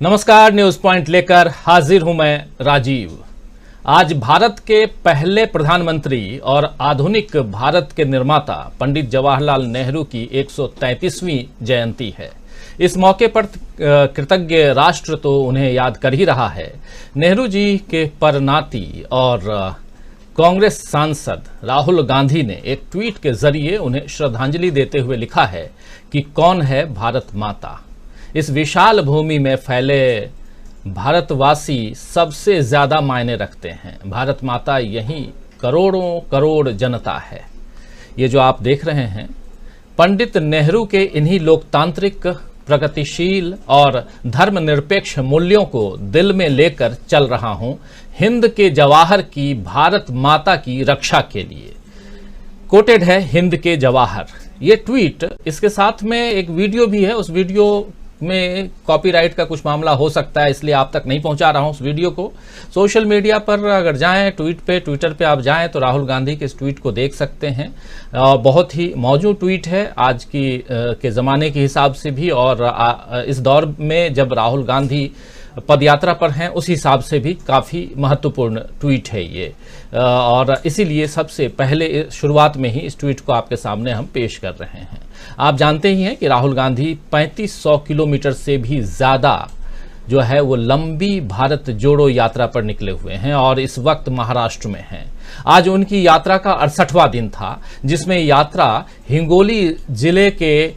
नमस्कार, news point लेकर हाजिर हूं मैं राजीव। आज भारत के पहले प्रधानमंत्री और आधुनिक भारत के निर्माता पंडित जवाहरलाल नेहरू की 133वीं जयंती है। इस मौके पर कृतज्ञ राष्ट्र तो उन्हें याद कर ही रहा है। नेहरू जी के परनाती और कांग्रेस सांसद राहुल गांधी ने एक ट्वीट के जरिए उन्हें श्रद्धांजलि देते हुए लिखा है कि कौन है भारत माता। इस विशाल भूमि में फैले भारतवासी सबसे ज्यादा मायने रखते हैं। भारत माता यही करोड़ों करोड़ जनता है। ये जो आप देख रहे हैं, पंडित नेहरू के इन्हीं लोकतांत्रिक, प्रगतिशील और धर्मनिरपेक्ष मूल्यों को दिल में लेकर चल रहा हूं, हिंद के जवाहर की भारत माता की रक्षा के लिए। कोटेड है हिंद के जवाहर। ये ट्वीट, इसके साथ में एक वीडियो भी है। उस वीडियो में कॉपीराइट का कुछ मामला हो सकता है, इसलिए आप तक नहीं पहुंचा रहा हूं उस वीडियो को। सोशल मीडिया पर अगर जाएं, ट्विटर पे आप जाएं तो राहुल गांधी के इस ट्वीट को देख सकते हैं। बहुत ही मौजूद ट्वीट है आज के ज़माने के हिसाब से भी, और इस दौर में जब राहुल गांधी पदयात्रा पर हैं उस हिसाब से भी काफ़ी महत्वपूर्ण ट्वीट है ये, और इसीलिए सबसे पहले शुरुआत में ही इस ट्वीट को आपके सामने हम पेश कर रहे हैं। आप जानते ही हैं कि राहुल गांधी 3500 किलोमीटर से भी ज़्यादा जो है वो लंबी भारत जोड़ो यात्रा पर निकले हुए हैं और इस वक्त महाराष्ट्र में हैं। आज उनकी यात्रा का 68वां दिन था, जिसमें यात्रा हिंगोली जिले के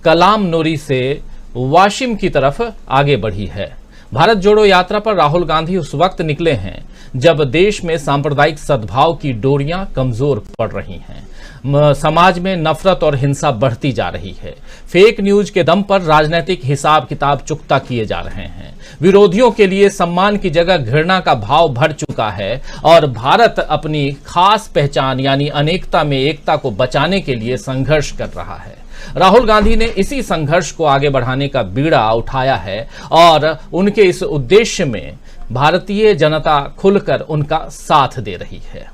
कलामनोरी से वाशिम की तरफ आगे बढ़ी है। भारत जोड़ो यात्रा पर राहुल गांधी उस वक्त निकले हैं जब देश में सांप्रदायिक सद्भाव की डोरियां कमजोर पड़ रही हैं, समाज में नफरत और हिंसा बढ़ती जा रही है, फेक न्यूज के दम पर राजनीतिक हिसाब किताब चुकता किए जा रहे हैं, विरोधियों के लिए सम्मान की जगह घृणा का भाव भर चुका है और भारत अपनी खास पहचान यानी अनेकता में एकता को बचाने के लिए संघर्ष कर रहा है। राहुल गांधी ने इसी संघर्ष को आगे बढ़ाने का बीड़ा उठाया है और उनके इस उद्देश्य में भारतीय जनता खुलकर उनका साथ दे रही है।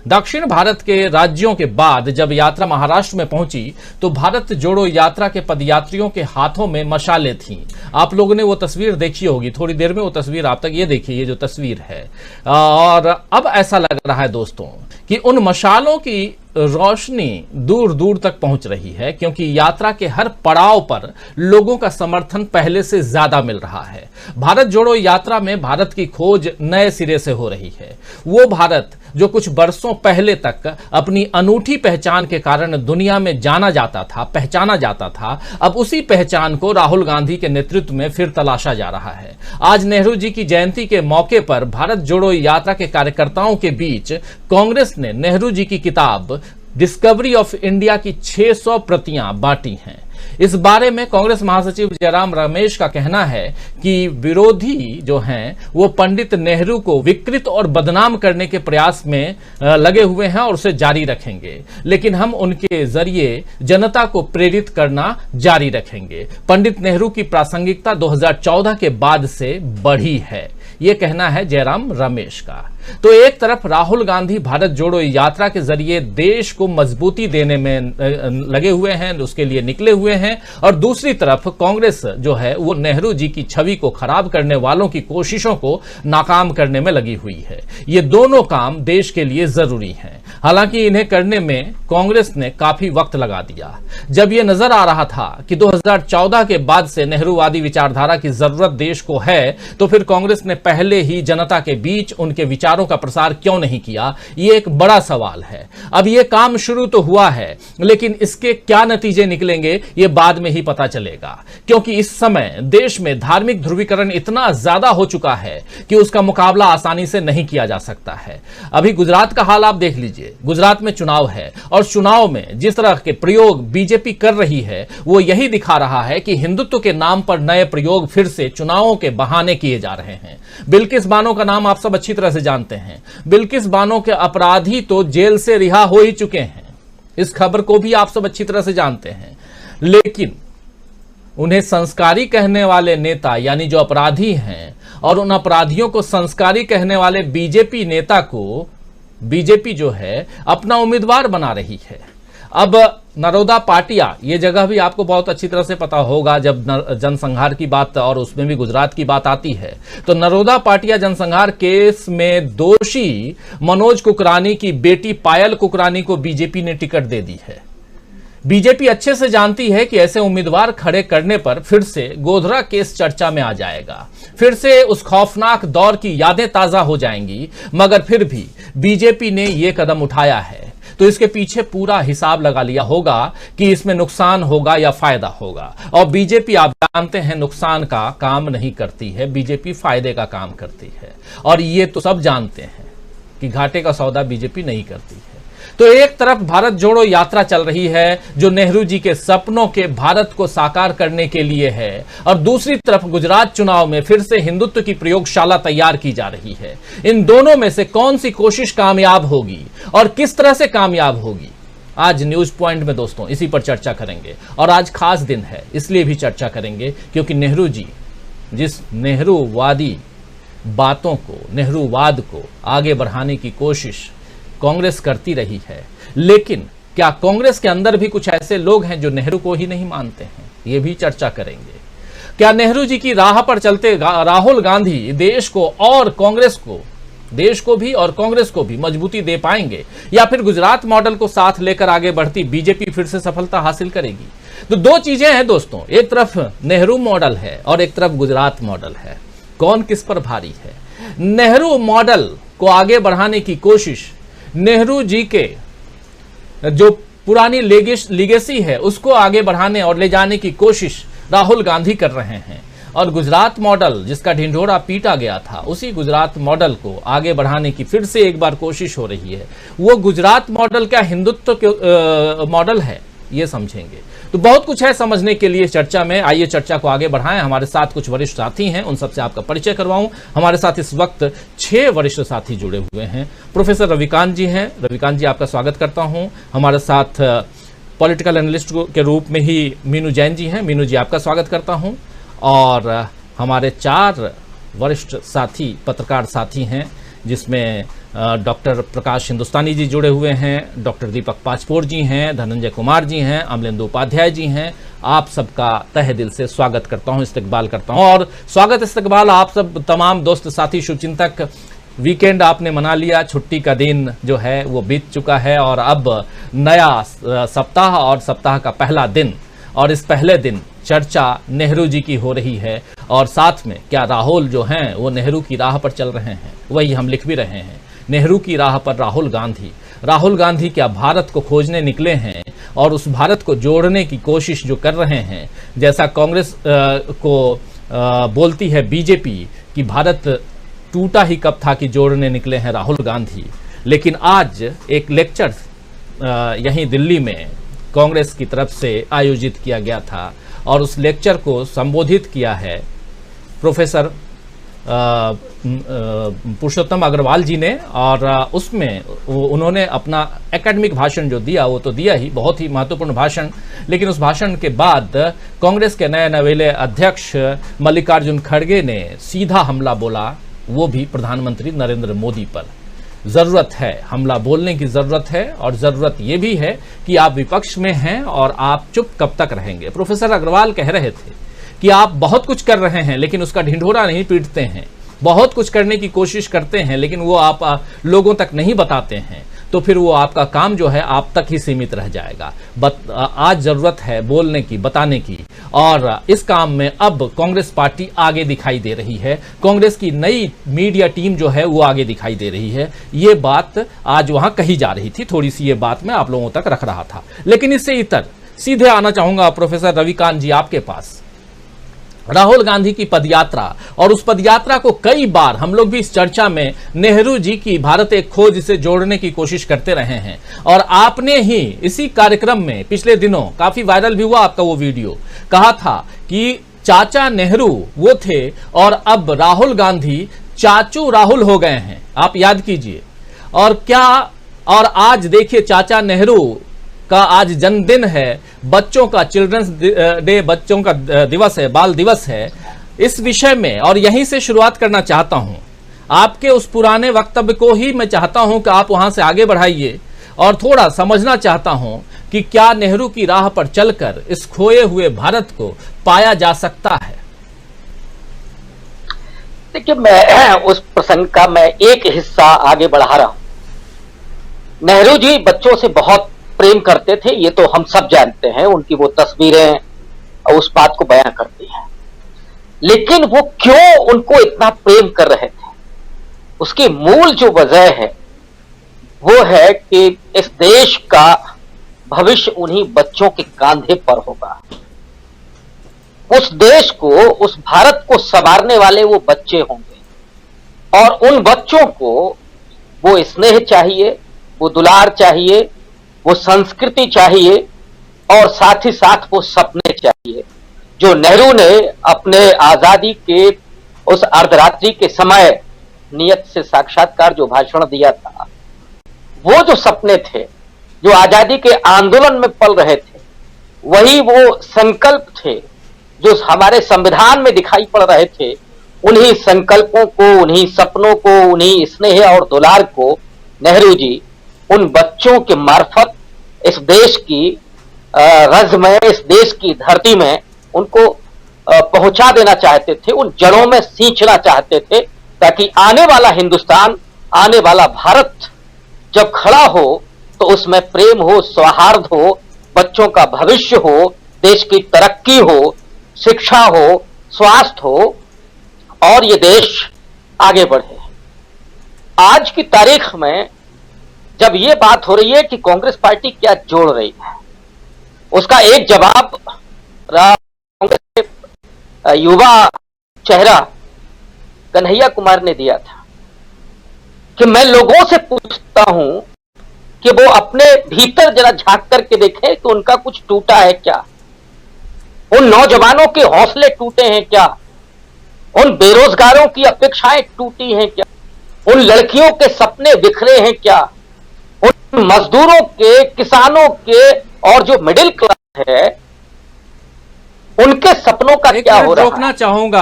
दक्षिण भारत के राज्यों के बाद जब यात्रा महाराष्ट्र में पहुंची तो भारत जोड़ो यात्रा के पदयात्रियों के हाथों में मशालें थीं। आप लोगों ने वो तस्वीर देखी होगी, थोड़ी देर में वो तस्वीर आप तक, ये देखिए ये जो तस्वीर है। और अब ऐसा लग रहा है दोस्तों कि उन मशालों की रोशनी दूर दूर तक पहुंच रही है, क्योंकि यात्रा के हर पड़ाव पर लोगों का समर्थन पहले से ज्यादा मिल रहा है। भारत जोड़ो यात्रा में भारत की खोज नए सिरे से हो रही है। वो भारत जो कुछ बरसों पहले तक अपनी अनूठी पहचान के कारण दुनिया में जाना जाता था, पहचाना जाता था, अब उसी पहचान को राहुल गांधी के नेतृत्व में फिर तलाशा जा रहा है। आज नेहरू जी की जयंती के मौके पर भारत जोड़ो यात्रा के कार्यकर्ताओं के बीच कांग्रेस ने नेहरू जी की किताब डिस्कवरी ऑफ इंडिया की 600 प्रतियां बांटी हैं। इस बारे में कांग्रेस महासचिव जयराम रमेश का कहना है कि विरोधी जो हैं वो पंडित नेहरू को विकृत और बदनाम करने के प्रयास में लगे हुए हैं और उसे जारी रखेंगे, लेकिन हम उनके जरिए जनता को प्रेरित करना जारी रखेंगे। पंडित नेहरू की प्रासंगिकता 2014 के बाद से बढ़ी है, ये कहना है जयराम रमेश का। तो एक तरफ राहुल गांधी भारत जोड़ो यात्रा के जरिए देश को मजबूती देने में लगे हुए हैं, उसके लिए निकले हुए हैं, और दूसरी तरफ कांग्रेस जो है वो नेहरू जी की छवि को खराब करने वालों की कोशिशों को नाकाम करने में लगी हुई है। ये दोनों काम देश के लिए जरूरी हैं। हालांकि इन्हें करने में कांग्रेस ने काफी वक्त लगा दिया। जब यह नजर आ रहा था कि 2014 के बाद से नेहरूवादी विचारधारा की जरूरत देश को है, तो फिर कांग्रेस ने पहले ही जनता के बीच उनके विचारों का प्रसार क्यों नहीं किया? ये एक बड़ा सवाल है। अब ये काम शुरू तो हुआ है, लेकिन इसके क्या नतीजे निकलेंगे ये बाद में ही पता चलेगा, क्योंकि इस समय देश में धार्मिक ध्रुवीकरण इतना ज्यादा हो चुका है कि उसका मुकाबला आसानी से नहीं किया जा सकता है। अभी गुजरात का हाल आप देख लीजिए। गुजरात में चुनाव है और चुनाव में जिस तरह के प्रयोग बीजेपी कर रही है वो यही दिखा रहा है कि हिंदुत्व के नाम पर नए प्रयोग फिर से चुनावों के बहाने किए जा रहे हैं। बिल्किस बानो का नाम आप सब अच्छी तरह से जानते हैं। बिल्किस बानो के अपराधी तो जेल से रिहा हो ही चुके हैं, इस खबर को भी आप सब अच्छी तरह से जानते हैं, लेकिन उन्हें संस्कारी कहने वाले नेता यानी जो अपराधी हैं और उन अपराधियों को संस्कारी कहने वाले बीजेपी नेता को बीजेपी जो है अपना उम्मीदवार बना रही है। अब नरोदा पाटिया, ये जगह भी आपको बहुत अच्छी तरह से पता होगा। जब जनसंहार की बात और उसमें भी गुजरात की बात आती है तो नरोदा पाटिया जनसंहार केस में दोषी मनोज कुकरानी की बेटी पायल कुकरानी को बीजेपी ने टिकट दे दी है। बीजेपी अच्छे से जानती है कि ऐसे उम्मीदवार खड़े करने पर फिर से गोधरा केस चर्चा में आ जाएगा, फिर से उस खौफनाक दौर की यादें ताजा हो जाएंगी। मगर फिर भी बीजेपी ने यह कदम उठाया है तो इसके पीछे पूरा हिसाब लगा लिया होगा कि इसमें नुकसान होगा या फायदा होगा। और बीजेपी आप जानते हैं नुकसान का काम नहीं करती है, बीजेपी फायदे का काम करती है। और ये तो सब जानते हैं कि घाटे का सौदा बीजेपी नहीं करती है। तो एक तरफ भारत जोड़ो यात्रा चल रही है जो नेहरू जी के सपनों के भारत को साकार करने के लिए है, और दूसरी तरफ गुजरात चुनाव में फिर से हिंदुत्व की प्रयोगशाला तैयार की जा रही है। इन दोनों में से कौन सी कोशिश कामयाब होगी और किस तरह से कामयाब होगी, आज न्यूज पॉइंट में दोस्तों इसी पर चर्चा करेंगे। और आज खास दिन है इसलिए भी चर्चा करेंगे क्योंकि नेहरू जी जिस नेहरूवादी बातों को, नेहरूवाद को आगे बढ़ाने की कोशिश कांग्रेस करती रही है, लेकिन क्या कांग्रेस के अंदर भी कुछ ऐसे लोग हैं जो नेहरू को ही नहीं मानते हैं, ये भी चर्चा करेंगे। क्या नेहरू जी की राह पर चलते राहुल गांधी देश को और कांग्रेस को, देश को भी और कांग्रेस को भी मजबूती दे पाएंगे, या फिर गुजरात मॉडल को साथ लेकर आगे बढ़ती बीजेपी फिर से सफलता हासिल करेगी? तो दो चीजें हैं दोस्तों, एक तरफ नेहरू मॉडल है और एक तरफ गुजरात मॉडल है। कौन किस पर भारी है? नेहरू मॉडल को आगे बढ़ाने की कोशिश, नेहरू जी के जो पुरानी लीगेसी है उसको आगे बढ़ाने और ले जाने की कोशिश राहुल गांधी कर रहे हैं। और गुजरात मॉडल जिसका ढिंढोरा पीटा गया था, उसी गुजरात मॉडल को आगे बढ़ाने की फिर से एक बार कोशिश हो रही है। वो गुजरात मॉडल क्या हिंदुत्व के मॉडल है, ये समझेंगे। तो बहुत कुछ है समझने के लिए चर्चा में। आइए चर्चा को आगे बढ़ाएं। हमारे साथ कुछ वरिष्ठ साथी हैं, उन सबसे आपका परिचय करवाऊं। हमारे साथ इस वक्त 6 वरिष्ठ साथी जुड़े हुए हैं। प्रोफेसर रविकांत जी हैं। रविकांत जी आपका स्वागत करता हूं। हमारे साथ पॉलिटिकल एनालिस्ट के रूप में ही मीनू जैन जी हैं। मीनू जी आपका स्वागत करता हूं। और हमारे 4 वरिष्ठ साथी पत्रकार साथी हैं, जिसमें डॉक्टर प्रकाश हिंदुस्तानी जी जुड़े हुए हैं, डॉक्टर दीपक पाचपोर जी हैं, धनंजय कुमार जी हैं, अमलेंदु उपाध्याय जी हैं। आप सबका तहे दिल से स्वागत करता हूं, इस्तकबाल करता हूं। और स्वागत इस्तकबाल आप सब तमाम दोस्त साथी शुभचिंतक। वीकेंड आपने मना लिया, छुट्टी का दिन जो है वो बीत चुका है और अब नया सप्ताह और सप्ताह का पहला दिन, और इस पहले दिन चर्चा नेहरू जी की हो रही है। और साथ में क्या राहुल जो हैं वो नेहरू की राह पर चल रहे हैं, वही हम लिख भी रहे हैं, नेहरू की राह पर राहुल गांधी। राहुल गांधी क्या भारत को खोजने निकले हैं और उस भारत को जोड़ने की कोशिश जो कर रहे हैं, जैसा कांग्रेस को बोलती है बीजेपी कि भारत टूटा ही कब था कि जोड़ने निकले हैं राहुल गांधी। लेकिन आज एक लेक्चर यहीं दिल्ली में कांग्रेस की तरफ से आयोजित किया गया था और उस लेक्चर को संबोधित किया है प्रोफेसर पुरुषोत्तम अग्रवाल जी ने। और उसमें उन्होंने अपना एकेडमिक भाषण जो दिया वो तो दिया ही, बहुत ही महत्वपूर्ण भाषण। लेकिन उस भाषण के बाद कांग्रेस के नए नवेले अध्यक्ष मल्लिकार्जुन खड़गे ने सीधा हमला बोला, वो भी प्रधानमंत्री नरेंद्र मोदी पर। जरूरत है हमला बोलने की, जरूरत है, और जरूरत यह भी है कि आप विपक्ष में हैं और आप चुप कब तक रहेंगे। प्रोफेसर अग्रवाल कह रहे थे कि आप बहुत कुछ कर रहे हैं लेकिन उसका ढिंढोरा नहीं पीटते हैं, बहुत कुछ करने की कोशिश करते हैं लेकिन वो आप लोगों तक नहीं बताते हैं, तो फिर वो आपका काम जो है आप तक ही सीमित रह जाएगा। आज जरूरत है बोलने की, बताने की, और इस काम में अब कांग्रेस पार्टी आगे दिखाई दे रही है। कांग्रेस की नई मीडिया टीम जो है वो आगे दिखाई दे रही है। ये बात आज वहां कही जा रही थी, थोड़ी सी ये बात मैं आप लोगों तक रख रहा था। लेकिन इससे इतर सीधे आना चाहूंगा प्रोफेसर रविकांत जी आपके पास। राहुल गांधी की पदयात्रा, और उस पदयात्रा को कई बार हम लोग भी इस चर्चा में नेहरू जी की भारत एक खोज से जोड़ने की कोशिश करते रहे हैं। और आपने ही इसी कार्यक्रम में पिछले दिनों काफी वायरल भी हुआ आपका वो वीडियो, कहा था कि चाचा नेहरू वो थे और अब राहुल गांधी चाचू राहुल हो गए हैं। आप याद कीजिए। और आज देखिए चाचा नेहरू का आज जन्मदिन है, बच्चों का चिल्ड्रंस डे, बच्चों का दिवस है, बाल दिवस है। इस विषय में और यहीं से शुरुआत करना चाहता हूं। आपके उस पुराने वक्तव्य को ही मैं चाहता हूं कि आप वहां से आगे बढ़ाइए और थोड़ा समझना चाहता हूं कि क्या नेहरू की राह पर चलकर इस खोए हुए भारत को पाया जा सकता है। देखिए, मैं उस प्रसंग का मैं एक हिस्सा आगे बढ़ा रहा हूं। नेहरू जी बच्चों से बहुत प्रेम करते थे, ये तो हम सब जानते हैं, उनकी वो तस्वीरें उस बात को बयां करती हैं। लेकिन वो क्यों उनको इतना प्रेम कर रहे थे, उसकी मूल जो वजह है वो है कि इस देश का भविष्य उन्हीं बच्चों के कांधे पर होगा। उस देश को, उस भारत को संवारने वाले वो बच्चे होंगे और उन बच्चों को वो स्नेह चाहिए, वो दुलार चाहिए, वो संस्कृति चाहिए और साथ ही साथ वो सपने चाहिए जो नेहरू ने अपने आजादी के उस अर्धरात्रि के समय नियत से साक्षात्कार जो भाषण दिया था, वो जो सपने थे जो आजादी के आंदोलन में पल रहे थे, वही वो संकल्प थे जो हमारे संविधान में दिखाई पड़ रहे थे। उन्हीं संकल्पों को, उन्हीं सपनों को, उन्हीं स्नेह और दुलार को नेहरू जी उन बच्चों के मार्फत इस देश की रज में, इस देश की धरती में उनको पहुंचा देना चाहते थे, उन जड़ों में सींचना चाहते थे, ताकि आने वाला हिंदुस्तान, आने वाला भारत जब खड़ा हो तो उसमें प्रेम हो, सौहार्द हो, बच्चों का भविष्य हो, देश की तरक्की हो, शिक्षा हो, स्वास्थ्य हो और ये देश आगे बढ़े। आज की तारीख में जब ये बात हो रही है कि कांग्रेस पार्टी क्या जोड़ रही है, उसका एक जवाब कांग्रेस के युवा चेहरा कन्हैया कुमार ने दिया था कि मैं लोगों से पूछता हूं कि वो अपने भीतर जरा झांक करके देखें कि उनका कुछ टूटा है क्या, उन नौजवानों के हौसले टूटे हैं क्या, उन बेरोजगारों की अपेक्षाएं टूटी हैं क्या, उन लड़कियों के सपने बिखरे हैं क्या, उन मजदूरों के, किसानों के और जो मिडिल क्लास है उनके सपनों का क्या हो रहा है। रोकना चाहूंगा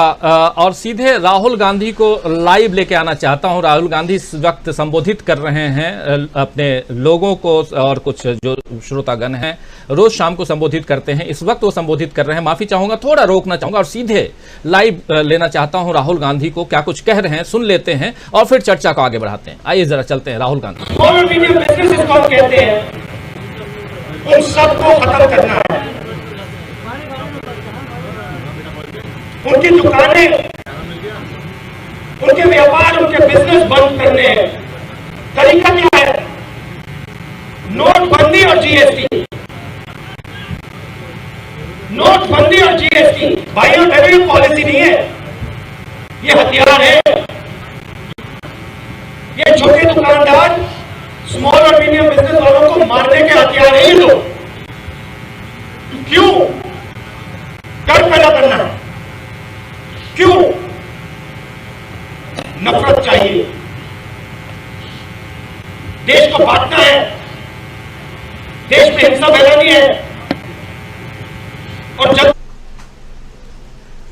और सीधे राहुल गांधी को लाइव लेके आना चाहता हूं। राहुल गांधी इस वक्त संबोधित कर रहे हैं अपने लोगों को और कुछ जो श्रोतागण हैं रोज शाम को संबोधित करते हैं, इस वक्त वो संबोधित कर रहे हैं। माफी चाहूंगा, थोड़ा रोकना चाहूंगा और सीधे लाइव लेना चाहता हूं राहुल गांधी को, क्या कुछ कह रहे हैं सुन लेते हैं और फिर चर्चा को आगे बढ़ाते हैं। आइए जरा चलते हैं राहुल गांधी। उन सबको खत्म करना है, उनकी दुकानें, उनके व्यापार, उनके बिजनेस बंद करने हैं। तरीका क्या है? नोटबंदी और जीएसटी। नोटबंदी और जीएसटी भाइयों बहनों पॉलिसी नहीं है, ये हथियार है। ये छोटे दुकानदार, स्मॉल और मीडियम बिजनेस वालों को मारने के हथियार है ये लोग। क्यों? कर पैदा करना है। क्यों? नफरत चाहिए, देश को बांटना है, देश में हिंसा फैलानी है। और जब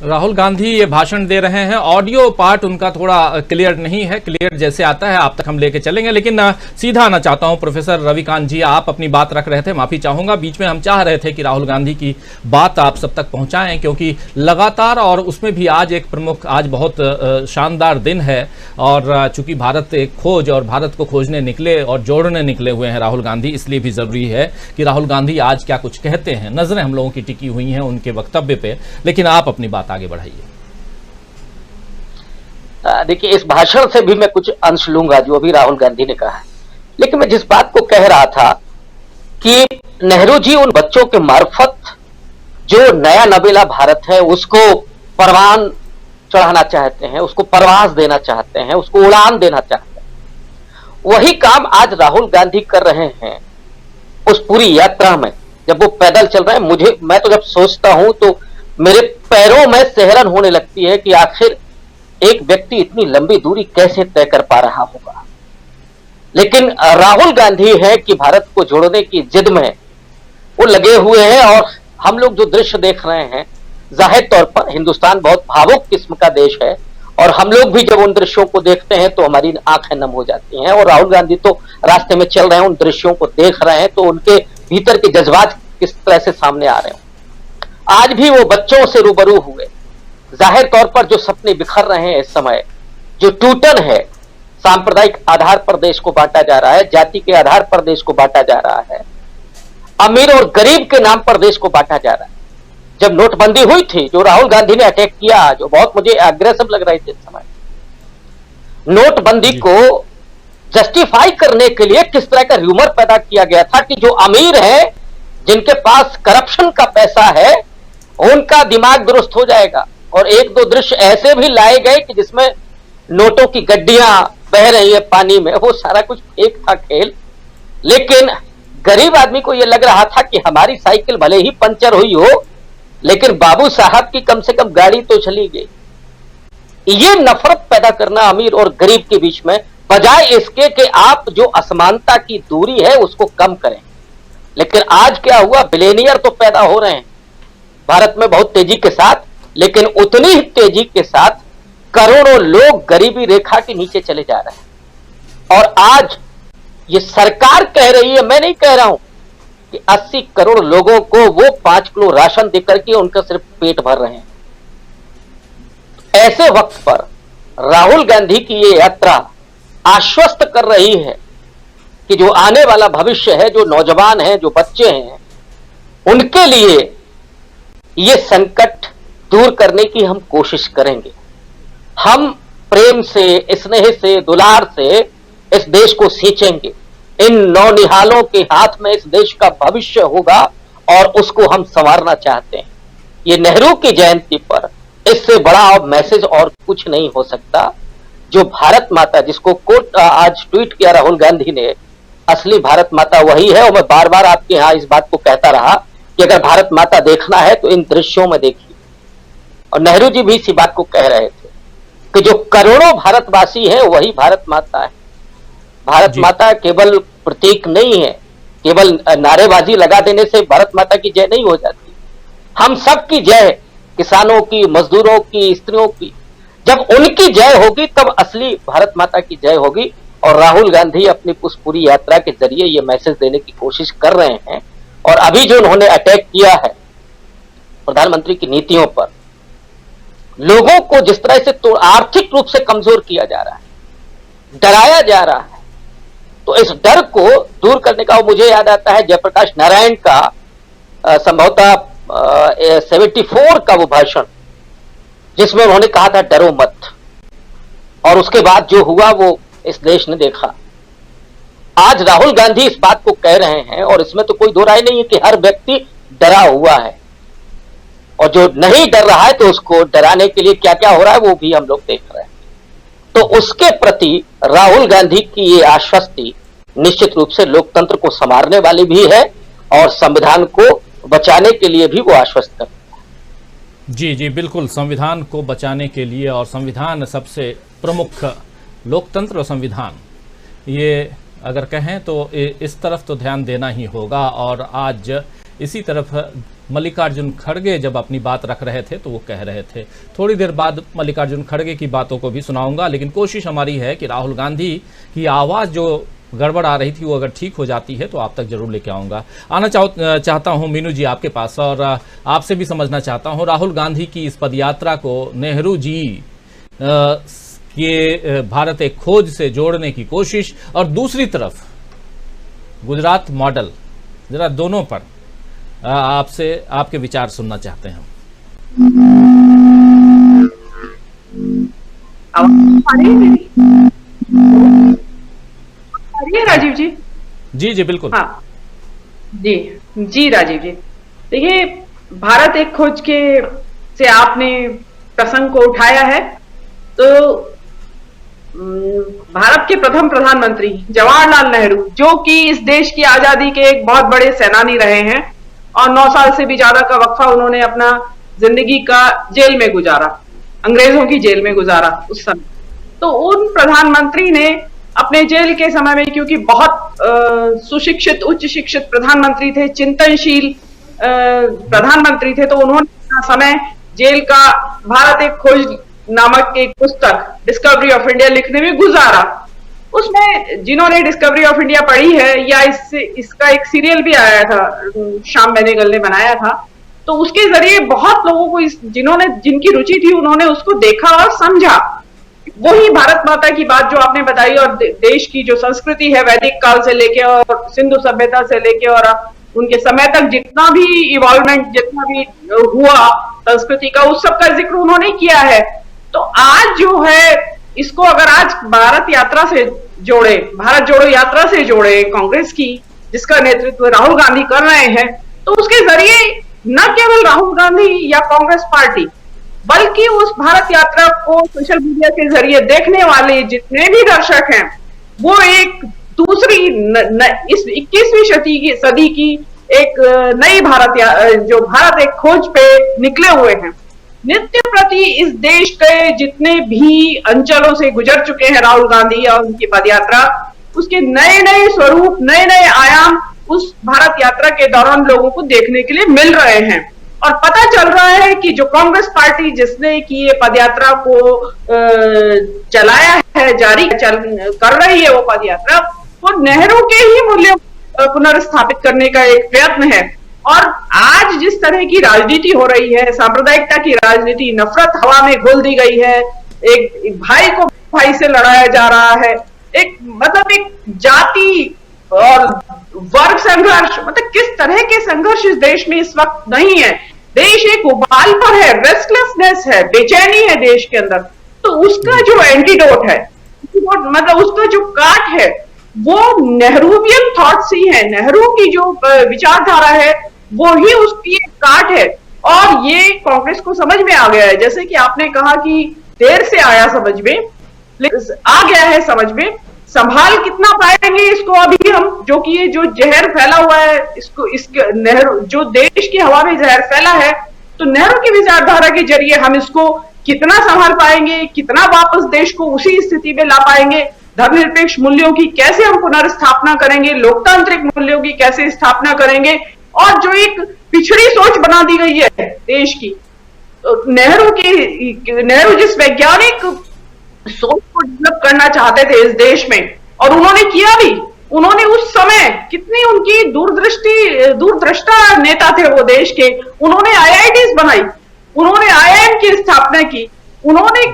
राहुल गांधी ये भाषण दे रहे हैं, ऑडियो पार्ट उनका थोड़ा क्लियर नहीं है, क्लियर जैसे आता है आप तक हम लेके चलेंगे, लेकिन सीधा आना चाहता हूं प्रोफेसर रविकांत जी, आप अपनी बात रख रहे थे, माफी चाहूंगा, बीच में हम चाह रहे थे कि राहुल गांधी की बात आप सब तक पहुंचाएं, क्योंकि लगातार और उसमें भी आज एक प्रमुख, आज बहुत शानदार दिन है और चूंकि भारत एक खोज और भारत को खोजने निकले और जोड़ने निकले हुए हैं राहुल गांधी, इसलिए भी जरूरी है कि राहुल गांधी आज क्या कुछ कहते हैं। नजरें हम लोगों की टिकी हुई हैं उनके वक्तव्य पे, लेकिन आप अपनी बात आगे बढ़ाइए। देखिए, इस भाषण से भी मैं कुछ अंश लूंगा जो अभी राहुल गांधी ने कहा है, लेकिन मैं जिस बात को कह रहा था कि नेहरू जी उन बच्चों के मार्फत जो नया नवेला भारत है उसको परवान चढ़ाना चाहते हैं, उसको परवास देना चाहते हैं, उसको उड़ान देना चाहते हैं, वही काम आज राहुल गांधी कर रहे हैं उस पूरी यात्रा में। जब वो पैदल चल रहे हैं, मैं तो जब सोचता हूं तो मेरे पैरों में सिहरन होने लगती है कि आखिर एक व्यक्ति इतनी लंबी दूरी कैसे तय कर पा रहा होगा। लेकिन राहुल गांधी है कि भारत को जोड़ने की जिद में वो लगे हुए हैं और हम लोग जो दृश्य देख रहे हैं, जाहिर तौर पर हिंदुस्तान बहुत भावुक किस्म का देश है और हम लोग भी जब उन दृश्यों को देखते हैं तो हमारी आंखें नम हो जाती हैं। और राहुल गांधी तो रास्ते में चल रहे हैं, उन दृश्यों को देख रहे हैं, तो उनके भीतर के जज्बात किस तरह से सामने आ रहे हैं। आज भी वो बच्चों से रूबरू हुए। जाहिर तौर पर जो सपने बिखर रहे हैं इस समय, जो टूटन है, सांप्रदायिक आधार पर देश को बांटा जा रहा है, जाति के आधार पर देश को बांटा जा रहा है, अमीर और गरीब के नाम पर देश को बांटा जा रहा है। जब नोटबंदी हुई थी, जो राहुल गांधी ने अटैक किया, जो बहुत मुझे एग्रेसिव लग रही थी इस समय, नोटबंदी को जस्टिफाई करने के लिए किस तरह का र्यूमर पैदा किया गया था कि जो अमीर है, जिनके पास करप्शन का पैसा है, उनका दिमाग दुरुस्त हो जाएगा। और एक दो दृश्य ऐसे भी लाए गए कि जिसमें नोटों की गड्डियां बह रही है पानी में, वो सारा कुछ फेक था खेल। लेकिन गरीब आदमी को यह लग रहा था कि हमारी साइकिल भले ही पंचर हुई हो, लेकिन बाबू साहब की कम से कम गाड़ी तो चली गई। ये नफरत पैदा करना अमीर और गरीब के बीच में, बजाय इसके कि आप जो असमानता की दूरी है उसको कम करें। लेकिन आज क्या हुआ, बिलियनियर तो पैदा हो रहे हैं भारत में बहुत तेजी के साथ, लेकिन उतनी ही तेजी के साथ करोड़ों लोग गरीबी रेखा के नीचे चले जा रहे हैं। और आज ये सरकार कह रही है, मैं नहीं कह रहा हूं, कि 80 करोड़ लोगों को वो 5 किलो राशन देकर के उनका सिर्फ पेट भर रहे हैं। ऐसे वक्त पर राहुल गांधी की ये यात्रा आश्वस्त कर रही है कि जो आने वाला भविष्य है, जो नौजवान हैं, जो बच्चे हैं, उनके लिए ये संकट दूर करने की हम कोशिश करेंगे। हम प्रेम से, स्नेह से, दुलार से इस देश को सींचेंगे। इन नौनिहालों के हाथ में इस देश का भविष्य होगा और उसको हम संवारना चाहते हैं। ये नेहरू की जयंती पर इससे बड़ा मैसेज और कुछ नहीं हो सकता। जो भारत माता, जिसको कोट आज ट्वीट किया राहुल गांधी ने, असली भारत माता वही है। और मैं बार बार आपके यहां इस बात को कहता रहा कि अगर भारत माता देखना है तो इन दृश्यों में देखिए। और नेहरू जी भी इसी बात को कह रहे थे कि जो करोड़ों भारतवासी हैं वही भारत माता है। भारत माता केवल प्रतीक नहीं है, केवल नारेबाजी लगा देने से भारत माता की जय नहीं हो जाती। हम सब की जय, किसानों की, मजदूरों की, स्त्रियों की, जब उनकी जय होगी तब असली भारत माता की जय होगी। और राहुल गांधी अपनी उस पूरी यात्रा के जरिए ये मैसेज देने की कोशिश कर रहे हैं। और अभी जो उन्होंने अटैक किया है प्रधानमंत्री की नीतियों पर, लोगों को जिस तरह से तो आर्थिक रूप से कमजोर किया जा रहा है, डराया जा रहा है, तो इस डर को दूर करने का, मुझे याद आता है जयप्रकाश नारायण का संभवतः 74 का वो भाषण, जिसमें उन्होंने कहा था डरो मत। और उसके बाद जो हुआ वो इस देश ने देखा। आज राहुल गांधी इस बात को कह रहे हैं और इसमें तो कोई दो राय नहीं है कि हर व्यक्ति डरा हुआ है, और जो नहीं डर रहा है तो उसको डराने के लिए क्या क्या हो रहा है वो भी हम लोग देख रहे हैं। तो उसके प्रति राहुल गांधी की ये आश्वस्ति निश्चित रूप से लोकतंत्र को संवारने वाली भी है और संविधान को बचाने के लिए भी वो आश्वस्त करता है। जी जी बिल्कुल, संविधान को बचाने के लिए, और संविधान सबसे प्रमुख, लोकतंत्र और संविधान, ये अगर कहें तो इस तरफ तो ध्यान देना ही होगा। और आज इसी तरफ मल्लिकार्जुन खड़गे जब अपनी बात रख रहे थे तो वो कह रहे थे, थोड़ी देर बाद मल्लिकार्जुन खड़गे की बातों को भी सुनाऊंगा, लेकिन कोशिश हमारी है कि राहुल गांधी की आवाज़ जो गड़बड़ आ रही थी वो अगर ठीक हो जाती है तो आप तक जरूर लेके आऊँगा। आना चाहता हूँ मीनू जी आपके पास, और आपसे भी समझना चाहता हूँ राहुल गांधी की इस पदयात्रा को नेहरू जी के भारत एक खोज से जोड़ने की कोशिश, और दूसरी तरफ गुजरात मॉडल, जरा दोनों पर आपसे आपके विचार सुनना चाहते हैं। राजीव जी? जी जी बिल्कुल। हाँ जी जी राजीव जी, देखिए भारत एक खोज के से आपने प्रसंग को उठाया है, तो भारत के प्रथम प्रधानमंत्री जवाहरलाल नेहरू, जो कि इस देश की आजादी के एक बहुत बड़े सेनानी रहे हैं और 9 साल से भी ज्यादा का वक्फा उन्होंने अपना जिंदगी का जेल में गुजारा, अंग्रेजों की जेल में गुजारा उस समय। तो उन प्रधानमंत्री ने अपने जेल के समय में, क्योंकि बहुत सुशिक्षित, उच्च शिक्षित प्रधानमंत्री थे, चिंतनशील प्रधानमंत्री थे, तो उन्होंने अपना समय जेल का भारत एक खोज नामक एक पुस्तक डिस्कवरी ऑफ इंडिया लिखने में गुजारा। उसमें जिन्होंने डिस्कवरी ऑफ इंडिया पढ़ी है या इसका एक सीरियल भी आया था, श्याम बेनेगल ने बनाया था, तो उसके जरिए बहुत लोगों को जिनकी रुचि थी उन्होंने उसको देखा और समझा। वही भारत माता की बात जो आपने बताई और देश की जो संस्कृति है वैदिक काल से लेके और सिंधु सभ्यता से लेके और उनके समय तक जितना भी इवॉल्वमेंट जितना भी हुआ संस्कृति का, उस सब का जिक्र उन्होंने किया है। तो आज जो है इसको अगर आज भारत जोड़ो यात्रा से जोड़े कांग्रेस की, जिसका नेतृत्व राहुल गांधी कर रहे हैं, तो उसके जरिए न केवल राहुल गांधी या कांग्रेस पार्टी बल्कि उस भारत यात्रा को सोशल मीडिया के जरिए देखने वाले जितने भी दर्शक हैं वो एक दूसरी इस 21वीं सदी की एक नई भारत एक खोज पे निकले हुए हैं। नित्य प्रति इस देश के जितने भी अंचलों से गुजर चुके हैं राहुल गांधी और उनकी पदयात्रा, उसके नए नए स्वरूप नए नए आयाम उस भारत यात्रा के दौरान लोगों को देखने के लिए मिल रहे हैं। और पता चल रहा है कि जो कांग्रेस पार्टी जिसने की ये पदयात्रा को चलाया है, जारी कर रही है वो पदयात्रा, वो नेहरू के ही मूल्यों पुनर्स्थापित करने का एक प्रयत्न है। और आज जिस तरह की राजनीति हो रही है, सांप्रदायिकता की राजनीति, नफरत हवा में घोल दी गई है, एक भाई को भाई से लड़ाया जा रहा है, एक जाति और वर्ग संघर्ष, मतलब किस तरह के संघर्ष इस देश में इस वक्त नहीं है। देश एक उबाल पर है, रेस्टलेसनेस है, बेचैनी है देश के अंदर। तो उसका जो एंटीडोट है, मतलब उसका जो काट है, वो नेहरूवियन थॉट्स ही है, नेहरू की जो विचारधारा है वो ही उसकी एक काट है। और ये कांग्रेस को समझ में आ गया है, जैसे कि आपने कहा कि देर से आया समझ में, लेकिन आ गया है समझ में। संभाल कितना पाएंगे इसको अभी हम, जो कि ये जो जहर फैला हुआ है इसके नेहरू जो देश की हवा में जहर फैला है, तो नेहरू की विचारधारा के जरिए हम इसको कितना संभाल पाएंगे, कितना वापस देश को उसी स्थिति में ला पाएंगे, धर्मनिरपेक्ष मूल्यों की कैसे हम पुनर्स्थापना करेंगे, लोकतांत्रिक मूल्यों की कैसे स्थापना करेंगे। और जो एक पिछड़ी सोच बना दी गई है देश की, तो नेहरू जिस वैज्ञानिक सोच को डेवलप करना चाहते थे इस देश में, और उन्होंने किया भी, उन्होंने उस समय कितनी उनकी दूरदृष्टा नेता थे वो देश के, उन्होंने आईआईटीज बनाई, उन्होंने आईआईएम की स्थापना की, उन्होंने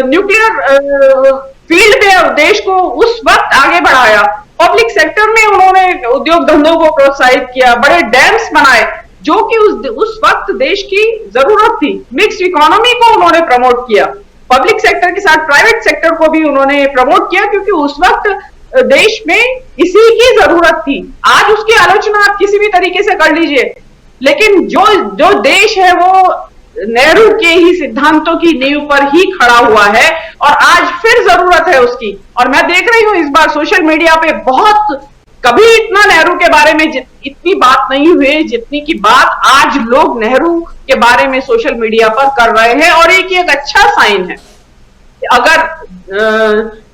न्यूक्लियर फील्ड में देश को उस वक्त आगे बढ़ाया, पब्लिक सेक्टर में उन्होंने उद्योग धंधों को प्रोत्साहित किया, बड़े डैम्स बनाए जो कि उस वक्त देश की जरूरत थी। मिक्स्ड इकोनॉमी को उन्होंने प्रमोट किया, पब्लिक सेक्टर के साथ प्राइवेट सेक्टर को भी उन्होंने प्रमोट किया, क्योंकि उस वक्त देश में इसी की जरूरत थी। आज उसकी आलोचना आप किसी भी तरीके से कर लीजिए, लेकिन जो देश है वो नेहरू के ही सिद्धांतों की नींव पर ही खड़ा हुआ है और आज फिर जरूरत है उसकी। और मैं देख रही हूं इस बार सोशल मीडिया पे कभी इतना नेहरू के बारे में इतनी बात नहीं हुई जितनी की बात आज लोग नेहरू के बारे में सोशल मीडिया पर कर रहे हैं। और एक अच्छा साइन है अगर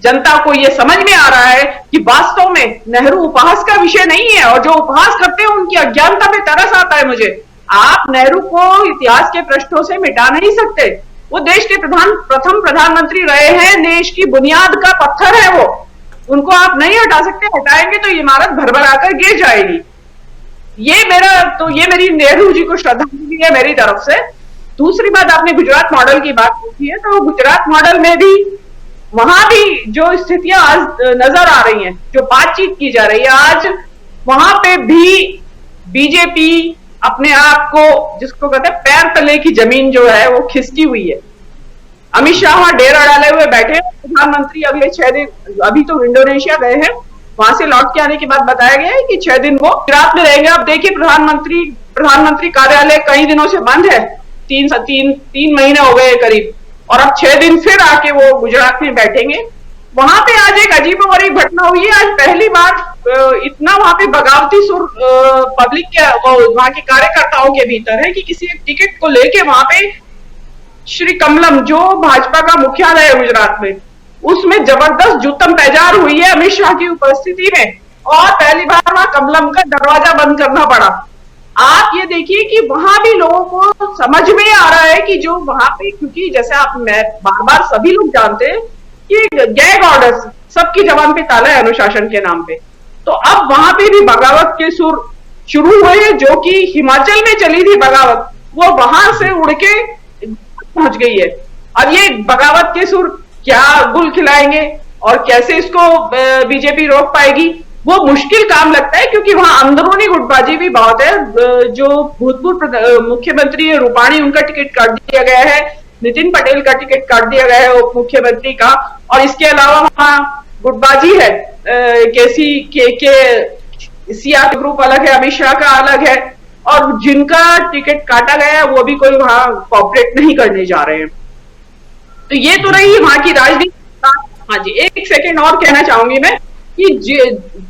जनता को यह समझ में आ रहा है कि वास्तव में नेहरू उपहास का विषय नहीं है, और जो उपहास करते हैं उनकी अज्ञानता पे तरस आता है मुझे। आप नेहरू को इतिहास के पृष्ठों से मिटा नहीं सकते, वो देश के प्रथम प्रधानमंत्री रहे हैं, देश की बुनियाद का पत्थर है वो, उनको आप नहीं हटा सकते, हटाएंगे तो इमारत भरभराकर गिर जाएगी। ये मेरी नेहरू जी को श्रद्धांजलि है मेरी तरफ से। दूसरी बात, आपने गुजरात मॉडल की बात की है, तो गुजरात मॉडल में भी वहां भी जो स्थितियां आज नजर आ रही हैं, जो बातचीत की जा रही है, आज वहां पे भी बीजेपी अपने आप को, जिसको कहते हैं पैर तले की जमीन जो है वो खिसकी हुई है। अमित शाह वहां डेरा डाले हुए बैठे, प्रधानमंत्री अगले 6 दिन, अभी तो इंडोनेशिया गए हैं, वहां से लौट के आने के बाद बताया गया है कि 6 दिन वो गुजरात में रहेंगे। अब देखिए प्रधानमंत्री कार्यालय कई दिनों से बंद है, 3 महीने हो गए करीब, और अब 6 दिन फिर आके वो गुजरात में बैठेंगे। वहां पे आज एक अजीबोगरीब घटना हुई है, आज पहली बार इतना वहां पे बगावती सुर पब्लिक के वहां के कार्यकर्ताओं के भीतर है कि किसी एक टिकट को लेके वहां पे श्री कमलम, जो भाजपा का मुख्यालय है गुजरात में, उसमें जबरदस्त जुत्तम पैजार हुई है अमित शाह की उपस्थिति में, और पहली बार वहां कमलम का दरवाजा बंद करना पड़ा। आप ये देखिए कि वहां भी लोगों को समझ में आ रहा है कि जो वहां पे, क्योंकि जैसे मैं बार बार सभी लोग जानते हैं कि गैग ऑर्डर्स सबकी जबान पे ताला है अनुशासन के नाम पे, तो अब वहां पे भी बगावत के सुर शुरू हुए हैं। जो कि हिमाचल में चली थी बगावत, वो वहां से उड़ के पहुंच गई है। अब ये बगावत के सुर क्या गुल खिलाएंगे और कैसे इसको बीजेपी रोक पाएगी, वो मुश्किल काम लगता है, क्योंकि वहां अंदरूनी गुटबाजी भी बहुत है। जो भूतपूर्व मुख्यमंत्री है रूपाणी, उनका टिकट काट दिया गया है, नितिन पटेल का टिकट काट दिया गया है उप मुख्यमंत्री का, और इसके अलावा वहां गुटबाजी है, केसी के सिया ग्रुप अलग है, अमित शाह का अलग है, और जिनका टिकट काटा गया है वो भी कोई वहां कॉपरेट नहीं करने जा रहे हैं। तो ये तो रही वहां की राजनीति। हाँ जी, एक सेकेंड और कहना चाहूंगी मैं कि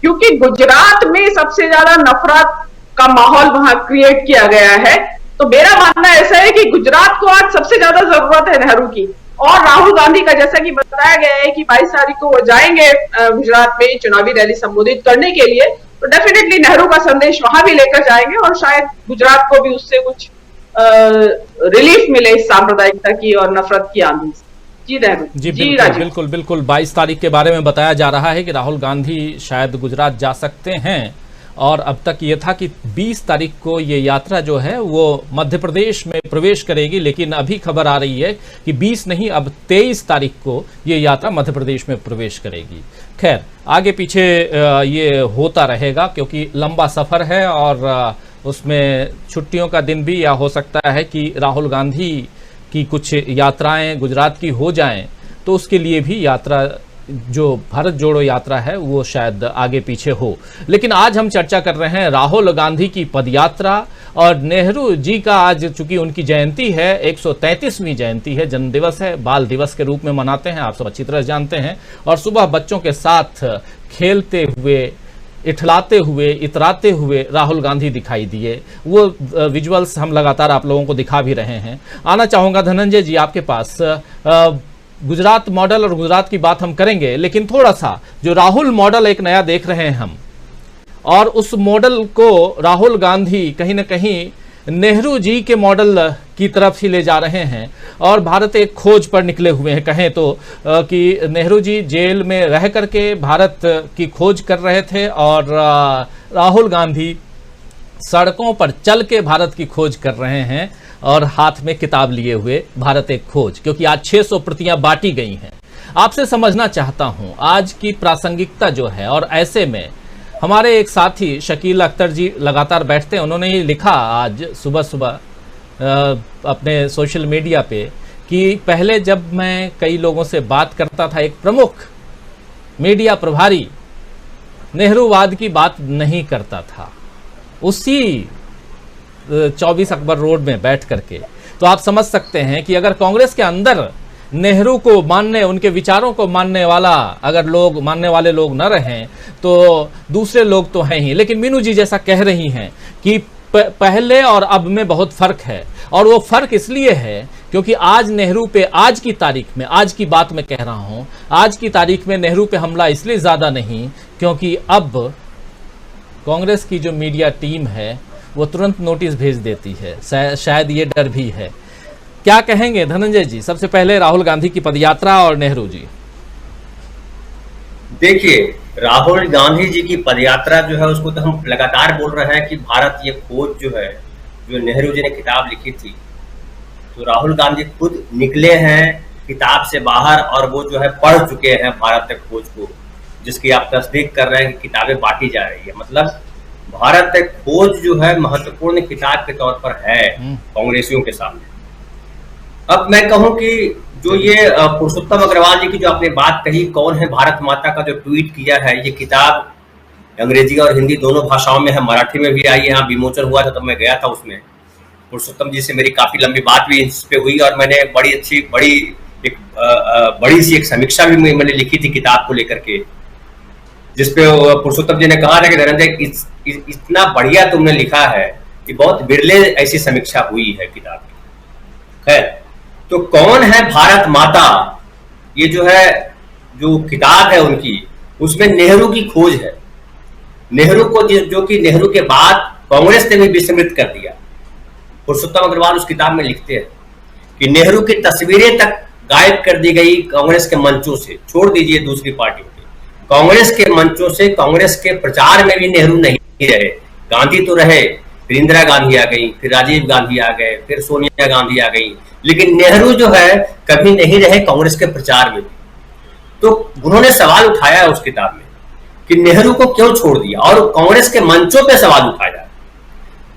क्योंकि गुजरात में सबसे ज्यादा नफरत का माहौल वहां क्रिएट किया गया है, तो मेरा मानना ऐसा है कि गुजरात को आज सबसे ज्यादा जरूरत है नेहरू की, और राहुल गांधी का, जैसा कि बताया गया है कि 22 तारीख को वो जाएंगे गुजरात में चुनावी रैली संबोधित करने के लिए, तो डेफिनेटली नेहरू का संदेश वहां भी लेकर जाएंगे और शायद गुजरात को भी उससे कुछ रिलीफ मिले इस सांप्रदायिकता की और नफरत की आंधी से। जी बिल्कुल बिल्कुल 22 तारीख के बारे में बताया जा रहा है कि राहुल गांधी शायद गुजरात जा सकते हैं, और अब तक ये था कि 20 तारीख को ये यात्रा जो है वो मध्य प्रदेश में प्रवेश करेगी, लेकिन अभी खबर आ रही है कि 20 नहीं, अब 23 तारीख को ये यात्रा मध्य प्रदेश में प्रवेश करेगी। खैर, आगे पीछे ये होता रहेगा क्योंकि लंबा सफ़र है, और उसमें छुट्टियों का दिन भी, या हो सकता है कि राहुल गांधी की कुछ यात्राएं गुजरात की हो जाएं, तो उसके लिए भी यात्रा, जो भारत जोड़ो यात्रा है, वो शायद आगे पीछे हो। लेकिन आज हम चर्चा कर रहे हैं राहुल गांधी की पदयात्रा और नेहरू जी का, आज चूंकि उनकी जयंती है, 133वीं जयंती है, जन्म दिवस है, बाल दिवस के रूप में मनाते हैं, आप सब अच्छी तरह जानते हैं। और सुबह बच्चों के साथ खेलते हुए, इठलाते हुए, इतराते हुए राहुल गांधी दिखाई दिए। वो विजुअल्स हम लगातार आप लोगों को दिखा भी रहे हैं। आना चाहूँगा धनंजय जी आपके पास, गुजरात मॉडल और गुजरात की बात हम करेंगे, लेकिन थोड़ा सा जो राहुल मॉडल एक नया देख रहे हैं हम, और उस मॉडल को राहुल गांधी कहीं ना कहीं नेहरू जी के मॉडल की तरफ ही ले जा रहे हैं, और भारत एक खोज पर निकले हुए हैं, कहें तो कि नेहरू जी जेल में रह करके भारत की खोज कर रहे थे, और राहुल गांधी सड़कों पर चल के भारत की खोज कर रहे हैं, और हाथ में किताब लिए हुए भारत एक खोज, क्योंकि आज 600 प्रतियां बांटी गई हैं। आपसे समझना चाहता हूं आज की प्रासंगिकता जो है, और ऐसे में हमारे एक साथी शकील अख्तर जी लगातार बैठते हैं, उन्होंने ये लिखा आज सुबह सुबह अपने सोशल मीडिया पे कि पहले जब मैं कई लोगों से बात करता था, एक प्रमुख मीडिया प्रभारी नेहरूवाद की बात नहीं करता था उसी 24 अकबर रोड में बैठ करके। तो आप समझ सकते हैं कि अगर कांग्रेस के अंदर नेहरू को मानने, उनके विचारों को मानने वाला, अगर लोग मानने वाले लोग न रहें तो दूसरे लोग तो हैं ही। लेकिन मीनू जी जैसा कह रही हैं कि पहले और अब में बहुत फर्क है, और वो फर्क इसलिए है क्योंकि आज नेहरू पे, आज की तारीख में, आज की बात मैं कह रहा हूं, आज की तारीख में नेहरू पे हमला इसलिए ज्यादा नहीं क्योंकि अब कांग्रेस की जो मीडिया टीम है वो तुरंत नोटिस भेज देती है, शायद ये डर भी है। क्या कहेंगे धनंजय जी, सबसे पहले राहुल गांधी की पदयात्रा और नेहरू जी? देखिए, राहुल गांधी जी की पदयात्रा जो है उसको तो हम लगातार बोल रहे हैं कि भारत ये खोज जो है, जो नेहरू जी ने किताब लिखी थी, तो राहुल गांधी खुद निकले हैं किताब से बाहर, और वो जो है पढ़ चुके हैं भारत खोज को, जिसकी आप तस्दीक कर रहे हैं कि किताबें बांटी जा रही है। मतलब भारत खोज जो है महत्वपूर्ण किताब के तौर पर है कांग्रेसियों के सामने। अब मैं कहूं कि जो ये पुरुषोत्तम अग्रवाल जी की जो आपने बात कही, कौन है भारत माता का जो ट्वीट किया है, ये किताब अंग्रेजी और हिंदी दोनों भाषाओं में है, मराठी में भी आई है, यहाँ विमोचन हुआ था तब मैं गया था उसमें। पुरुषोत्तम जी से मेरी काफी लंबी बात भी इस पे हुई, और मैंने बड़ी सी एक समीक्षा भी मैंने लिखी थी किताब को लेकर के, जिसपे पुरुषोत्तम जी ने कहा था कि धनंजय इतना बढ़िया तुमने लिखा है कि बहुत बिरले ऐसी समीक्षा हुई है किताब की। खैर, तो कौन है भारत माता, ये जो है जो किताब है उनकी, उसमें नेहरू की खोज है। नेहरू को जो कि नेहरू के बाद कांग्रेस ने भी विस्मृत कर दिया। पुरुषोत्तम अग्रवाल उस किताब में लिखते हैं कि नेहरू की तस्वीरें तक गायब कर दी गई कांग्रेस के मंचों से, छोड़ दीजिए दूसरी पार्टियों के, कांग्रेस के मंचों से, कांग्रेस के प्रचार में भी नेहरू नहीं रहे। गांधी तो रहे, फिर इंदिरा गांधी आ गई, फिर राजीव गांधी आ गए, फिर सोनिया गांधी आ गई, लेकिन नेहरू जो है कभी नहीं रहे कांग्रेस के प्रचार में। तो उन्होंने सवाल उठाया उस किताब में कि नेहरू को क्यों छोड़ दिया, और कांग्रेस के मंचों पे सवाल उठाया।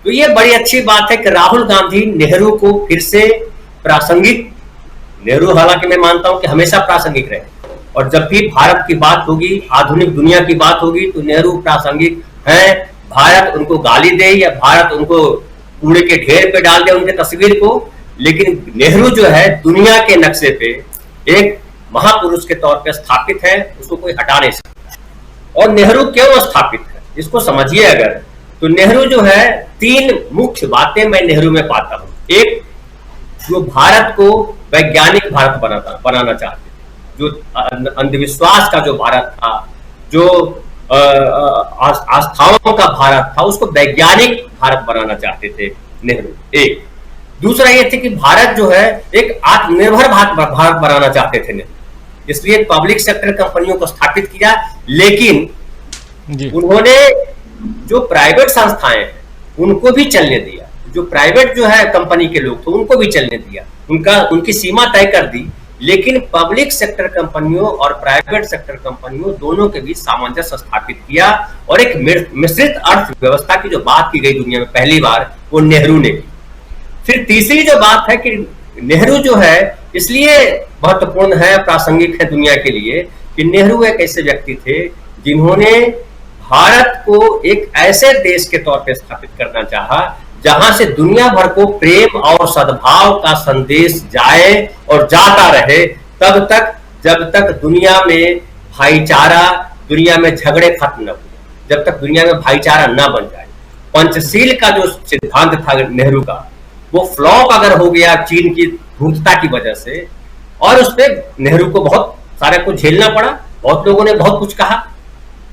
तो ये बड़ी अच्छी बात है कि राहुल गांधी नेहरू को फिर से प्रासंगिक, नेहरू हालांकि मैं मानता हूं कि हमेशा प्रासंगिक रहे, और जब भी भारत की बात होगी, आधुनिक दुनिया की बात होगी, तो नेहरू प्रासंगिक हैं। भारत उनको गाली दे या भारत उनको कूड़े के ढेर पे डाल दे उनके तस्वीर को, लेकिन नेहरू जो है दुनिया के नक्शे पे एक महापुरुष के तौर पे स्थापित है, उसको कोई हटा नहीं सकता। और नेहरू क्यों स्थापित है इसको समझिए अगर, तो नेहरू जो है 3 मुख्य बातें मैं नेहरू में पाता हूं। एक, जो भारत को वैज्ञानिक भारत बनाना चाहते थे, जो अंधविश्वास का जो भारत था, जो आस्थाओं का भारत था, उसको वैज्ञानिक भारत बनाना चाहते थे नेहरू। एक दूसरा ये थे कि भारत जो है एक आत्मनिर्भर भारत बनाना चाहते थे नेहरू, इसलिए पब्लिक सेक्टर कंपनियों को स्थापित किया। लेकिन उन्होंने जो प्राइवेट संस्थाएं हैं उनको भी चलने दिया, जो प्राइवेट जो है कंपनी के लोग थे उनको भी चलने दिया, उनकी सीमा तय कर दी। लेकिन पब्लिक सेक्टर कंपनियों और प्राइवेट सेक्टर कंपनियों दोनों के बीच सामंजस्य स्थापित किया, और एक मिश्रित अर्थव्यवस्था की जो बात की गई दुनिया में पहली बार, वो नेहरू ने की। फिर तीसरी जो बात है कि नेहरू जो है इसलिए महत्वपूर्ण है, प्रासंगिक है दुनिया के लिए, कि नेहरू एक ऐसे व्यक्ति थे जिन्होंने भारत को एक ऐसे देश के तौर पर स्थापित करना चाहा जहां से दुनिया भर को प्रेम और सद्भाव का संदेश जाए और जाता रहे, तब तक जब तक दुनिया में भाईचारा, दुनिया में झगड़े खत्म न हो, जब तक दुनिया में भाईचारा न बन जाए। पंचशील का जो सिद्धांत था नेहरू का, वो फ्लॉप अगर हो गया चीन की धूर्तता की वजह से, और उसमें नेहरू को बहुत सारे को झेलना पड़ा, बहुत लोगों ने बहुत कुछ कहा,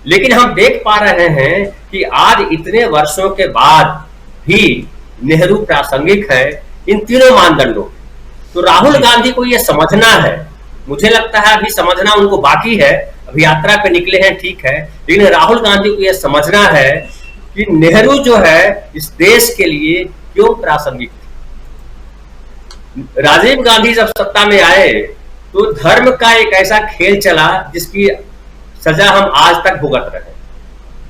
लेकिन हम देख पा रहे हैं कि आज इतने वर्षों के बाद भी नेहरू प्रासंगिक है इन तीनों मानदंडों। तो राहुल गांधी को यह समझना है, मुझे लगता है अभी समझना उनको बाकी है, अभी यात्रा पे निकले हैं ठीक है, लेकिन राहुल गांधी को यह समझना है कि नेहरू जो है इस देश के लिए क्यों प्रासंगिक थे। राजीव गांधी जब सत्ता में आए तो धर्म का एक ऐसा खेल चला जिसकी सजा हम आज तक भुगत रहे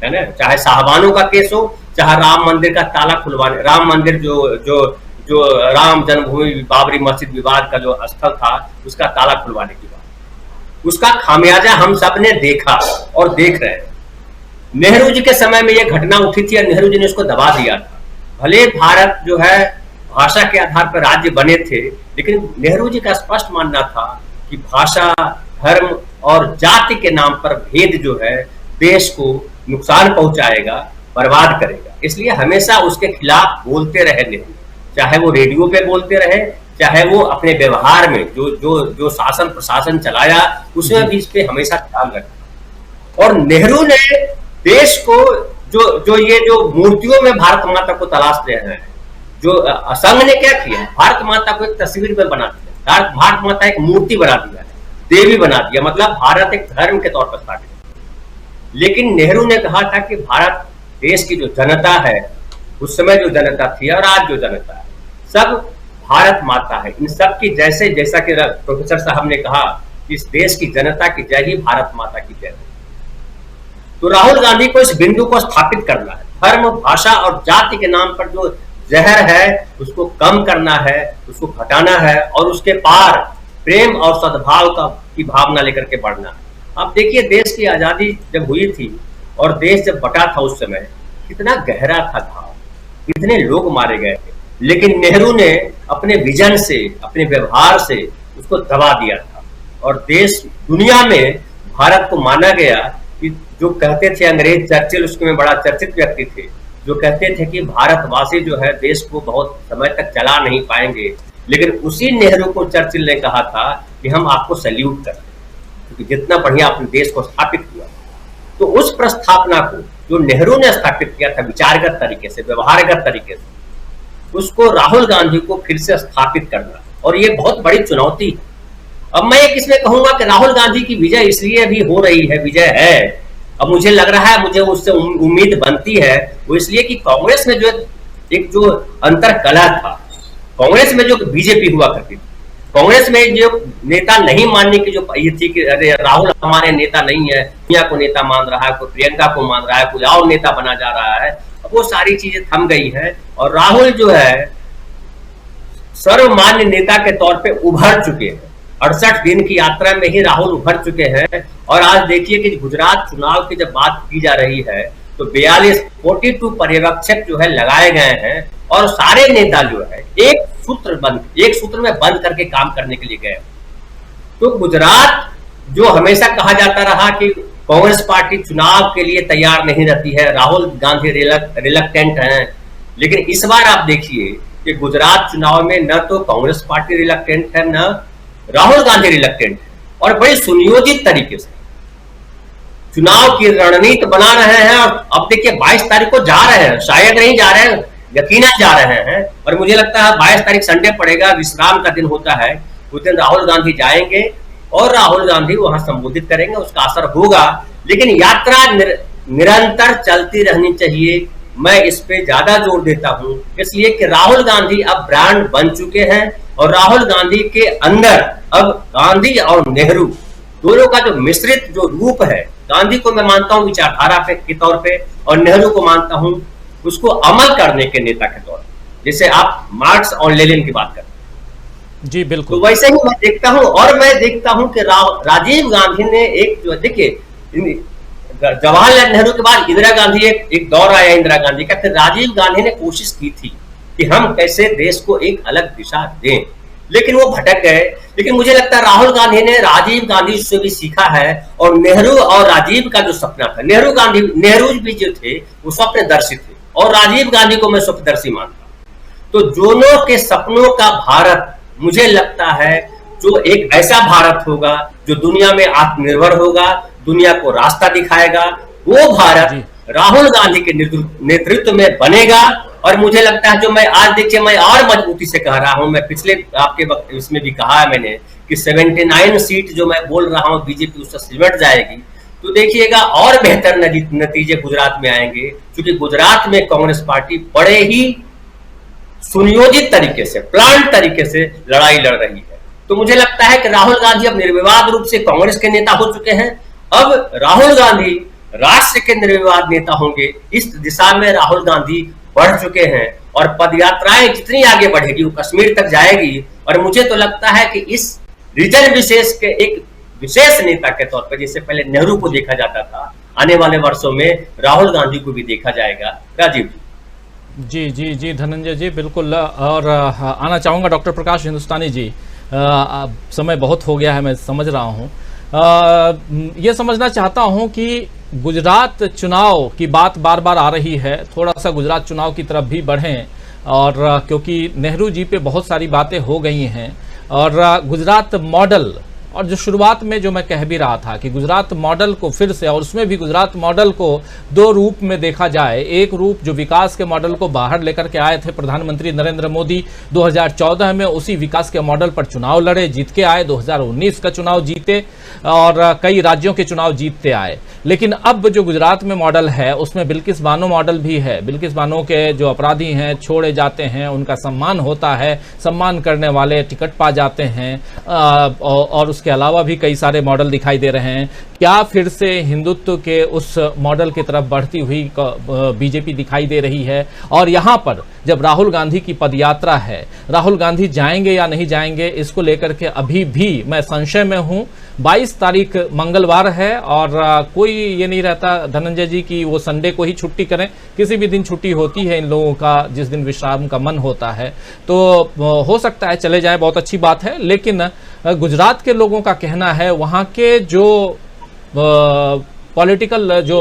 है ना, चाहे साहबानों का केस हो, चाहे राम मंदिर का ताला खुलवाने, राम मंदिर जो राम जन्मभूमि बाबरी मस्जिद विवाद का जो स्थल था उसका ताला खुलवाने की बात, उसका खामियाजा हम सब ने देखा और देख रहे हैं। नेहरू जी के समय में यह घटना उठी थी और नेहरू जी ने उसको दबा दिया था। भले भारत जो है भाषा के आधार पर राज्य बने थे, लेकिन नेहरू जी का स्पष्ट मानना था कि भाषा, धर्म और जाति के नाम पर भेद जो है देश को नुकसान पहुंचाएगा, बर्बाद करेगा, इसलिए हमेशा उसके खिलाफ बोलते रहे नेहरू, चाहे वो रेडियो पे बोलते रहे, चाहे वो अपने व्यवहार में जो शासन प्रशासन चलाया उसमें भी इस पे हमेशा ख्याल रखा। और नेहरू ने देश को जो मूर्तियों में भारत माता को तलाश रहे हैं, जो संघ ने क्या किया, भारत माता को एक तस्वीर में बना दिया, भारत माता एक मूर्ति बना दिया, देवी बना दिया, मतलब भारत एक धर्म के तौर पर स्थापित। लेकिन नेहरू ने कहा था कि भारत देश की जो जनता है, उस समय जो जनता थी और आज जो जनता है, सब भारत माता है। इन सब की जैसा कि प्रोफेसर साहब ने कहा कि इस देश की जनता की जय ही भारत माता की जय। तो राहुल गांधी को इस बिंदु को स्थापित करना है, धर्म, भाषा और जाति के नाम पर जो जहर है उसको कम करना है, उसको घटाना है, और उसके पार प्रेम और सद्भाव की भावना लेकर के बढ़ना है। अब देखिए, देश की आजादी जब हुई थी और देश जब बटा था उस समय कितना गहरा था घाव, कितने लोग मारे गए थे, लेकिन नेहरू ने अपने विजन से, अपने व्यवहार से उसको दबा दिया था। और देश, दुनिया में भारत को माना गया कि जो कहते थे अंग्रेज चर्चिल, उसमें बड़ा चर्चित व्यक्ति थे, जो कहते थे कि भारतवासी जो है देश को बहुत समय तक चला नहीं पाएंगे, लेकिन उसी नेहरू को चर्चिल ने कहा था कि हम आपको सैल्यूट करते हैं, क्योंकि जितना बढ़िया अपने देश को स्थापित किया। तो उस प्रस्थापना को जो नेहरू ने स्थापित किया था विचारगत तरीके से, व्यवहारगत तरीके से, उसको राहुल गांधी को फिर से स्थापित करना, और ये बहुत बड़ी चुनौती है। अब मैं एक इसमें कहूंगा कि राहुल गांधी की विजय इसलिए भी हो रही है, विजय है, अब मुझे लग रहा है, मुझे उससे उम्मीद बनती है, वो इसलिए कि कांग्रेस में जो अंतर कलह था, कांग्रेस में जो बीजेपी हुआ करती थी, कांग्रेस में जो नेता नहीं मानने की जो ये थी कि अरे राहुल हमारे नेता नहीं है, सोनिया को नेता मान रहा है, कोई प्रियंका को मान रहा है, कोई और नेता बना जा रहा है, अब वो सारी चीजें थम गई है और राहुल जो है सर्वमान्य नेता के तौर पे उभर चुके हैं। 68 दिन की यात्रा में ही राहुल उभर चुके हैं। और आज देखिए कि गुजरात चुनाव की जब बात की जा रही है तो 42 पर्यवेक्षक जो है लगाए गए हैं और सारे नेता जो है एक सूत्र में बंद करके काम करने के लिए गए। तो गुजरात जो हमेशा कहा जाता रहा कि कांग्रेस पार्टी चुनाव के लिए तैयार नहीं रहती है, राहुल गांधी रिलक्टेंट हैं, लेकिन इस बार आप देखिए कि गुजरात चुनाव में न तो कांग्रेस पार्टी रिलक्टेंट है, न राहुल गांधी रिलक्टेंट है, और बड़े सुनियोजित तरीके से चुनाव की रणनीति बना रहे हैं। और अब देखिए 22 तारीख को जा रहे हैं, शायद नहीं जा रहे हैं, यकीनन जा रहे हैं, और मुझे लगता है 22 तारीख संडे पड़ेगा, विश्राम का दिन होता है, उस दिन राहुल गांधी जाएंगे और राहुल गांधी वहां संबोधित करेंगे, उसका असर होगा। लेकिन यात्रा निरंतर चलती रहनी चाहिए, मैं इस पे ज्यादा जोर देता हूं, इसलिए कि राहुल गांधी अब ब्रांड बन चुके हैं और राहुल गांधी के अंदर अब गांधी और नेहरू दोनों का जो मिश्रित जो रूप है, गांधी को मैं मानता हूं विचारधारा के तौर पे और नेहरू को मानता हूं उसको अमल करने के नेता के तौर पे, जैसे आप मार्क्स और लेनिन की बात करते हैं। जी बिल्कुल। तो वैसे ही मैं देखता हूं, और मैं देखता हूं कि राजीव गांधी ने एक जो देखिए जवाहरलाल नेहरू के बाद इंदिरा गांधी एक दौर आया इंदिरा गांधी का, फिर राजीव गांधी ने कोशिश की थी कि हम कैसे देश को एक अलग दिशा दें, लेकिन वो भटक गए। लेकिन मुझे लगता है राहुल गांधी ने राजीव गांधी से भी सीखा है, और नेहरू और राजीव का जो सपना था, नेहरू भी जो थे वो स्वप्नदर्शी थे और राजीव गांधी को मैं स्वप्नदर्शी मानता हूं। तो दोनों के सपनों का भारत मुझे लगता है जो एक ऐसा भारत होगा जो दुनिया में आत्मनिर्भर होगा, दुनिया को रास्ता दिखाएगा, वो भारत राहुल गांधी के नेतृत्व में बनेगा। और मुझे लगता है जो मैं आज देखिए मैं और मजबूती से कह रहा हूं, मैं पिछले आपके वक्त इसमें भी कहा है मैंने कि 79 सीट जो मैं बोल रहा हूं बीजेपी उससे सिमट जाएगी, तो देखिएगा और बेहतर नतीजे गुजरात में आएंगे, क्योंकि गुजरात में कांग्रेस पार्टी बड़े ही सुनियोजित तरीके से, प्लान तरीके से लड़ाई लड़ रही है। तो मुझे लगता है कि राहुल गांधी अब निर्विवाद रूप से कांग्रेस के नेता हो चुके हैं, अब राहुल गांधी राष्ट्र के निर्विवाद नेता होंगे। इस दिशा में राहुल गांधी बढ़ चुके हैं और पदयात्राएं जितनी आगे बढ़ेगी वो कश्मीर तक जाएगी। और मुझे तो लगता है कि इस रीजन विशेष के एक विशेष नेता के तौर पर, जैसे पहले नेहरू को देखा जाता था, आने वाले वर्षों में राहुल गांधी को भी देखा जाएगा। राजीव जी जी जी धनंजय जी बिल्कुल। और आना चाहूँगा डॉक्टर प्रकाश हिंदुस्तानी जी, समय बहुत हो गया है, मैं समझ रहा हूँ, ये समझना चाहता हूँ कि गुजरात चुनाव की बात बार बार आ रही है, थोड़ा सा गुजरात चुनाव की तरफ भी बढ़ें, और क्योंकि नेहरू जी पे बहुत सारी बातें हो गई हैं, और गुजरात मॉडल, और जो शुरुआत में जो मैं कह भी रहा था कि गुजरात मॉडल को फिर से, और उसमें भी गुजरात मॉडल को दो रूप में देखा जाए। एक रूप जो विकास के मॉडल को बाहर लेकर के आए थे प्रधानमंत्री नरेंद्र मोदी, 2014 में उसी विकास के मॉडल पर चुनाव लड़े, जीत के आए, 2019 का चुनाव जीते और कई राज्यों के चुनाव जीतते आए। लेकिन अब जो गुजरात में मॉडल है उसमें बिल्किस बानो मॉडल भी है। बिल्किस बानो के जो अपराधी हैं छोड़े जाते हैं, उनका सम्मान होता है, सम्मान करने वाले टिकट पा जाते हैं, और उसके अलावा भी कई सारे मॉडल दिखाई दे रहे हैं। क्या फिर से हिंदुत्व के उस मॉडल की तरफ बढ़ती हुई बीजेपी दिखाई दे रही है? और यहाँ पर जब राहुल गांधी की पदयात्रा है, राहुल गांधी जाएंगे या नहीं जाएंगे, इसको लेकर के अभी भी मैं संशय में हूँ। 22 तारीख मंगलवार है और कोई ये नहीं रहता धनंजय जी की वो संडे को ही छुट्टी करें, किसी भी दिन छुट्टी होती है इन लोगों का जिस दिन विश्राम का मन होता है, तो हो सकता है चले जाए, बहुत अच्छी बात है। लेकिन गुजरात के लोगों का कहना है, वहाँ के जो पॉलिटिकल जो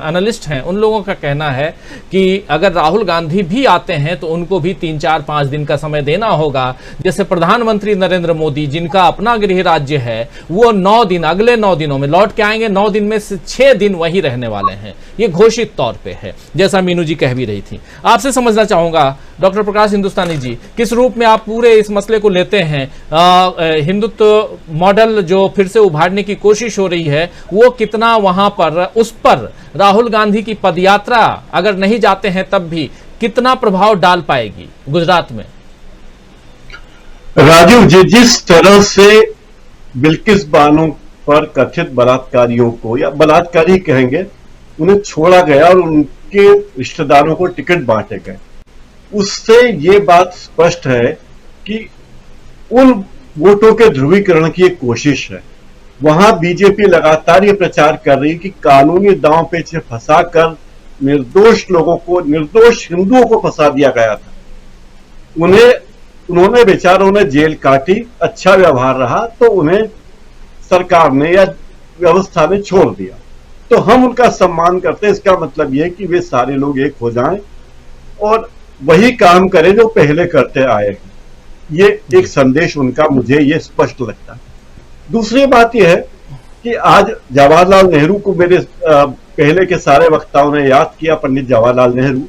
एनालिस्ट हैं उन लोगों का कहना है कि अगर राहुल गांधी भी आते हैं तो उनको भी 3-4-5 दिन का समय देना होगा। जैसे प्रधानमंत्री नरेंद्र मोदी, जिनका अपना गृह राज्य है, वो 9 दिन, अगले 9 दिनों में लौट के आएंगे। 9 दिन में से 6 दिन वहीं रहने वाले हैं, ये घोषित तौर पे है, जैसा मीनू जी कह भी रही थी। आपसे समझना चाहूंगा डॉक्टर प्रकाश हिंदुस्तानी जी, किस रूप में आप पूरे इस मसले को लेते हैं? हिंदुत्व मॉडल जो फिर से उभारने की कोशिश हो रही है, वो कितना वहां पर, उस पर राहुल गांधी की पदयात्रा अगर नहीं जाते हैं तब भी कितना प्रभाव डाल पाएगी गुजरात में? राजीव जी, जिस तरह से बिल्किस बानो पर कथित बलात्कारियों को, या बलात्कारी कहेंगे, उन्हें छोड़ा गया और उनके रिश्तेदारों को टिकट बांटे गए, उससे ये बात स्पष्ट है कि उन वोटों के ध्रुवीकरण की एक कोशिश है। वहां बीजेपी लगातार ये प्रचार कर रही है कि कानूनी दांव पेच में फंसाकर निर्दोष लोगों को, निर्दोष हिंदुओं को फंसा दिया गया था। उन्होंने बेचारों ने जेल काटी, अच्छा व्यवहार रहा तो उन्हें सरकार ने या व्यवस्था ने छोड़ दिया। तो हम उनका सम्मान करते हैं। इसका मतलब यह कि वे सारे लोग एक हो जाएं और वही काम करें जो पहले करते आए हैं। ये एक संदेश उनका मुझे ये स्पष्ट लगता है। दूसरी बात यह है कि आज जवाहरलाल नेहरू को मेरे पहले के सारे वक्ताओं ने याद किया, पंडित जवाहरलाल नेहरू।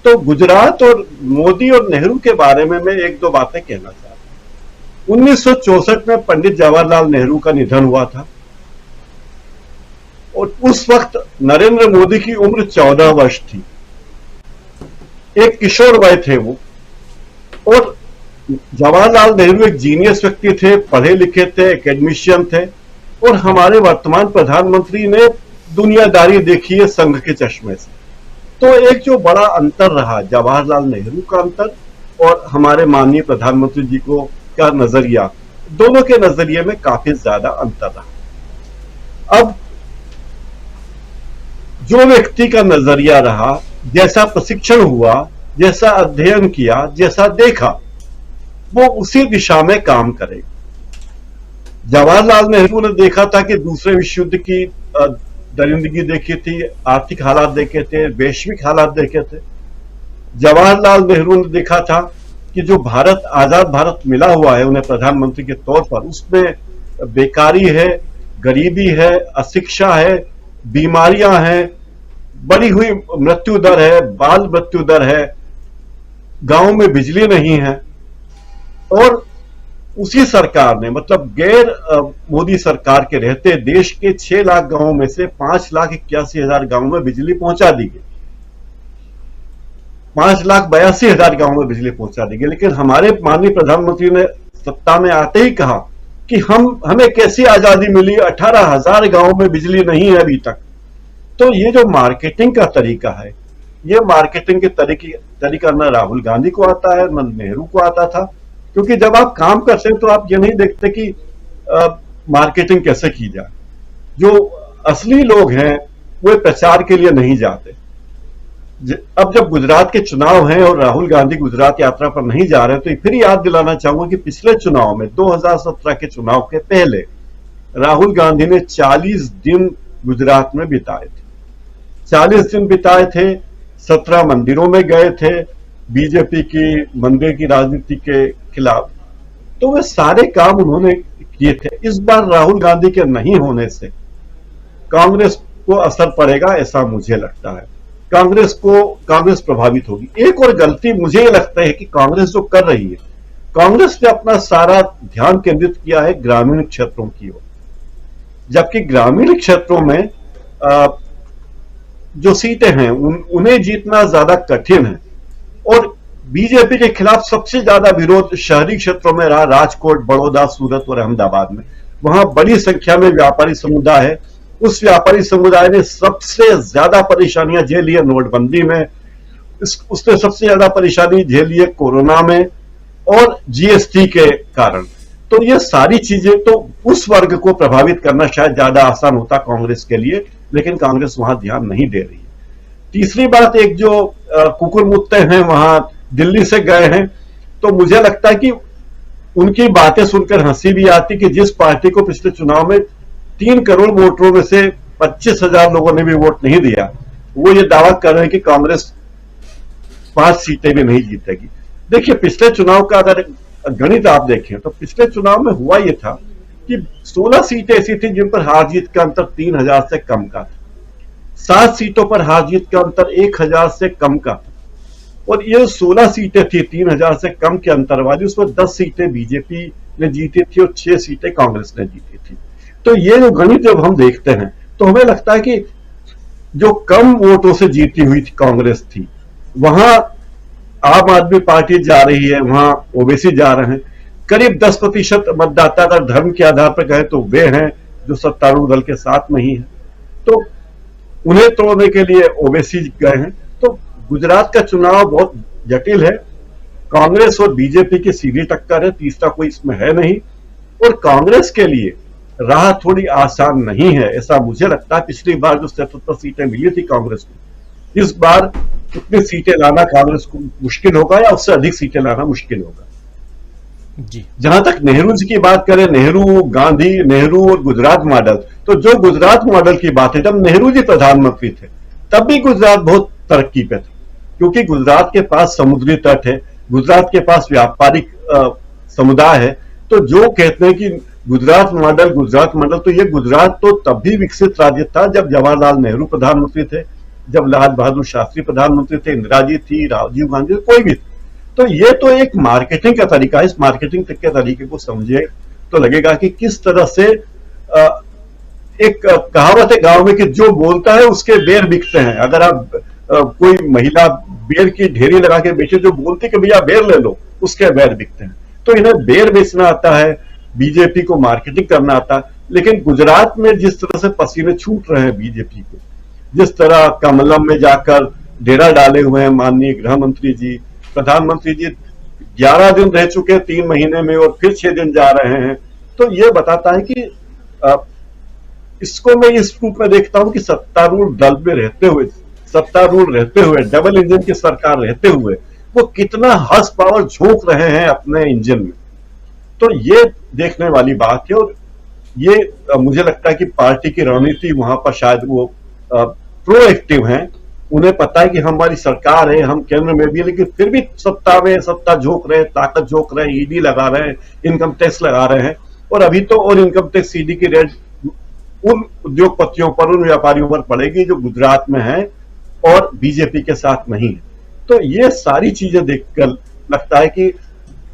तो गुजरात और मोदी और नेहरू के बारे में मैं 1-2 बातें कहना चाहता हूं। 1964 में पंडित जवाहरलाल नेहरू का निधन हुआ था और उस वक्त नरेंद्र मोदी की उम्र 14 वर्ष थी। एक किशोर वय थे वो। और जवाहरलाल नेहरू एक जीनियस व्यक्ति थे, पढ़े लिखे थे, एकेडमिशियन थे। और हमारे वर्तमान प्रधानमंत्री ने दुनियादारी देखी है संघ के चश्मे से। तो एक जो बड़ा अंतर रहा जवाहरलाल नेहरू का अंतर और हमारे माननीय प्रधानमंत्री जी को का नजरिया, दोनों के नजरिए में काफी ज्यादा अंतर रहा। अब जो व्यक्ति का नजरिया रहा, जैसा प्रशिक्षण हुआ, जैसा अध्ययन किया, जैसा देखा, वो उसी दिशा में काम करेगा। जवाहरलाल नेहरू ने देखा था कि दूसरे विश्व युद्ध की दरिंदगी देखी थी, आर्थिक हालात देखे थे, वैश्विक हालात देखे थे। जवाहरलाल नेहरू ने देखा था कि जो भारत, आजाद भारत मिला हुआ है उन्हें प्रधानमंत्री के तौर पर, उसमें बेकारी है, गरीबी है, अशिक्षा है, बीमारियां हैं, बढ़ी हुई मृत्यु दर है, बाल मृत्यु दर है, गांव में बिजली नहीं है। और उसी सरकार ने, मतलब गैर मोदी सरकार के रहते, देश के 6 लाख गांवों में से 5,81,000 गांवों में बिजली पहुंचा दी गई। 5,82,000 गांवों में बिजली पहुंचा दी गई। लेकिन हमारे माननीय प्रधानमंत्री ने सत्ता में आते ही कहा कि हमें कैसी आजादी मिली, 18,000 गांवों में बिजली नहीं है अभी तक। तो ये जो मार्केटिंग का तरीका है, ये मार्केटिंग के तरीका न राहुल गांधी को आता है, न नेहरू को आता था। क्योंकि जब आप काम करते हैं तो आप ये नहीं देखते कि मार्केटिंग कैसे की जाए। जो असली लोग हैं वो प्रचार के लिए नहीं जाते। अब जब गुजरात के चुनाव हैं और राहुल गांधी गुजरात यात्रा पर नहीं जा रहे, तो फिर याद दिलाना चाहूंगा कि पिछले चुनाव में 2017 के चुनाव के पहले राहुल गांधी ने 40 दिन गुजरात में बिताए थे। 40 दिन बिताए थे, 17 मंदिरों में गए थे, बीजेपी की मंदिर की राजनीति के खिलाफ। तो वे सारे काम उन्होंने किए थे। इस बार राहुल गांधी के नहीं होने से कांग्रेस को असर पड़ेगा, ऐसा मुझे लगता है। कांग्रेस प्रभावित होगी। एक और गलती मुझे लगता है कि कांग्रेस जो कर रही है, कांग्रेस ने अपना सारा ध्यान केंद्रित किया है ग्रामीण क्षेत्रों की ओर, जबकि ग्रामीण क्षेत्रों में जो सीटें हैं उन्हें जीतना ज्यादा कठिन है। और बीजेपी के खिलाफ सबसे ज्यादा विरोध शहरी क्षेत्रों में रहा, राजकोट, बड़ौदा, सूरत और अहमदाबाद में। वहां बड़ी संख्या में व्यापारी समुदाय है। उस व्यापारी समुदाय ने सबसे ज्यादा परेशानियां झेली है नोटबंदी में, उसने सबसे ज्यादा परेशानी झेली है कोरोना में और जीएसटी के कारण। तो ये सारी चीजें, तो उस वर्ग को प्रभावित करना शायद ज्यादा आसान होता कांग्रेस के लिए, लेकिन कांग्रेस वहां ध्यान नहीं दे रही है। तीसरी बात, एक जो कुकुर मुत्ते हैं वहां दिल्ली से गए हैं, तो मुझे लगता है कि उनकी बातें सुनकर हंसी भी आती कि जिस पार्टी को पिछले चुनाव में 3 करोड़ वोटरों में से 25,000 लोगों ने भी वोट नहीं दिया, वो ये दावा कर रहे हैं कि कांग्रेस 5 सीटें भी नहीं जीतेगी। देखिए, पिछले चुनाव का अगर गणित आप देखें तो पिछले चुनाव में हुआ ये था कि 16 सीटें ऐसी थी जिन पर हार जीत का अंतर 3,000 से कम का था, 7 सीटों पर हार जीत का अंतर 1,000 से कम का था, और ये 16 सीटें थी 3,000 से कम के अंतर वाली, उसमें 10 सीटें बीजेपी ने जीती थी और 6 सीटें कांग्रेस ने जीती थी। तो ये जो गणित जब हम देखते हैं तो हमें लगता है कि जो कम वोटों से जीती हुई थी कांग्रेस थी, वहां आम आदमी पार्टी जा रही है, वहां ओवैसी जा रहे हैं। करीब 10% मतदाता अगर धर्म के आधार पर कहें तो वे हैं जो सत्तारूढ़ दल के साथ नहीं है, तो उन्हें तोड़ने के लिए ओवैसी गए हैं। तो गुजरात का चुनाव बहुत जटिल है, कांग्रेस और बीजेपी की सीधी टक्कर है, तीसरा कोई इसमें है नहीं, और कांग्रेस के लिए राह थोड़ी आसान नहीं है, ऐसा मुझे लगता है। पिछली बार जो 77 सीटें मिली थी कांग्रेस को, इस बार उतनी सीटें लाना कांग्रेस को मुश्किल होगा या उससे अधिक सीटें लाना मुश्किल होगा जी। जहां तक नेहरू जी की बात करें, नेहरू, गांधी, नेहरू और गुजरात मॉडल, तो जो गुजरात मॉडल की बात है, जब नेहरू जी प्रधानमंत्री थे तब भी गुजरात बहुत तरक्की पे था, क्योंकि गुजरात के पास समुद्री तट है, गुजरात के पास व्यापारिक समुदाय है। तो जो कहते हैं कि गुजरात मॉडल, तो ये गुजरात तो तब भी विकसित राज्य था जब जवाहरलाल नेहरू प्रधानमंत्री थे, जब लाल बहादुर शास्त्री प्रधानमंत्री थे, इंदिरा जी थी, राजीव गांधी, कोई भी। तो ये तो एक मार्केटिंग का तरीका है, इस मार्केटिंग के तरीके को समझे तो लगेगा कि किस तरह से एक कहावत है गांव में कि जो बोलता है उसके बेर बिकते हैं। अगर आप कोई महिला बेर की ढेरी लगा के बेचे, जो बोलती कि भैया बेर ले लो, उसके बेर बिकते हैं। तो इन्हें बेर बेचना आता है, बीजेपी को मार्केटिंग करना आता है। लेकिन गुजरात में जिस तरह से पसीने छूट रहे हैं बीजेपी को, जिस तरह कमलम में जाकर डेरा डाले हुए हैं माननीय गृह मंत्री जी, प्रधानमंत्री जी 11 दिन रह चुके 3 महीने में और फिर 6 दिन जा रहे हैं, तो ये बताता है कि इसको मैं इस रूप में देखता हूं कि सत्तारूढ़ दल में रहते हुए, डबल इंजन की सरकार रहते हुए, वो कितना हॉर्स पावर झोंक रहे हैं अपने इंजन में। तो ये देखने वाली बात है, और ये मुझे लगता है कि पार्टी की रणनीति वहां पर शायद वो प्रोएक्टिव हैं। उन्हें पता है कि हमारी सरकार है, हम केंद्र में भी, लेकिन फिर भी सत्ता झोंक रहे हैं, ताकत झोंक रहे हैं, ईडी लगा रहे हैं, इनकम टैक्स लगा रहे हैं। और अभी तो और इनकम टैक्स ईडी की रेड उन उद्योगपतियों पर, उन व्यापारियों पर पड़ेगी जो गुजरात में हैं और बीजेपी के साथ नहीं है। तो ये सारी चीजें देखकर लगता है कि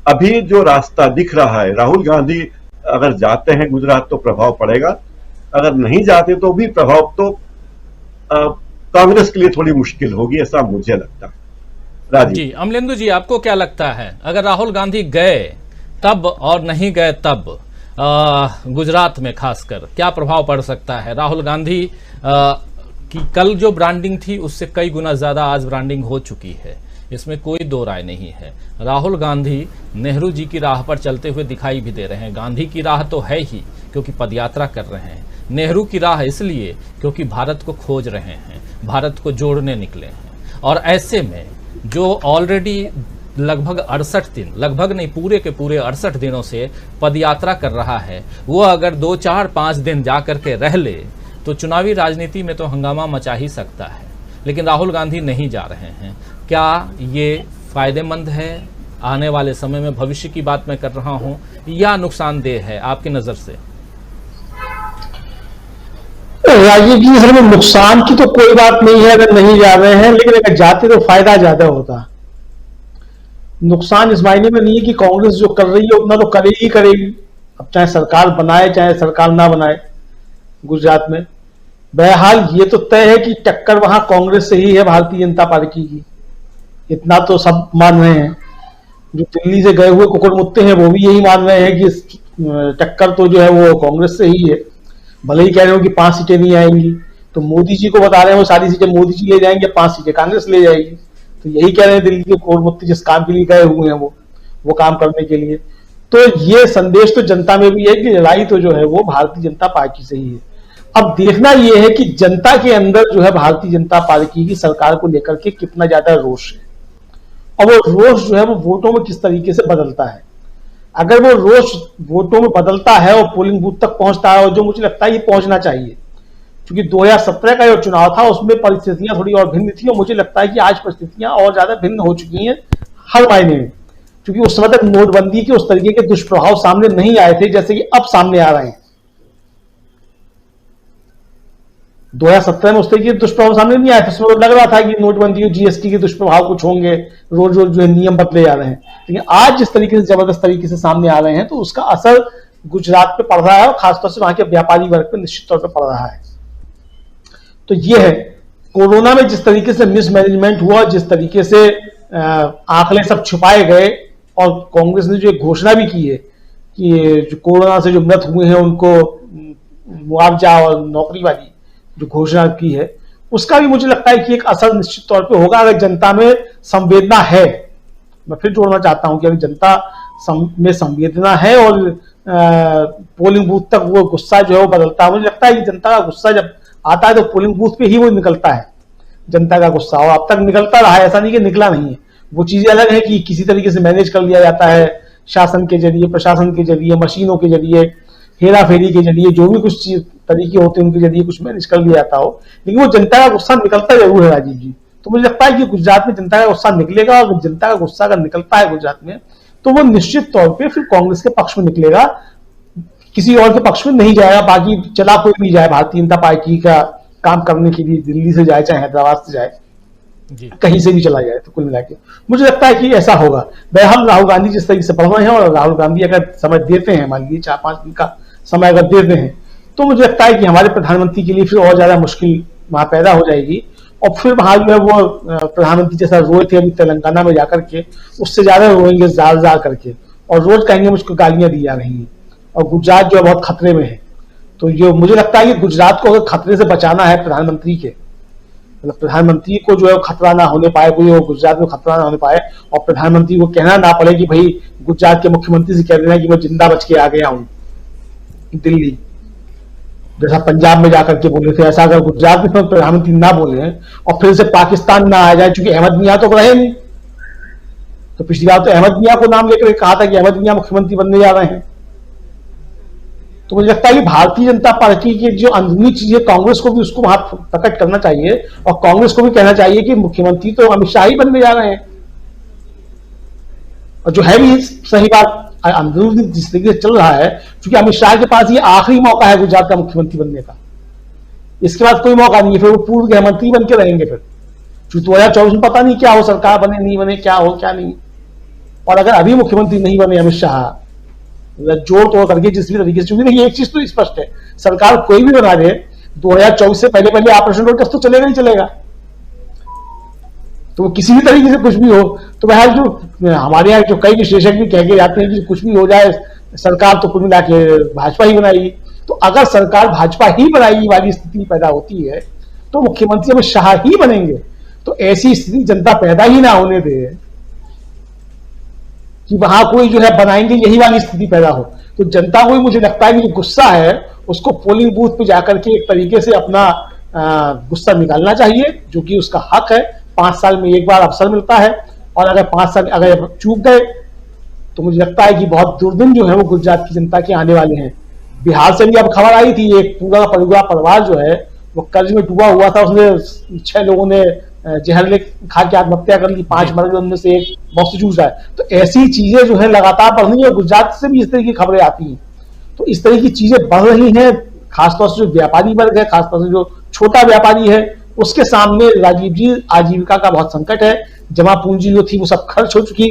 अभी जो रास्ता दिख रहा है, राहुल गांधी अगर जाते हैं गुजरात तो प्रभाव पड़ेगा, अगर नहीं जाते तो भी प्रभाव तो कांग्रेस के लिए थोड़ी मुश्किल होगी, ऐसा मुझे लगता है। राजीव जी, अमलेंदु जी, आपको क्या लगता है, अगर राहुल गांधी गए तब और नहीं गए तब गुजरात में खासकर क्या प्रभाव पड़ सकता है? राहुल गांधी की कल जो ब्रांडिंग थी उससे कई गुना ज्यादा आज ब्रांडिंग हो चुकी है, इसमें कोई दो राय नहीं है। राहुल गांधी नेहरू जी की राह पर चलते हुए दिखाई भी दे रहे हैं। गांधी की राह तो है ही क्योंकि पदयात्रा कर रहे हैं, नेहरू की राह इसलिए क्योंकि भारत को खोज रहे हैं, भारत को जोड़ने निकले हैं। और ऐसे में जो ऑलरेडी लगभग 68 दिन, लगभग नहीं पूरे के पूरे 68 दिनों से पदयात्रा कर रहा है, वो अगर 2, 4, 5 दिन जा करके रह ले तो चुनावी राजनीति में तो हंगामा मचा ही सकता है। लेकिन राहुल गांधी नहीं जा रहे हैं, क्या ये फायदेमंद है आने वाले समय में? भविष्य की बात मैं कर रहा हूं, या नुकसानदेह है आपकी नजर से? राजीव जी, सर में नुकसान की तो कोई बात नहीं है अगर नहीं जा रहे हैं, लेकिन अगर जाते तो फायदा ज्यादा होता। नुकसान इस मायने में नहीं है कि कांग्रेस जो कर रही है उतना तो करेगी, अब चाहे सरकार बनाए चाहे सरकार ना बनाए गुजरात में। बहरहाल ये तो तय है कि टक्कर वहां कांग्रेस से ही है, भारतीय जनता पार्टी की, इतना तो सब मान रहे हैं। जो दिल्ली से गए हुए कुकुर मुत्ते हैं वो भी यही मान रहे हैं कि टक्कर तो जो है वो कांग्रेस से ही है। भले ही कह रहे हो कि 5 सीटें नहीं आएंगी, तो मोदी जी को बता रहे हैं वो सारी सीटें मोदी जी ले जाएंगे, 5 सीटें कांग्रेस ले जाएगी। तो यही कह रहे हैं दिल्ली के कुकुर मुत्ते जिस काम के लिए गए हुए हैं वो काम करने के लिए। तो ये संदेश तो जनता में भी है कि लड़ाई तो जो है वो भारतीय जनता पार्टी से ही है। अब देखना यह है कि जनता के अंदर जो है भारतीय जनता पार्टी की सरकार को लेकर के कितना ज्यादा रोष है, और वो रोष जो है वो वोटों में किस तरीके से बदलता है। अगर वो रोष वोटों में बदलता है और पोलिंग बूथ तक पहुंचता है, और जो मुझे लगता है ये पहुंचना चाहिए, क्योंकि 2017 का जो चुनाव था उसमें परिस्थितियां थोड़ी और भिन्न थी, और मुझे लगता है कि आज परिस्थितियां और ज्यादा भिन्न हो चुकी हैं हर मायने में, क्योंकि उस समय तक नोटबंदी के उस तरीके के दुष्प्रभाव सामने नहीं आए थे जैसे कि अब सामने आ रहे हैं। 2017 में उस तरीके के दुष्प्रभाव सामने नहीं आए थे, उसमें लग रहा था कि नोटबंदी और जीएसटी के दुष्प्रभाव कुछ होंगे, रोज रोज जो है नियम बदले जा रहे हैं, लेकिन आज जिस तरीके से जबरदस्त तरीके से सामने आ रहे हैं तो उसका असर गुजरात पे पड़ रहा है, और खासतौर से वहां के व्यापारी वर्ग पे निश्चित तौर पर पड़ रहा है। तो ये है, कोरोना में जिस तरीके से मिसमैनेजमेंट हुआ, जिस तरीके से आंकड़े सब छुपाए गए, और कांग्रेस ने जो एक घोषणा भी की है कि जो कोरोना से जो मृत हुए हैं उनको मुआवजा और नौकरी वाली जो घोषणा की है, उसका भी मुझे लगता है कि एक असर निश्चित तौर पे होगा अगर जनता में संवेदना है। मैं फिर जोड़ना चाहता हूं कि अगर जनता में संवेदना है और पोलिंग बूथ तक वो गुस्सा जो है वो बदलता है। मुझे लगता है कि जनता का गुस्सा जब आता है तो पोलिंग बूथ पे ही वो निकलता है, जनता का गुस्सा, और अब तक निकलता रहा है, ऐसा नहीं कि निकला नहीं है। वो चीजें अलग है कि किसी तरीके से मैनेज कर लिया जाता है शासन के जरिए, प्रशासन के जरिए, मशीनों के जरिए, हेरा फेरी के जरिए, जो भी कुछ तरीके होते हैं उनके जरिए कुछ मैनेज कर लिया जाता हो, लेकिन वो जनता का गुस्सा निकलता जरूर है राजीव जी। तो मुझे लगता है कि गुजरात में जनता का गुस्सा निकलेगा, और जनता का गुस्सा अगर निकलता है गुजरात में तो वो निश्चित तौर पर फिर कांग्रेस के पक्ष में निकलेगा, किसी और के पक्ष में नहीं जाएगा। बाकी चला कोई भी जाए भारतीय जनता पार्टी का काम करने के लिए, दिल्ली से जाए चाहे हैदराबाद से जाए, कहीं से भी चला जाए, तो कुल मिला के मुझे लगता है कि ऐसा होगा। बहरहाल राहुल गांधी जिस तरीके से पढ़ रहे हैं, और राहुल गांधी अगर समय देते हैं, मान लीजिए 4-5 दिन का समय अगर देते हैं, तो मुझे लगता है कि हमारे प्रधानमंत्री के लिए फिर और ज्यादा मुश्किल वहां पैदा हो जाएगी, और फिर वहां जो है वो प्रधानमंत्री जैसा रोए थे अभी तेलंगाना में जाकर के, उससे ज्यादा रोएंगे जार जार करके, और रोज कहेंगे मुझको गालियां दी जा रही हैं, और गुजरात जो है बहुत खतरे में है। तो ये मुझे लगता है कि गुजरात को अगर खतरे से बचाना है प्रधानमंत्री के, मतलब प्रधानमंत्री को जो है खतरा ना होने पाए, कोई गुजरात में खतरा ना होने पाए, और प्रधानमंत्री को कहना ना पड़े कि भाई गुजरात के मुख्यमंत्री से कह देना कि मैं जिंदा बच के आ गया हूं दिल्ली, जैसा पंजाब में जाकर के बोले थे, ऐसा अगर गुजरात में प्रधानमंत्री ना बोले और फिर से पाकिस्तान ना आ जाए, क्योंकि अहमद मियां तो रहे नहीं, तो पिछली बार तो अहमद मियां को नाम लेकर कहा था कि अहमद मियां मुख्यमंत्री बनने जा रहे हैं। तो मुझे लगता है कि भारतीय जनता पार्टी की जो अंदरूनी चीजें, कांग्रेस को भी उसको वहां प्रकट करना चाहिए, और कांग्रेस को भी कहना चाहिए कि मुख्यमंत्री तो अमित शाह ही बनने जा रहे हैं, और जो है भी सही बात अंदरूनी जिस तरीके से चल रहा है, क्योंकि अमित शाह के पास ये आखिरी मौका है गुजरात का मुख्यमंत्री बनने का, इसके बाद कोई मौका नहीं है, फिर वो पूर्व गृहमंत्री बन के रहेंगे फिर, क्योंकि 2024 में पता नहीं क्या हो, सरकार बने नहीं बने, क्या हो क्या नहीं। और अगर अभी मुख्यमंत्री नहीं बने अमित शाह, जोड़ तोड़ करके जिस भी तरीके से, क्योंकि एक चीज तो स्पष्ट है, सरकार कोई भी बना दे 2024 से पहले पहले ऑपरेशन रोड टेस्ट तो चलेगा ही चलेगा, तो किसी भी तरीके से कुछ भी हो। तो बहरहाल जो हमारे यहाँ जो कई विशेषज्ञ भी कह के जाते हैं कि कुछ भी हो जाए सरकार तो कुल मिला के भाजपा ही बनाएगी, तो अगर सरकार भाजपा ही बनाएगी वाली स्थिति पैदा होती है तो मुख्यमंत्री अमित शाह ही बनेंगे। तो ऐसी स्थिति जनता पैदा ही ना होने दे कि वहां कोई जो है बनाएंगे यही वाली स्थिति पैदा हो। तो जनता को भी मुझे लगता है कि जो गुस्सा है उसको पोलिंग बूथ पे जाकर के एक तरीके से अपना गुस्सा निकालना चाहिए, जो कि उसका हक है। 5 साल में एक बार अवसर मिलता है, और अगर 5 साल अगर चूक गए तो मुझे लगता है कि बहुत दुर्दिन जो है वो गुजरात की जनता के आने वाले हैं। बिहार से भी अब खबर आई थी, एक पूरा परिवार जो है वो कर्ज में डूबा हुआ था, उसने 6 लोगों ने जहर खा के आत्महत्या कर ली, 5 मर गए, उनमें से एक मौत से जूझ रहा है। तो ऐसी चीजें जो है लगातार बढ़ रही है, गुजरात से भी इस तरह की खबरें आती हैं। तो इस तरह की चीजें बढ़ रही हैं, खासतौर से जो व्यापारी वर्ग है, खासतौर से जो छोटा व्यापारी है, उसके सामने राजीव जी आजीविका का बहुत संकट है। जमा पूंजी जो थी वो सब खर्च हो चुकी,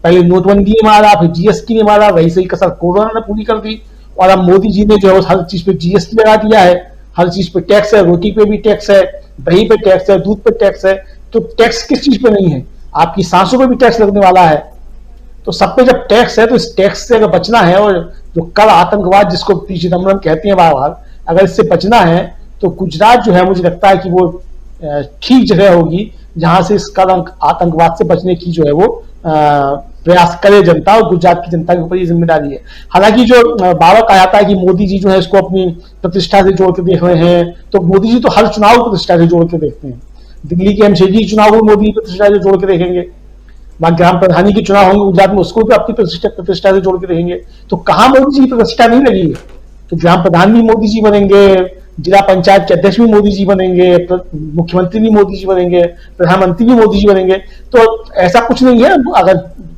पहले नोटबंदी ने मारा, फिर जीएसटी ने मारा, वही सही कसर कोरोना ने पूरी कर दी, और अब मोदी जी ने जो है हर चीज पे जीएसटी लगा दिया है, हर चीज पे टैक्स है, रोटी पे भी टैक्स है, दही पे टैक्स है, दूध पे टैक्स है। तो टैक्स किस चीज पे नहीं है? आपकी सांसों पे भी टैक्स लगने वाला है। तो सब पे जब टैक्स है तो इस टैक्स से अगर बचना है, और जो कर आतंकवाद जिसको पी चिदम्बरम कहते हैं बार बार, अगर इससे बचना है तो गुजरात जो है मुझे लगता है कि वो ठीक जगह होगी जहां से इस कर आतंकवाद से बचने की जो है वो प्रयास करे जनता, और गुजरात की जनता के ऊपर ये जिम्मेदारी है। हालांकि जो बार कहा जाता है कि मोदी जी जो है इसको अपनी प्रतिष्ठा से जोड़ के देख रहे हैं, तो मोदी जी तो हर चुनाव को प्रतिष्ठा से जोड़ के देखते हैं। दिल्ली के एमसीडी चुनाव को मोदी प्रतिष्ठा से जोड़ के देखेंगे, वहां ग्राम प्रधानी के चुनाव होंगे गुजरात में, उसको भी अपनी प्रतिष्ठा से जोड़ के देखेंगे। तो कहां मोदी जी की प्रतिष्ठा नहीं लगी है? तो ग्राम प्रधान भी मोदी जी बनेंगे, जिला पंचायत के अध्यक्ष भी मोदी जी बनेंगे, मुख्यमंत्री भी मोदी जी बनेंगे, प्रधानमंत्री भी मोदी जी बनेंगे। तो ऐसा कुछ नहीं है, अगर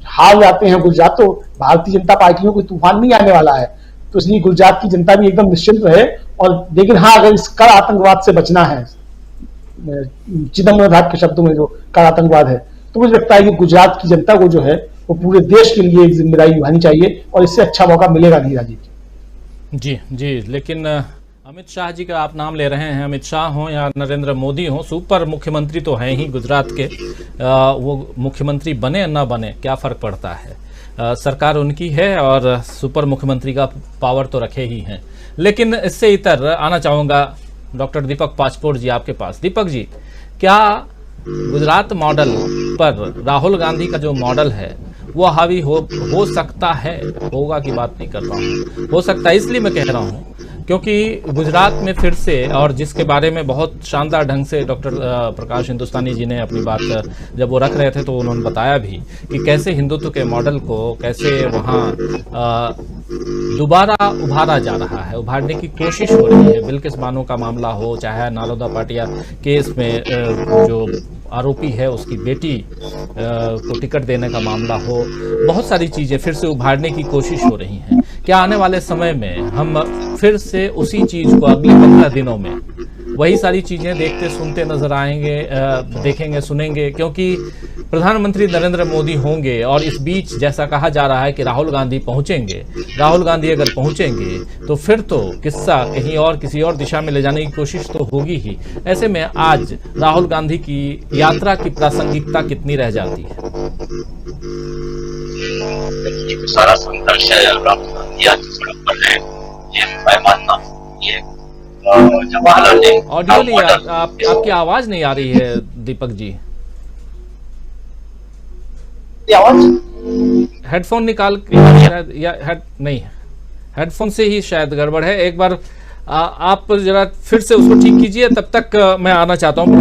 हार जाते हैं गुजरात तो भारतीय जनता पार्टी में कोई तूफान नहीं आने वाला है। तो इसलिए गुजरात की जनता भी एकदम निश्चिंत रहे। और लेकिन हाँ, अगर इस कर आतंकवाद से बचना है, चिदम्बरम साहब के शब्दों में जो कर आतंकवाद है, तो मुझे लगता है कि गुजरात की जनता को जो है वो पूरे देश के लिए एक जिम्मेदारी निभानी चाहिए और इससे अच्छा मौका मिलेगा नहीं राजीव जी। जी, लेकिन अमित शाह जी का आप नाम ले रहे हैं। अमित शाह हों या नरेंद्र मोदी हों, सुपर मुख्यमंत्री तो हैं ही गुजरात के। वो मुख्यमंत्री बने ना बने क्या फर्क पड़ता है, सरकार उनकी है और सुपर मुख्यमंत्री का पावर तो रखे ही हैं। लेकिन इससे इतर आना चाहूँगा डॉक्टर दीपक पाचपोर जी आपके पास। दीपक जी, क्या गुजरात मॉडल पर राहुल गांधी का जो मॉडल है वो हावी हो सकता है? होगा की बात नहीं कर रहा हूँ, हो सकता है इसलिए मैं कह रहा हूँ क्योंकि गुजरात में फिर से, और जिसके बारे में बहुत शानदार ढंग से डॉक्टर प्रकाश हिंदुस्तानी जी ने अपनी बात जब वो रख रहे थे तो उन्होंने बताया भी कि कैसे हिंदुत्व के मॉडल को कैसे वहाँ दोबारा उभारा जा रहा है, उभारने की कोशिश हो रही है। बिल्किस बानो का मामला हो, चाहे नालंदा पाटिया केस में जो आरोपी है उसकी बेटी को टिकट देने का मामला हो, बहुत सारी चीजें फिर से उभारने की कोशिश हो रही हैं। क्या आने वाले समय में हम फिर से उसी चीज को अगले 15 दिनों में वही सारी चीजें देखते सुनते नजर आएंगे, देखेंगे सुनेंगे? क्योंकि प्रधानमंत्री नरेंद्र मोदी होंगे और इस बीच जैसा कहा जा रहा है कि राहुल गांधी पहुंचेंगे। राहुल गांधी अगर पहुंचेंगे तो फिर तो किस्सा कहीं और किसी और दिशा में ले जाने की कोशिश तो होगी ही। ऐसे में आज राहुल गांधी की यात्रा की प्रासंगिकता कितनी रह जाती है? सारा संघर्ष है, राहुल गांधी आज सड़क पर है, ये मैं मानता हूँ। ये जवाहरलाल नेहरू ऑडियो नहीं आपकी आवाज नहीं आ रही है दीपक जी। हेडफोन निकाल के शायद, या नहीं, हेडफोन से ही शायद गड़बड़ है। एक बार आप जरा फिर से उसको ठीक कीजिए, तब तक मैं आना चाहता हूँ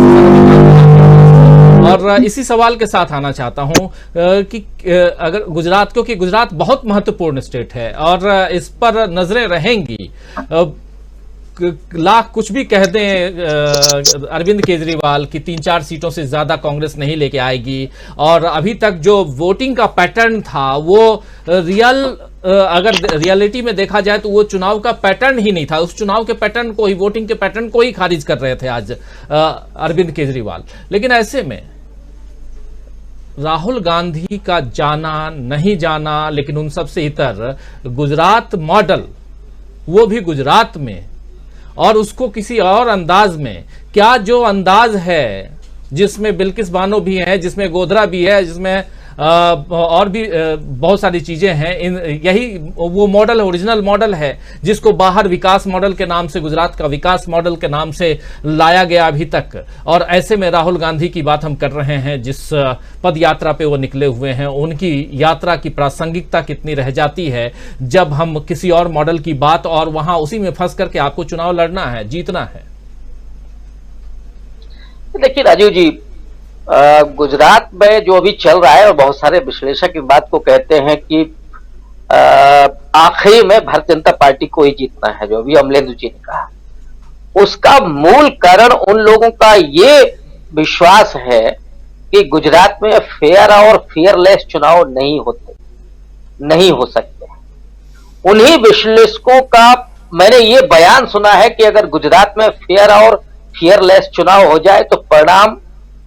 और इसी सवाल के साथ आना चाहता हूं कि अगर गुजरात, क्योंकि गुजरात बहुत महत्वपूर्ण स्टेट है और इस पर नजरें रहेंगी। लाख कुछ भी कह दें अरविंद केजरीवाल की 3-4 सीटों से ज्यादा कांग्रेस नहीं लेके आएगी, और अभी तक जो वोटिंग का पैटर्न था वो अगर रियलिटी में देखा जाए तो वो चुनाव का पैटर्न ही नहीं था। उस चुनाव के पैटर्न को ही, वोटिंग के पैटर्न को ही खारिज कर रहे थे आज अरविंद केजरीवाल। लेकिन ऐसे में राहुल गांधी का जाना नहीं जाना, लेकिन उन सब से इतर गुजरात मॉडल, वो भी गुजरात में, और उसको किसी और अंदाज में, क्या जो अंदाज है जिसमें बिल्किस बानो भी है, जिसमें गोधरा भी है, जिसमें और भी बहुत सारी चीजें हैं, यही वो मॉडल, ओरिजिनल मॉडल है जिसको बाहर विकास मॉडल के नाम से, गुजरात का विकास मॉडल के नाम से लाया गया अभी तक। और ऐसे में राहुल गांधी की बात हम कर रहे हैं, जिस पद यात्रा पे वो निकले हुए हैं, उनकी यात्रा की प्रासंगिकता कितनी रह जाती है जब हम किसी और मॉडल की बात, और वहां उसी में फंस करके आपको चुनाव लड़ना है, जीतना है। देखिए राजीव जी, गुजरात में जो अभी चल रहा है, और बहुत सारे विश्लेषक इस बात को कहते हैं कि आखिरी में भारतीय जनता पार्टी को ही जीतना है, जो अभी अमलेंदु जी ने कहा, उसका मूल कारण उन लोगों का ये विश्वास है कि गुजरात में फेयर और फेयरलेस चुनाव नहीं हो सकते। उन्हीं विश्लेषकों का मैंने ये बयान सुना है कि अगर गुजरात में फेयर और फेयरलेस चुनाव हो जाए तो परिणाम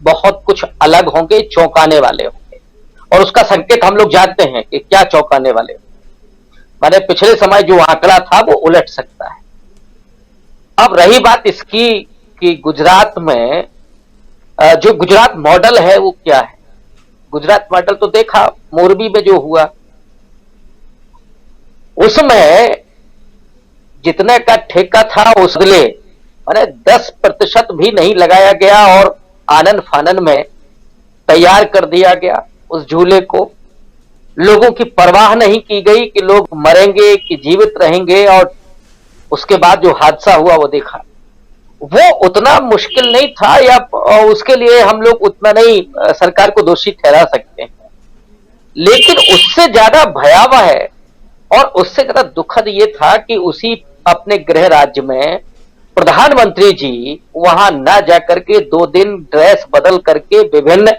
बहुत कुछ अलग होंगे, चौंकाने वाले होंगे। और उसका संकेत हम लोग जानते हैं कि क्या चौंकाने वाले होंगे। माने पिछले समय जो आंकड़ा था वो उलट सकता है। अब रही बात इसकी कि गुजरात में जो गुजरात मॉडल है वो क्या है। गुजरात मॉडल तो देखा मोरबी में जो हुआ, उसमें जितने का ठेका था उसले माने 10% भी नहीं लगाया गया और आनन फानन में तैयार कर दिया गया उस झूले को। लोगों की परवाह नहीं की गई कि लोग मरेंगे कि जीवित रहेंगे, और उसके बाद जो हादसा हुआ वो देखा। वो उतना मुश्किल नहीं था, या उसके लिए हम लोग उतना नहीं सरकार को दोषी ठहरा सकते हैं। लेकिन उससे ज्यादा भयावह है और उससे ज्यादा दुखद ये था कि उसी अपने गृह राज्य में प्रधानमंत्री जी वहां ना जाकर के 2 दिन ड्रेस बदल करके विभिन्न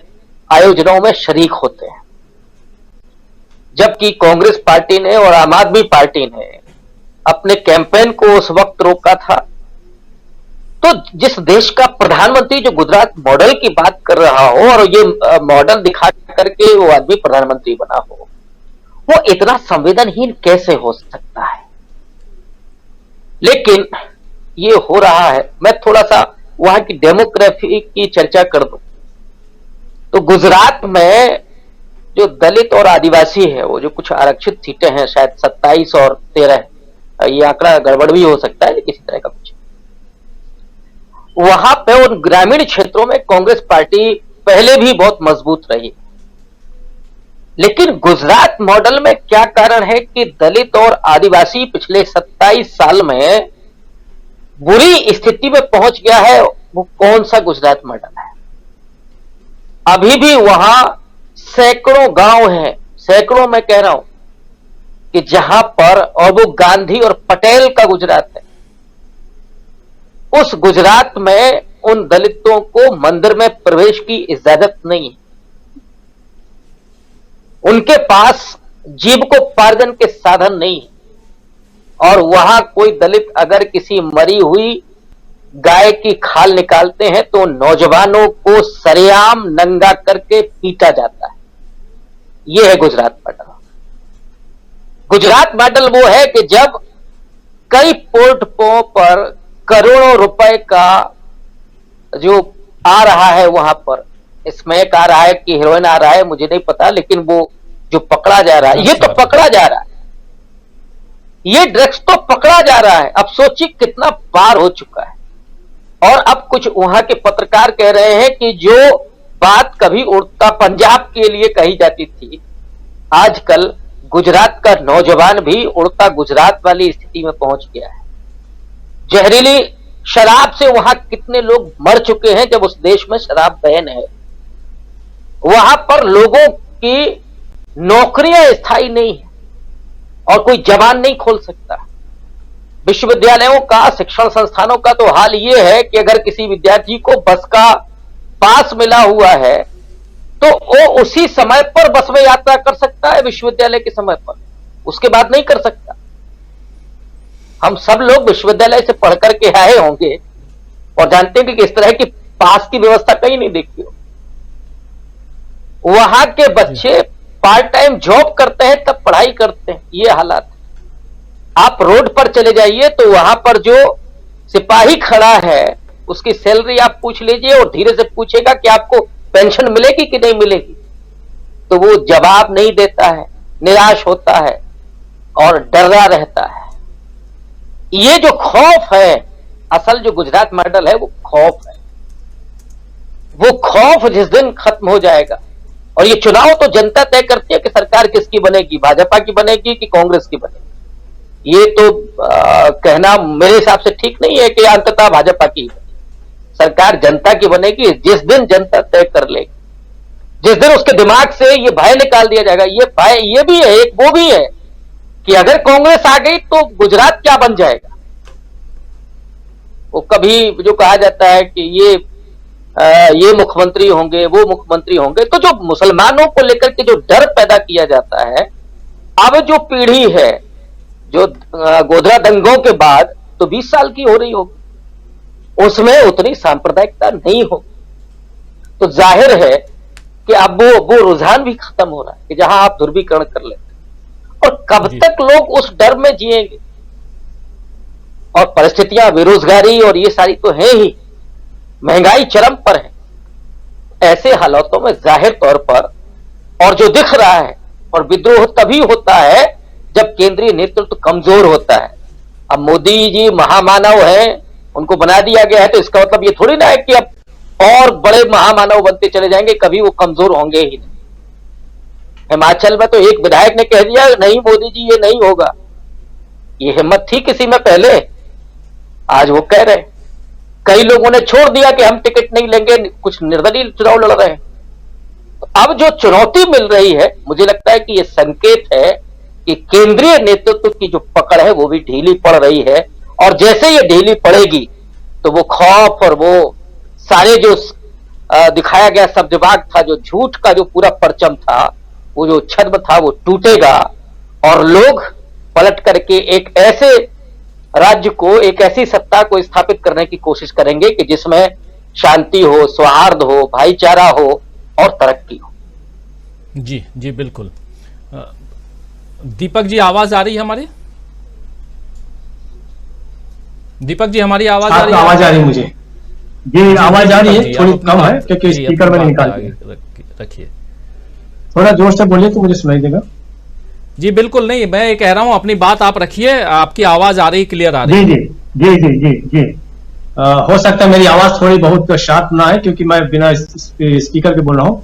आयोजनों में शरीक होते हैं, जबकि कांग्रेस पार्टी ने और आम आदमी पार्टी ने अपने कैंपेन को उस वक्त रोका था। तो जिस देश का प्रधानमंत्री जो गुजरात मॉडल की बात कर रहा हो और ये मॉडल दिखा करके वो आदमी प्रधानमंत्री बना हो, वो इतना संवेदनहीन कैसे हो सकता है? लेकिन ये हो रहा है। मैं थोड़ा सा वहां की डेमोग्राफी की चर्चा कर दूं तो गुजरात में जो दलित और आदिवासी है, वो जो कुछ आरक्षित सीटें हैं, शायद 27 और 13, ये आंकड़ा गड़बड़ भी हो सकता है, किसी तरह का कुछ, वहां पे उन ग्रामीण क्षेत्रों में कांग्रेस पार्टी पहले भी बहुत मजबूत रही। लेकिन गुजरात मॉडल में क्या कारण है कि दलित और आदिवासी पिछले 27 साल में बुरी स्थिति में पहुंच गया है? वो कौन सा गुजरात मॉडल है? अभी भी वहां सैकड़ों गांव हैं, सैकड़ों मैं कह रहा हूं, कि जहां पर, और वो गांधी और पटेल का गुजरात है, उस गुजरात में उन दलितों को मंदिर में प्रवेश की इजाजत नहीं है। उनके पास जीविकोपार्जन के साधन नहीं है, और वहां कोई दलित अगर किसी मरी हुई गाय की खाल निकालते हैं तो नौजवानों को सरेआम नंगा करके पीटा जाता है। यह है गुजरात मॉडल। गुजरात मॉडल वो है कि जब कई पोर्टपों पर करोड़ों रुपए का जो आ रहा है, वहां पर स्मैक आ रहा है कि हीरोइन आ रहा है, मुझे नहीं पता, लेकिन वो जो पकड़ा जा रहा है, ये तो पकड़ा जा रहा है, ये ड्रग्स तो पकड़ा जा रहा है। अब सोचिए कितना पार हो चुका है। और अब कुछ वहां के पत्रकार कह रहे हैं कि जो बात कभी उड़ता पंजाब के लिए कही जाती थी, आजकल गुजरात का नौजवान भी उड़ता गुजरात वाली स्थिति में पहुंच गया है। जहरीली शराब से वहां कितने लोग मर चुके हैं जब उस देश में शराब बैन है। वहां पर लोगों की नौकरियां स्थायी नहीं है और कोई जबान नहीं खोल सकता। विश्वविद्यालयों का, शिक्षण संस्थानों का तो हाल यह है कि अगर किसी विद्यार्थी को बस का पास मिला हुआ है तो वो उसी समय पर बस में यात्रा कर सकता है, विश्वविद्यालय के समय पर, उसके बाद नहीं कर सकता। हम सब लोग विश्वविद्यालय से पढ़ करके आए होंगे और जानते हैं कि किस तरह की पास की व्यवस्था कहीं नहीं देखी हो। वहां के बच्चे पार्ट टाइम जॉब करते हैं तब पढ़ाई करते हैं, ये हालात है। आप रोड पर चले जाइए तो वहां पर जो सिपाही खड़ा है उसकी सैलरी आप पूछ लीजिए और धीरे से पूछेगा कि आपको पेंशन मिलेगी कि नहीं मिलेगी, तो वो जवाब नहीं देता है, निराश होता है और डरा रहता है। ये जो खौफ है, असल जो गुजरात मॉडल है वो खौफ है। वो खौफ जिस दिन खत्म हो जाएगा, और ये चुनाव तो जनता तय करती है कि सरकार किसकी बनेगी, भाजपा की बनेगी कि कांग्रेस की बनेगी। ये तो कहना मेरे हिसाब से ठीक नहीं है कि अंततः भाजपा की सरकार जनता की बनेगी। जिस दिन जनता तय कर लेगी, जिस दिन उसके दिमाग से ये भय निकाल दिया जाएगा, ये भय ये भी है, एक वो भी है कि अगर कांग्रेस आ गई तो गुजरात क्या बन जाएगा। वो कभी जो कहा जाता है कि ये मुख्यमंत्री होंगे, वो मुख्यमंत्री होंगे, तो जो मुसलमानों को लेकर के जो डर पैदा किया जाता है, अब जो पीढ़ी है जो गोधरा दंगों के बाद तो 20 साल की हो रही होगी, उसमें उतनी सांप्रदायिकता नहीं हो, तो जाहिर है कि अब वो रुझान भी खत्म हो रहा है कि जहां आप ध्रुवीकरण कर लेते हैं। और कब तक लोग उस डर में जिएंगे? और परिस्थितियां, बेरोजगारी और ये सारी तो है ही, महंगाई चरम पर है। ऐसे हालातों में जाहिर तौर पर, और जो दिख रहा है, और विद्रोह तभी होता है जब केंद्रीय नेतृत्व कमजोर होता है। अब मोदी जी महामानव हैं, उनको बना दिया गया है, तो इसका मतलब ये थोड़ी ना है कि अब और बड़े महामानव बनते चले जाएंगे, कभी वो कमजोर होंगे ही नहीं। हिमाचल में तो एक विधायक ने कह दिया नहीं मोदी जी ये नहीं होगा। ये हिम्मत थी किसी में पहले? आज वो कह रहे। कई लोगों ने छोड़ दिया कि हम टिकट नहीं लेंगे, कुछ निर्दलीय चुनाव लड़ रहे हैं। तो अब जो चुनौती मिल रही है, मुझे लगता है कि ये संकेत है कि केंद्रीय नेतृत्व की जो पकड़ है वो भी ढीली पड़ रही है, और जैसे ये ढीली पड़ेगी तो वो खौफ और वो सारे जो दिखाया गया शब्दभाग था, जो झूठ का जो पूरा परचम था, वो जो छद्म था, वो टूटेगा और लोग पलट करके एक ऐसे राज्य को, एक ऐसी सत्ता को स्थापित करने की कोशिश करेंगे कि जिसमें शांति हो, सौहार्द हो, भाईचारा हो और तरक्की हो। जी जी बिल्कुल। दीपक जी आवाज आ रही है हमारी? दीपक जी हमारी आवाज आ रही है? आवाज आ रही है मुझे जी, आवाज आ रही है, थोड़ी कम है क्योंकि स्पीकर मैंने निकाल दिया। रखिए, थोड़ा जोर से बोलिए तो मुझे सुनाई देगा। जी बिल्कुल, नहीं मैं ये कह रहा हूँ अपनी बात आप रखिए, आपकी आवाज आ रही, क्लियर आ रही है। जी जी जी जी जी जी। हो सकता है मेरी आवाज थोड़ी बहुत शार्प ना है क्योंकि मैं बिना स्पीकर के बोल रहा हूँ।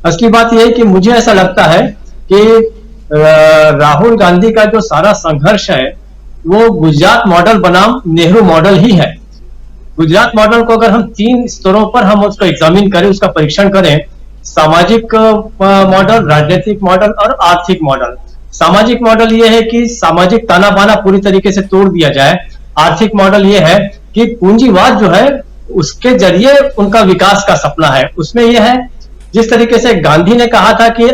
असली बात यह है कि मुझे ऐसा लगता है कि राहुल गांधी का जो सारा संघर्ष है वो गुजरात मॉडल बनाम नेहरू मॉडल ही है। गुजरात मॉडल को अगर हम 3 स्तरों पर हम उसको एग्जामिन करें, उसका परीक्षण करें, सामाजिक मॉडल, राजनीतिक मॉडल और आर्थिक मॉडल। सामाजिक मॉडल यह है कि सामाजिक ताना बाना पूरी तरीके से तोड़ दिया जाए। आर्थिक मॉडल यह है कि पूंजीवाद जो है उसके जरिए उनका विकास का सपना है। उसमें यह है, जिस तरीके से गांधी ने कहा था कि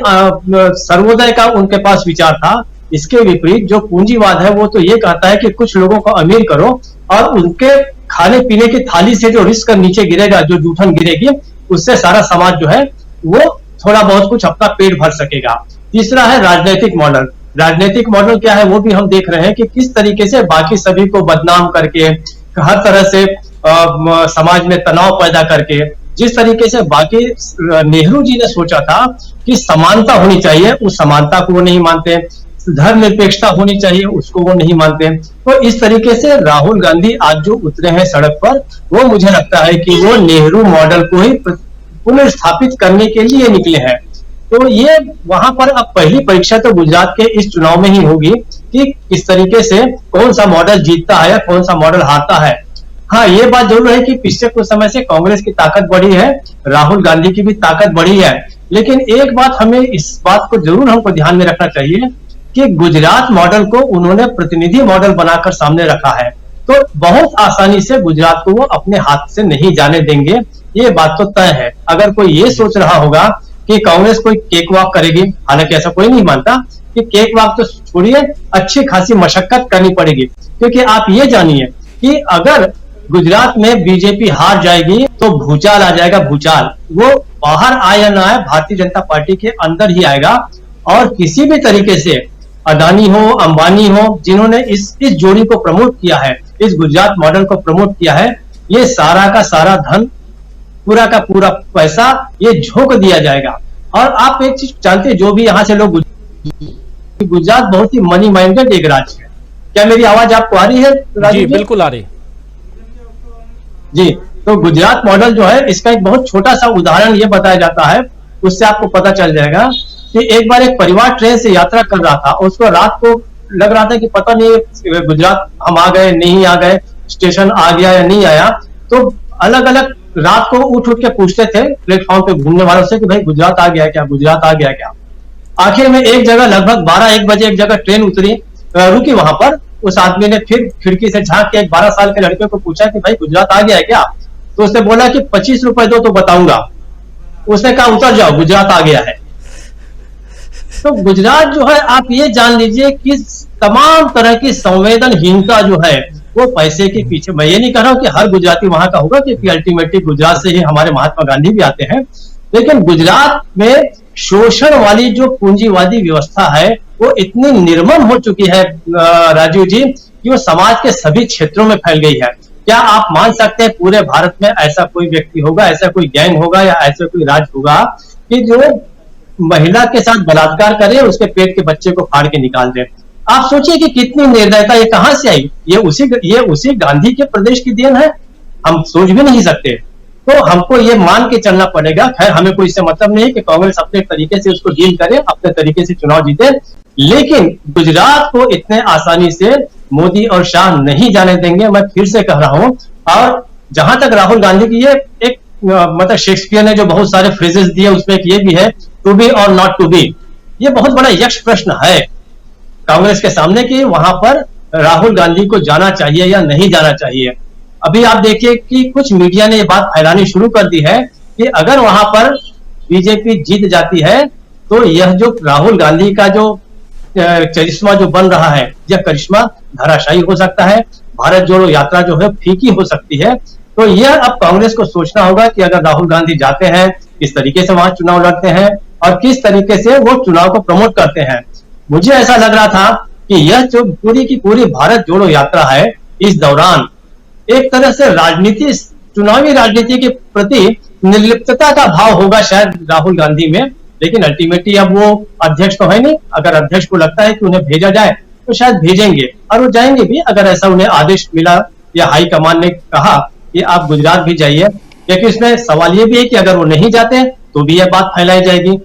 सर्वोदय का उनके पास विचार था, इसके विपरीत जो पूंजीवाद है वो तो ये कहता है कि कुछ लोगों को अमीर करो और उनके खाने पीने की थाली से जो रिस्क नीचे गिरेगा, जो जूठन गिरेगी, उससे सारा समाज जो है वो थोड़ा बहुत कुछ अपना पेट भर सकेगा। तीसरा है राजनीतिक मॉडल। राजनीतिक मॉडल क्या है वो भी हम देख रहे हैं कि किस तरीके से बाकी सभी को बदनाम करके, हर तरह से समाज में तनाव पैदा करके, जिस तरीके से बाकी नेहरू जी ने सोचा था कि समानता होनी चाहिए, उस समानता को वो नहीं मानते, धर्मनिरपेक्षता होनी चाहिए उसको वो नहीं मानते। तो इस तरीके से राहुल गांधी आज जो उतरे हैं सड़क पर, वो मुझे लगता है कि वो नेहरू मॉडल को ही पुनर्स्थापित करने के लिए निकले हैं। तो ये वहां पर अब पहली परीक्षा तो गुजरात के इस चुनाव में ही होगी कि किस तरीके से कौन सा मॉडल जीतता है या कौन सा मॉडल हारता है। हाँ, ये बात जरूर है कि पिछले कुछ समय से कांग्रेस की ताकत बढ़ी है, राहुल गांधी की भी ताकत बढ़ी है, लेकिन एक बात हमें इस बात को जरूर हमको ध्यान में रखना चाहिए कि गुजरात मॉडल को उन्होंने प्रतिनिधि मॉडल बनाकर सामने रखा है, तो बहुत आसानी से गुजरात को वो अपने हाथ से नहीं जाने देंगे, ये बात तो तय है। अगर कोई ये सोच रहा होगा कि कांग्रेस कोई केक वॉक करेगी, हालांकि ऐसा कोई नहीं मानता कि केक वॉक तो छोड़िए, अच्छी खासी मशक्कत करनी पड़ेगी। क्योंकि आप ये जानिए कि अगर गुजरात में बीजेपी हार जाएगी तो भूचाल आ जाएगा, भूचाल। वो बाहर आए या ना आए, भारतीय जनता पार्टी के अंदर ही आएगा। और किसी भी तरीके से अदानी हो, अंबानी हो, जिन्होंने इस जोड़ी को प्रमोट किया है, इस गुजरात मॉडल को प्रमोट किया है, ये सारा का सारा धन, पूरा का पूरा पैसा ये झोंक दिया जाएगा। और आप एक चीज जानते हैं, जो भी यहाँ से लोग, गुजरात बहुत ही मनी माइंडेड एक राज्य है। क्या मेरी आवाज आपको आ रही है राजीव जी? बिल्कुल आ रही जी। तो गुजरात मॉडल जो है, इसका एक बहुत छोटा सा उदाहरण ये बताया जाता है, उससे आपको पता चल जाएगा कि एक बार एक परिवार ट्रेन से यात्रा कर रहा था, उसको रात को लग रहा था कि पता नहीं गुजरात हम आ गए नहीं आ गए, स्टेशन आ गया या नहीं आया। तो अलग अलग रात को उठ के पूछते थे प्लेटफॉर्म पे घूमने वालों से कि भाई गुजरात आ गया क्या, गुजरात आ गया क्या। आखिर में एक जगह लगभग 12-1 बजे एक जगह ट्रेन रुकी वहां पर। उस आदमी ने फिर खिड़की से झांक के एक 12 साल के लड़के को पूछा कि भाई गुजरात आ गया है क्या। तो उसने बोला कि 25 रुपए दो तो बताऊंगा। उसने कहा उतर जाओ, गुजरात आ गया है। तो गुजरात जो है, आप ये जान लीजिए कि तमाम तरह की संवेदनहीनता जो है वो पैसे के पीछे। मैं ये नहीं कह रहा हूं कि हर गुजराती वहां का होगा, क्योंकि अल्टीमेटली गुजरात से ही हमारे महात्मा गांधी भी आते हैं, लेकिन गुजरात में शोषण वाली जो पूंजीवादी व्यवस्था है वो इतनी निर्मम हो चुकी है राजीव जी, कि वो समाज के सभी क्षेत्रों में फैल गई है। क्या आप मान सकते हैं पूरे भारत में ऐसा कोई व्यक्ति होगा, ऐसा कोई गैंग होगा या ऐसा कोई राज होगा कि जो महिला के साथ बलात्कार करे, उसके पेट के बच्चे को फाड़ के निकाल दे? आप सोचिए कि कितनी निर्दयता, ये कहां से आई? ये उसी गांधी के प्रदेश की देन है, हम सोच भी नहीं सकते। तो हमको ये मान के चलना पड़ेगा। खैर, हमें कोई इससे मतलब नहीं है कि कांग्रेस अपने तरीके से उसको डील करे, अपने तरीके से चुनाव जीते, लेकिन गुजरात को इतने आसानी से मोदी और शाह नहीं जाने देंगे, मैं फिर से कह रहा हूं। और जहां तक राहुल गांधी की ये एक मतलब शेक्सपियर ने जो बहुत सारे फ्रेजेस दिए, उसमें एक ये भी है, टू बी और नॉट टू बी। ये बहुत बड़ा यक्ष प्रश्न है कांग्रेस के सामने कि वहां पर राहुल गांधी को जाना चाहिए या नहीं जाना चाहिए। अभी आप देखिए कि कुछ मीडिया ने ये बात फैलानी शुरू कर दी है कि अगर वहां पर बीजेपी जीत जाती है तो यह जो राहुल गांधी का जो करिश्मा जो बन रहा है, यह करिश्मा धराशायी हो सकता है, भारत जोड़ो यात्रा जो है फीकी हो सकती है। तो यह अब कांग्रेस को सोचना होगा कि अगर राहुल गांधी जाते हैं, किस तरीके से वहां चुनाव लड़ते हैं और किस तरीके से वो चुनाव को प्रमोट करते हैं। मुझे ऐसा लग रहा था कि यह जो पूरी की पूरी भारत जोड़ो यात्रा है, इस दौरान एक तरह से राजनीति, चुनावी राजनीति के प्रति निर्लिप्तता का भाव होगा शायद राहुल गांधी में। लेकिन अल्टीमेटली अब वो अध्यक्ष तो है नहीं, अगर अध्यक्ष को लगता है कि उन्हें भेजा जाए तो शायद भेजेंगे और वो जाएंगे भी, अगर ऐसा उन्हें आदेश मिला या हाईकमान ने कहा कि आप गुजरात भी जाइए। लेकिन इसमें सवाल ये भी है कि अगर वो नहीं जाते तो भी यह बात फैलाई जाएगी।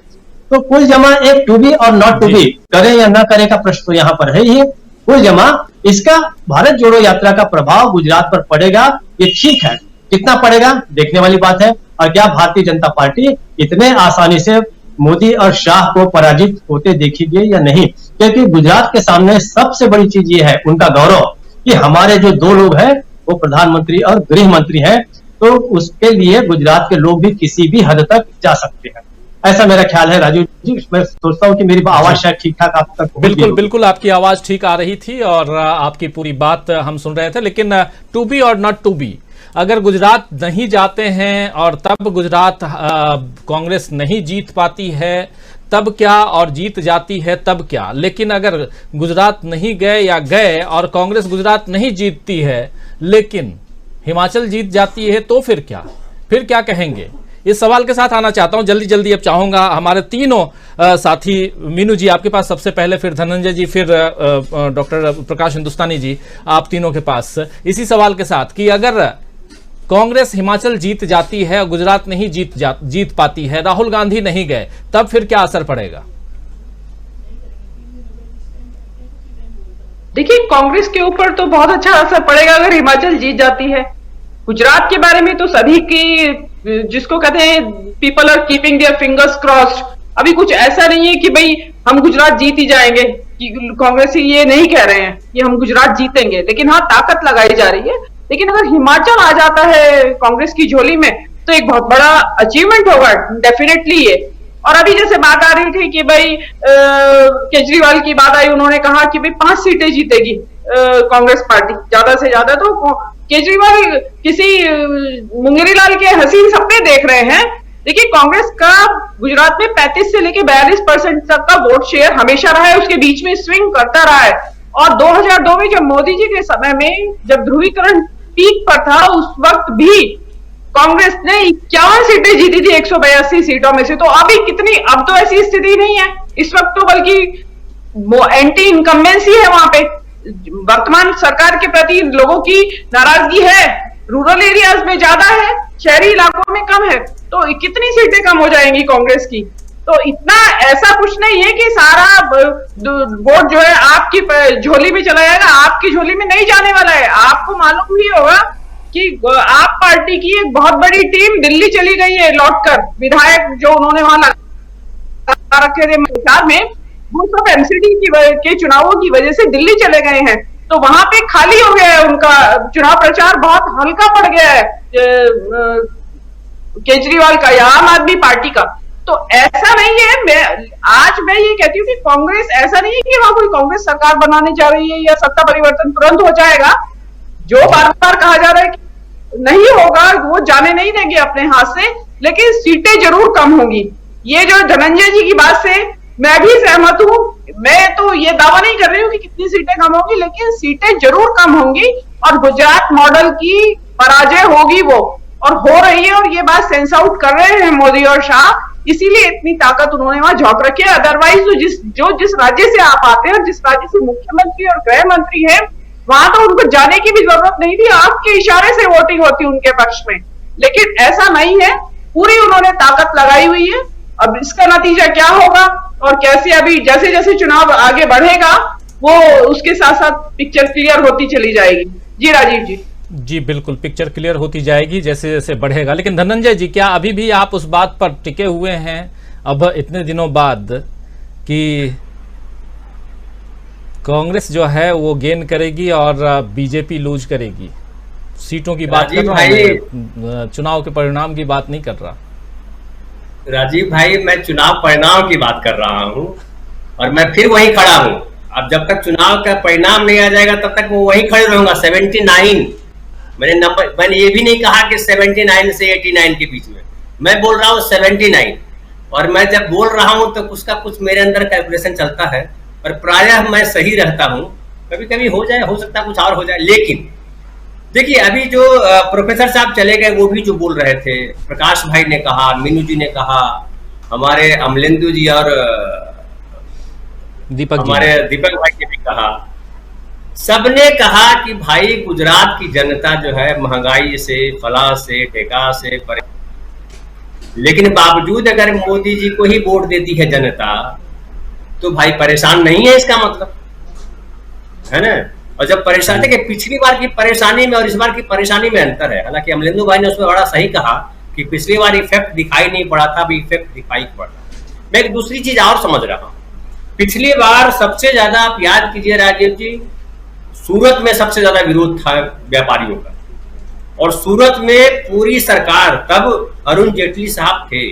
तो कुल जमा एक टू बी और नॉट टू बी, करें या ना करें का प्रश्न तो यहाँ पर है ही। कुल जमा इसका भारत जोड़ो यात्रा का प्रभाव गुजरात पर पड़ेगा, ये ठीक है, कितना पड़ेगा देखने वाली बात है। और क्या भारतीय जनता पार्टी इतने आसानी से मोदी और शाह को पराजित होते देखेगी या नहीं, क्योंकि गुजरात के सामने सबसे बड़ी चीज ये है उनका गौरव कि हमारे जो दो लोग हैं वो प्रधानमंत्री और गृह मंत्री हैं, तो उसके लिए गुजरात के लोग भी किसी भी हद तक जा सकते हैं, ऐसा मेरा ख्याल है। राजू जी, मैं सोचता हूं कि मेरी आवाज शायद ठीक ठाक आप तक बिल्कुल बिल्कुल आपकी आवाज ठीक आ रही थी और आपकी पूरी बात हम सुन रहे थे। लेकिन टू बी और नॉट टू बी, अगर गुजरात नहीं जाते हैं और तब गुजरात कांग्रेस नहीं जीत पाती है तब क्या, और जीत जाती है तब क्या। लेकिन अगर गुजरात नहीं गए या गए और कांग्रेस गुजरात नहीं जीतती है लेकिन हिमाचल जीत जाती है तो फिर क्या कहेंगे? इस सवाल के साथ आना चाहता हूं जल्दी जल्दी। अब चाहूंगा हमारे तीनों साथी, मीनू जी आपके पास सबसे पहले, फिर धनंजय जी, फिर डॉक्टर प्रकाश हिंदुस्तानी जी, आप तीनों के पास इसी सवाल के साथ कि अगर कांग्रेस हिमाचल जीत जाती है, गुजरात नहीं जीत पाती है, राहुल गांधी नहीं गए, तब फिर क्या असर पड़ेगा? देखिए, कांग्रेस के ऊपर तो बहुत अच्छा असर पड़ेगा अगर हिमाचल जीत जाती है। गुजरात के बारे में तो सभी की, जिसको कहते हैं people are keeping their fingers crossed, अभी कुछ ऐसा नहीं है कि भाई हम गुजरात जीत ही जाएंगे, कि कांग्रेस ये नहीं कह रहे हैं कि हम गुजरात जीतेंगे, लेकिन हाँ ताकत लगाई जा रही है। लेकिन अगर हिमाचल आ जाता है कांग्रेस की झोली में तो एक बहुत बड़ा अचीवमेंट होगा डेफिनेटली ये। और अभी जैसे बात आ रही थी कि भाई केजरीवाल की बात आई, उन्होंने कहा कि भाई 5 सीटें जीतेगी कांग्रेस पार्टी ज्यादा से ज्यादा। तो केजरीवाल किसी मुंगेरीलाल के हसीन सपने देख रहे हैं। देखिए, कांग्रेस का गुजरात में 35 से लेकर 42% तक का वोट शेयर हमेशा रहा है, उसके बीच में स्विंग करता रहा है। और 2002 में जब मोदी जी के समय में जब ध्रुवीकरण पीक पर था, उस वक्त भी कांग्रेस ने 51 सीटें जीती थी 182 सीटों में से। तो अभी कितनी, अब तो ऐसी स्थिति नहीं है इस वक्त, तो बल्कि एंटी इनकम्बेंसी है वहां पे। वर्तमान सरकार के प्रति लोगों की नाराजगी है, रूरल एरियाज में ज्यादा है, शहरी इलाकों में कम है। तो कितनी सीटें कम हो जाएंगी कांग्रेस की? तो इतना ऐसा कुछ नहीं है कि सारा वोट जो है आपकी झोली में चला जाएगा, आपकी झोली में नहीं जाने वाला है। आपको मालूम ही होगा कि आप पार्टी की एक बहुत बड़ी टीम दिल्ली चली गई है लौटकर, विधायक जो उन्होंने वहां लगा रखे थे बिहार में, वो सब एमसीडी के चुनावों की वजह से दिल्ली चले गए हैं। तो वहां पे खाली हो गया है, उनका चुनाव प्रचार बहुत हल्का पड़ गया है केजरीवाल का या आम आदमी पार्टी का। तो ऐसा नहीं है, मैं ये कहती हूँ कि कांग्रेस, ऐसा नहीं है कि वहां कोई कांग्रेस सरकार बनाने जा रही है या सत्ता परिवर्तन तुरंत हो जाएगा। जो बार बार कहा जा रहा है कि नहीं होगा, वो जाने नहीं देंगे अपने हाथ से, लेकिन सीटें जरूर कम होंगी। ये जो धनंजय जी की बात से मैं भी सहमत हूं। मैं तो ये दावा नहीं कर रही हूँ कि कितनी सीटें कम होंगी, लेकिन सीटें जरूर कम होंगी और गुजरात मॉडल की पराजय होगी वो, और हो रही है। और ये बात सेंस आउट कर रहे हैं मोदी और शाह, इसीलिए इतनी ताकत उन्होंने वहां झोंक रखी है। अदरवाइज तो जिस राज्य से आप आते हैं और जिस राज्य से मुख्यमंत्री और गृह मंत्री है, वहां तो उनको जाने की भी जरूरत नहीं थी, आपके इशारे से वोटिंग होती उनके पक्ष में। लेकिन ऐसा नहीं है, पूरी उन्होंने ताकत लगाई हुई है। अब इसका नतीजा क्या होगा और कैसे, अभी जैसे जैसे चुनाव आगे बढ़ेगा वो उसके साथ साथ पिक्चर क्लियर होती चली जाएगी। जी राजीव जी। जी बिल्कुल, पिक्चर क्लियर होती जाएगी जैसे जैसे बढ़ेगा। लेकिन धनंजय जी, क्या अभी भी आप उस बात पर टिके हुए हैं अब इतने दिनों बाद कि कांग्रेस जो है वो गेन करेगी और बीजेपी लूज करेगी? सीटों की बात कर रहा हूं, चुनाव के परिणाम की बात नहीं कर रहा। राजीव भाई, मैं चुनाव परिणाम की बात कर रहा हूं और मैं फिर वहीं खड़ा हूं। अब जब तक चुनाव का परिणाम नहीं आ जाएगा तब तक वो वहीं खड़े रहूंगा। 79 मैंने ये भी नहीं कहा कि 79 से 89 के बीच में, मैं बोल रहा हूँ 79। और मैं जब बोल रहा हूँ तो उसका कुछ मेरे अंदर कैलकुलेशन चलता है और प्रायः मैं सही रहता हूँ। कभी कभी हो जाए, हो सकता है कुछ और हो जाए। लेकिन देखिए, अभी जो प्रोफेसर साहब चले गए वो भी जो बोल रहे थे, प्रकाश भाई ने कहा, मीनू जी ने कहा, हमारे अमलेंदु जी और हमारे दीपक भाई ने भी कहा, सबने कहा कि भाई गुजरात की जनता जो है महंगाई से, फला से, ढेका से लेकिन बावजूद अगर मोदी जी को ही वोट देती है जनता तो भाई परेशान नहीं है, इसका मतलब है ना। और जब परेशानी के पिछली बार की परेशानी में और इस बार की परेशानी में अंतर है। हालांकि अमलेंदु भाई ने उसमें बड़ा सही कहा कि पिछली बार इफेक्ट दिखाई नहीं पड़ा था, अभी इफेक्ट दिखाई पड़ रहा। मैं एक दूसरी चीज और समझ रहा हूं। पिछली बार सबसे ज्यादा आप याद कीजिए राजीव जी, सूरत में सबसे ज्यादा विरोध था व्यापारियों का, और सूरत में पूरी सरकार, तब अरुण जेटली साहब थे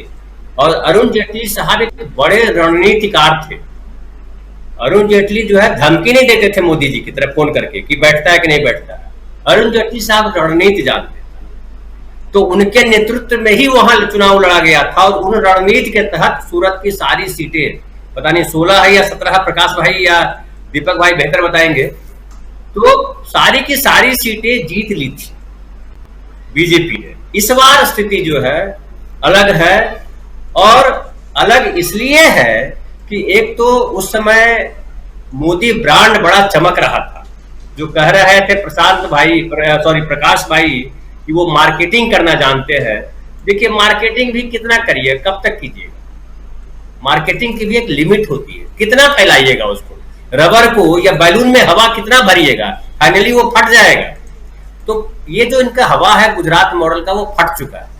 और अरुण जेटली साहब एक बड़े रणनीतिकार थे। अरुण जेटली जो है धमकी नहीं देते थे मोदी जी की तरफ फोन करके कि बैठता है कि नहीं बैठता है। अरुण जेटली साहब रणनीति जानते थे, तो उनके नेतृत्व में ही वहां चुनाव लड़ा गया था और उन रणनीति के तहत सूरत की सारी सीटें, पता नहीं 16 है या 17, प्रकाश भाई या दीपक भाई बेहतर बताएंगे, तो सारी की सारी सीटें जीत ली थी बीजेपी ने। इस बार स्थिति जो है अलग है, और अलग इसलिए है कि एक तो उस समय मोदी ब्रांड बड़ा चमक रहा था। जो कह रहे थे प्रकाश भाई कि वो मार्केटिंग करना जानते हैं। देखिए, मार्केटिंग भी कितना करिए, कब तक कीजिएगा। मार्केटिंग की भी एक लिमिट होती है, कितना फैलाइएगा उसको, रबर को या बैलून में हवा कितना भरिएगा, फाइनली वो फट जाएगा। तो ये जो इनका हवा है गुजरात मॉडल का, वो फट चुका है।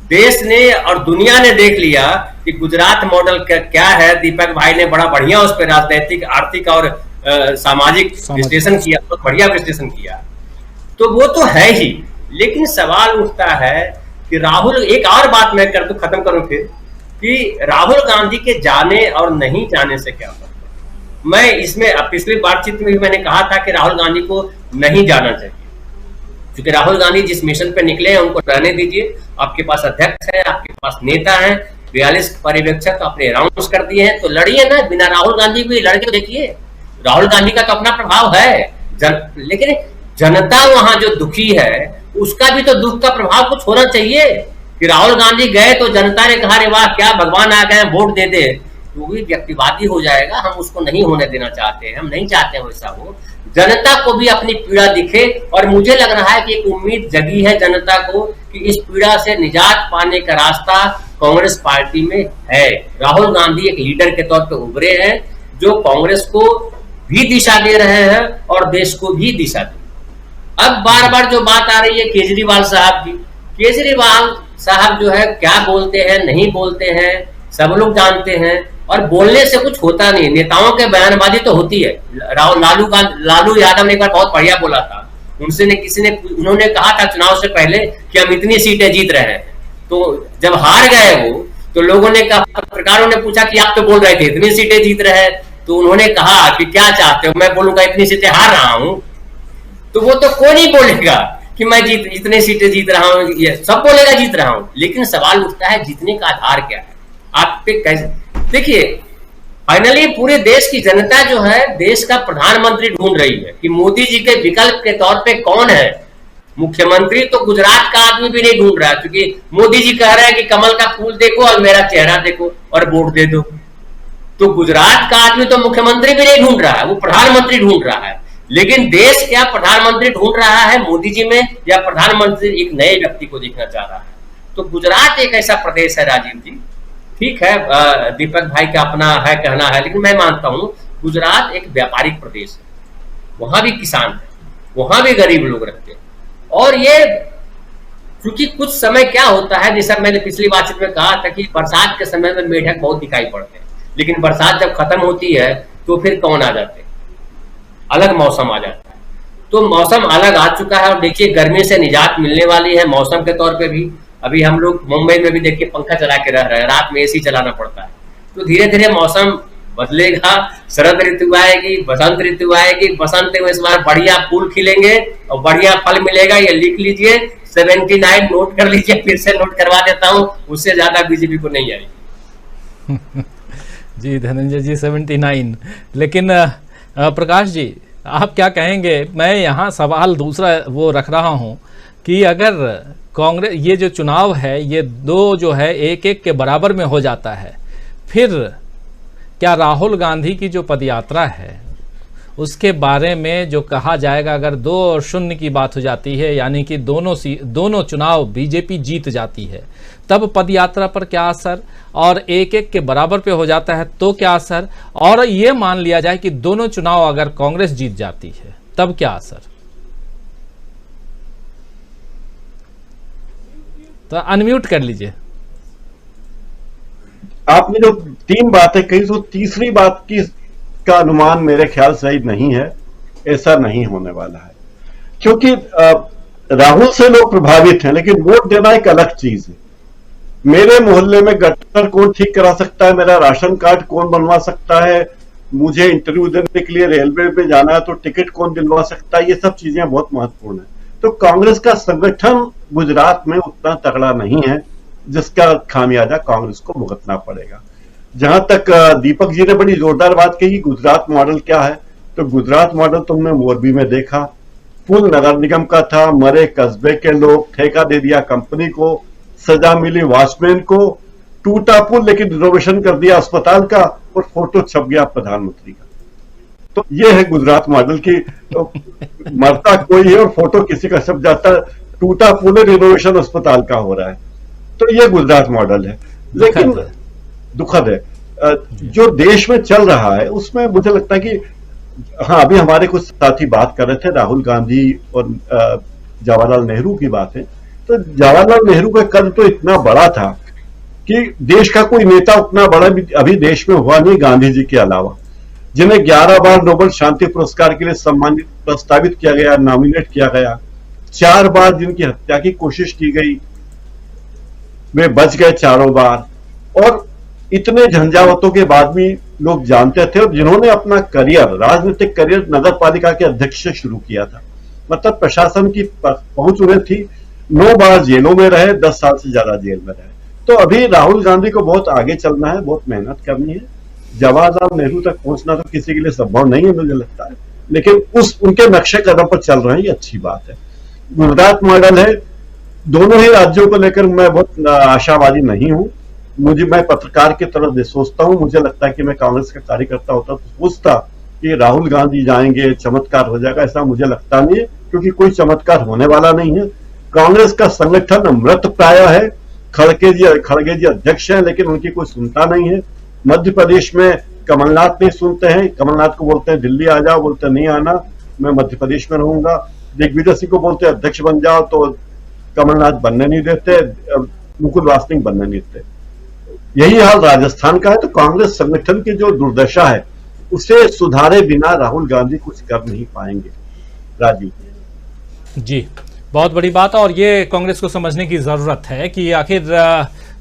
देश ने और दुनिया ने देख लिया कि गुजरात मॉडल क्या है। दीपक भाई ने बड़ा बढ़िया उस पर राजनीतिक, आर्थिक और सामाजिक विश्लेषण किया, बहुत बढ़िया विश्लेषण किया। तो वो तो है ही, लेकिन सवाल उठता है कि राहुल, एक और बात मैं कर दूं, खत्म करूं फिर, कि राहुल गांधी के जाने और नहीं जाने से क्या फर्क है। मैं इसमें पिछली बातचीत में भी मैंने कहा था कि राहुल गांधी को नहीं जाना चाहिए, क्योंकि राहुल गांधी जिस मिशन पे निकले हैं उनको रहने दीजिए। आपके पास अध्यक्ष है, आपके पास नेता है, 42 पर्यवेक्षक अपने अनाउंस कर दिए हैं, तो लड़िए ना, बिना राहुल गांधी को लड़के देखिए। राहुल गांधी का तो अपना प्रभाव है, लेकिन जनता वहां जो दुखी है उसका भी तो दुख का प्रभाव कुछ होना चाहिए। कि राहुल गांधी गए तो जनता ने कहा, रे वाह क्या भगवान आ गए, वोट दे दे, तो भी व्यक्तिवादी हो जाएगा। हम उसको नहीं होने देना चाहते हैं, हम नहीं चाहते हैं वैसा हो। जनता को भी अपनी पीड़ा दिखे, और मुझे लग रहा है कि एक उम्मीद जगी है जनता को कि इस पीड़ा से निजात पाने का रास्ता कांग्रेस पार्टी में है। राहुल गांधी एक लीडर के तौर पर उभरे हैं जो कांग्रेस को भी दिशा दे रहे हैं और देश को भी दिशा दे। अब बार बार जो बात आ रही है केजरीवाल साहब की, केजरीवाल साहब जो है क्या बोलते हैं नहीं बोलते हैं सब लोग जानते हैं, और बोलने से कुछ होता नहीं। नेताओं के बयानबाजी तो होती है। लालू यादव ने एक बार बहुत बढ़िया बोला था, उन्होंने कहा था चुनाव से पहले कि हम इतनी सीटें जीत रहे हैं, तो जब हार गए वो, तो लोगों ने कहा, पत्रकारों ने पूछा कि आप तो बोल रहे थे इतनी सीटें जीत रहे हैं, तो उन्होंने कहा कि क्या चाहते हो, मैं बोलूंगा इतनी सीटें हार रहा हूं, तो वो तो कोई नहीं बोलेगा कि मैं इतनी सीटें जीत रहा हूं, ये सब बोलेगा जीत रहा हूं। लेकिन सवाल उठता है जीतने का आधार क्या है, आप पे कैसे। देखिए, फाइनली पूरे देश की जनता जो है देश का प्रधानमंत्री ढूंढ रही है कि मोदी जी के विकल्प के तौर पे कौन है मुख्यमंत्री। तो गुजरात का आदमी भी नहीं ढूंढ रहा है, क्योंकि मोदी जी कह रहे हैं कि कमल का फूल देखो और मेरा चेहरा देखो और वोट दे दो। तो गुजरात का आदमी तो मुख्यमंत्री भी नहीं ढूंढ रहा है, वो प्रधानमंत्री ढूंढ रहा है। लेकिन देश क्या प्रधानमंत्री ढूंढ रहा है मोदी जी में, या प्रधानमंत्री एक नए व्यक्ति को देखना चाह रहा है। तो गुजरात एक ऐसा प्रदेश है राजीव जी, ठीक है, दीपक भाई का अपना है कहना है, लेकिन मैं मानता हूं गुजरात एक व्यापारिक प्रदेश है, वहां भी किसान है, वहां भी गरीब लोग रहते हैं। और ये क्योंकि कुछ समय क्या होता है, जैसा मैंने पिछली बातचीत में कहा था कि बरसात के समय में मेढक बहुत दिखाई पड़ते हैं, लेकिन बरसात जब खत्म होती है तो फिर कौन आ जाते हैं, अलग मौसम आ जाता है। तो मौसम अलग आ चुका है। और देखिए गर्मी से निजात मिलने वाली है मौसम के तौर पे भी। अभी हम लोग मुंबई में भी देखिए पंखा चला के रह रहे हैं, रात में एसी चलाना पड़ता है। तो धीरे धीरे मौसम बदलेगा, शरद ऋतु आएगी, बसंत ऋतु आएगी। बसंत में इस बार बढ़िया फूल खिलेंगे और बढ़िया फल मिलेगा। ये लिख लीजिए 79 नोट कर लीजिए, फिर से नोट करवा देता हूँ, उससे ज्यादा बीजेपी को नहीं आई। जी धनंजय जी 79। लेकिन प्रकाश जी आप क्या कहेंगे? मैं यहाँ सवाल दूसरा वो रख रहा हूँ कि अगर कांग्रेस ये जो चुनाव है ये दो जो है एक एक के बराबर में हो जाता है, फिर क्या राहुल गांधी की जो पदयात्रा है उसके बारे में जो कहा जाएगा, अगर 2-0 की बात हो जाती है यानी कि दोनों चुनाव बीजेपी जीत जाती है, तब पदयात्रा पर क्या असर, और एक एक के बराबर पे हो जाता है तो क्या असर, और ये मान लिया जाए कि दोनों चुनाव अगर कांग्रेस जीत जाती है तब क्या असर? तो अनम्यूट कर लीजिए। आपने जो 3 बातें कही तो तीसरी बात का अनुमान मेरे ख्याल सही नहीं है। ऐसा नहीं होने वाला है, क्योंकि राहुल से लोग प्रभावित हैं, लेकिन वोट देना एक अलग चीज है। मेरे मोहल्ले में गटर कौन ठीक करा सकता है, मेरा राशन कार्ड कौन बनवा सकता है, मुझे इंटरव्यू देने के लिए रेलवे पे जाना है तो टिकट कौन दिलवा सकता है, ये सब चीजें बहुत महत्वपूर्ण है। तो कांग्रेस का संगठन गुजरात में उतना तगड़ा नहीं है जिसका खामियाजा कांग्रेस को भुगतना पड़ेगा। जहां तक दीपक जी ने बड़ी जोरदार बात कही गुजरात मॉडल क्या है, तो गुजरात मॉडल तुमने मोरबी में देखा। पुल नगर निगम का था, मरे कस्बे के लोग, ठेका दे दिया कंपनी को, सजा मिली वॉचमैन को, टूटा पुल लेकिन रिनोवेशन कर दिया अस्पताल का, और फोटो छप गया प्रधानमंत्री का। तो ये है गुजरात मॉडल की, तो मरता कोई है और फोटो किसी का छप जाता है, टूटा पुल रिनोवेशन अस्पताल का हो रहा है। तो ये गुजरात मॉडल है। लेकिन दुखद है जो देश में चल रहा है उसमें मुझे लगता है कि हाँ, अभी हमारे कुछ साथी बात कर रहे थे राहुल गांधी और जवाहरलाल नेहरू की बात है। तो जवाहरलाल नेहरू का कद तो इतना बड़ा था कि देश का कोई नेता उतना बड़ा अभी देश में हुआ नहीं गांधी जी के अलावा, जिन्हें 11 बार नोबेल शांति पुरस्कार के लिए सम्मानित प्रस्तावित किया गया, नॉमिनेट किया गया, 4 बार जिनकी हत्या की कोशिश की गई, वे बच गए 4 बार, और इतने झंझावतों के बाद भी लोग जानते थे। और जिन्होंने अपना करियर, राजनीतिक करियर नगर पालिका के अध्यक्ष से शुरू किया था, मतलब प्रशासन की पहुंच उन्हें थी, 9 बार जेलों में रहे, 10 साल से ज्यादा जेल में रहे। तो अभी राहुल गांधी को बहुत आगे चलना है, बहुत मेहनत करनी है। जवाहरलाल नेहरू तक पहुंचना तो किसी के लिए संभव नहीं है मुझे लगता है, लेकिन उनके नक्शे कदम पर चल रहे हैं, ये अच्छी बात है। गुजरात मॉडल है। दोनों ही राज्यों को लेकर मैं बहुत आशावादी नहीं हूं। मैं पत्रकार की तरह सोचता हूं, मुझे लगता है कि मैं कांग्रेस का कार्यकर्ता होता तो सोचता कि राहुल गांधी जाएंगे चमत्कार हो जाएगा, ऐसा मुझे लगता नहीं है, क्योंकि कोई चमत्कार होने वाला नहीं है। कांग्रेस का संगठन मृत प्राय है। खड़गे जी अध्यक्ष हैं, लेकिन उनकी कोई सुनता नहीं है। मध्य प्रदेश में कमलनाथ नहीं सुनते हैं, कमलनाथ को बोलते हैं दिल्ली आ जाओ, बोलते नहीं आना, मैं मध्य प्रदेश में रहूंगा। दिग्विजय सिंह को बोलते अध्यक्ष बन जाओ, तो कमलनाथ बनने नहीं देते, मुकुल वासनिक बनने नहीं देते। यही हाल राजस्थान का है। तो कांग्रेस संगठन की जो दुर्दशा है उसे सुधारे बिना राहुल गांधी कुछ कर नहीं पाएंगे। राजीव जी, बहुत बड़ी बात, और ये कांग्रेस को समझने की जरूरत है कि आखिर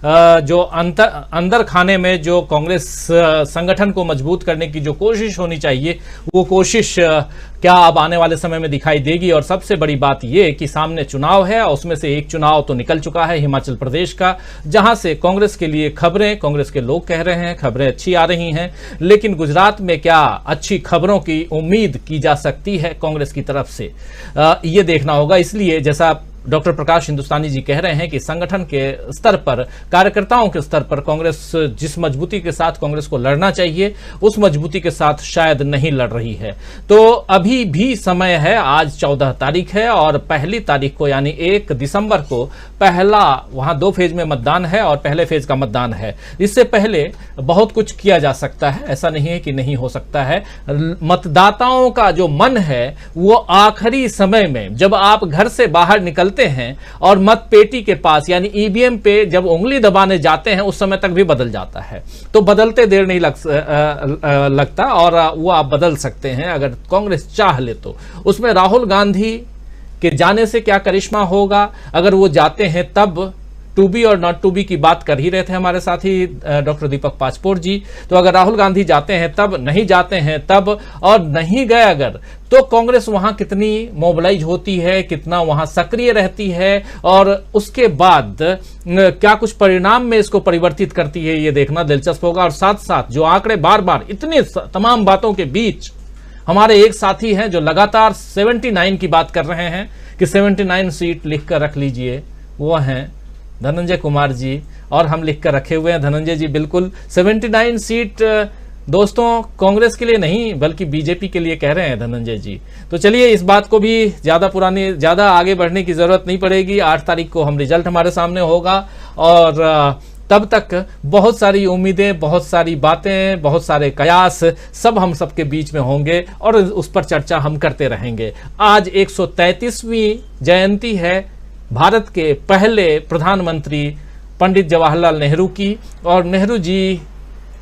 जो अंदर खाने में जो कांग्रेस संगठन को मजबूत करने की जो कोशिश होनी चाहिए वो कोशिश क्या अब आने वाले समय में दिखाई देगी। और सबसे बड़ी बात ये कि सामने चुनाव है, और उसमें से एक चुनाव तो निकल चुका है हिमाचल प्रदेश का, जहां से कांग्रेस के लिए खबरें, कांग्रेस के लोग कह रहे हैं खबरें अच्छी आ रही हैं, लेकिन गुजरात में क्या अच्छी खबरों की उम्मीद की जा सकती है कांग्रेस की तरफ से, ये देखना होगा। इसलिए जैसा डॉक्टर प्रकाश हिंदुस्तानी जी कह रहे हैं कि संगठन के स्तर पर, कार्यकर्ताओं के स्तर पर कांग्रेस जिस मजबूती के साथ कांग्रेस को लड़ना चाहिए उस मजबूती के साथ शायद नहीं लड़ रही है। तो अभी भी समय है, आज 14 तारीख है और 1 तारीख को यानी 1 दिसंबर को पहला, वहां 2 फेज में मतदान है और पहले फेज का मतदान है। इससे पहले बहुत कुछ किया जा सकता है, ऐसा नहीं है कि नहीं हो सकता है। मतदाताओं का जो मन है वो आखिरी समय में जब आप घर से बाहर निकलते बदलते हैं और मतपेटी के पास यानी ईवीएम पे जब उंगली दबाने जाते हैं उस समय तक भी बदल जाता है। तो बदलते देर नहीं लगता और वो आप बदल सकते हैं अगर कांग्रेस चाह ले तो। उसमें राहुल गांधी के जाने से क्या करिश्मा होगा, अगर वो जाते हैं तब टू बी और नॉट टू बी की बात कर ही रहे थे हमारे साथी डॉक्टर दीपक पासपोर्ट जी। तो अगर राहुल गांधी जाते हैं तब, नहीं जाते हैं तब, और नहीं गए अगर, तो कांग्रेस वहां कितनी मोबिलाइज होती है, कितना वहां सक्रिय रहती है और उसके बाद क्या कुछ परिणाम में इसको परिवर्तित करती है, ये देखना दिलचस्प होगा। और साथ साथ जो आंकड़े बार बार इतने तमाम बातों के बीच हमारे एक साथी हैं जो लगातार 79 की बात कर रहे हैं कि 79 सीट लिखकर रख लीजिए, वो हैं धनंजय कुमार जी, और हम लिखकर रखे हुए हैं धनंजय जी। बिल्कुल 79 सीट दोस्तों कांग्रेस के लिए नहीं बल्कि बीजेपी के लिए कह रहे हैं धनंजय जी। तो चलिए इस बात को भी ज्यादा आगे बढ़ने की जरूरत नहीं पड़ेगी। 8 तारीख को हम रिजल्ट हमारे सामने होगा और तब तक बहुत सारी उम्मीदें, बहुत सारी बातें, बहुत सारे कयास सब हम सबके बीच में होंगे और उस पर चर्चा हम करते रहेंगे। आज 133वीं जयंती है भारत के पहले प्रधानमंत्री पंडित जवाहरलाल नेहरू की, और नेहरू जी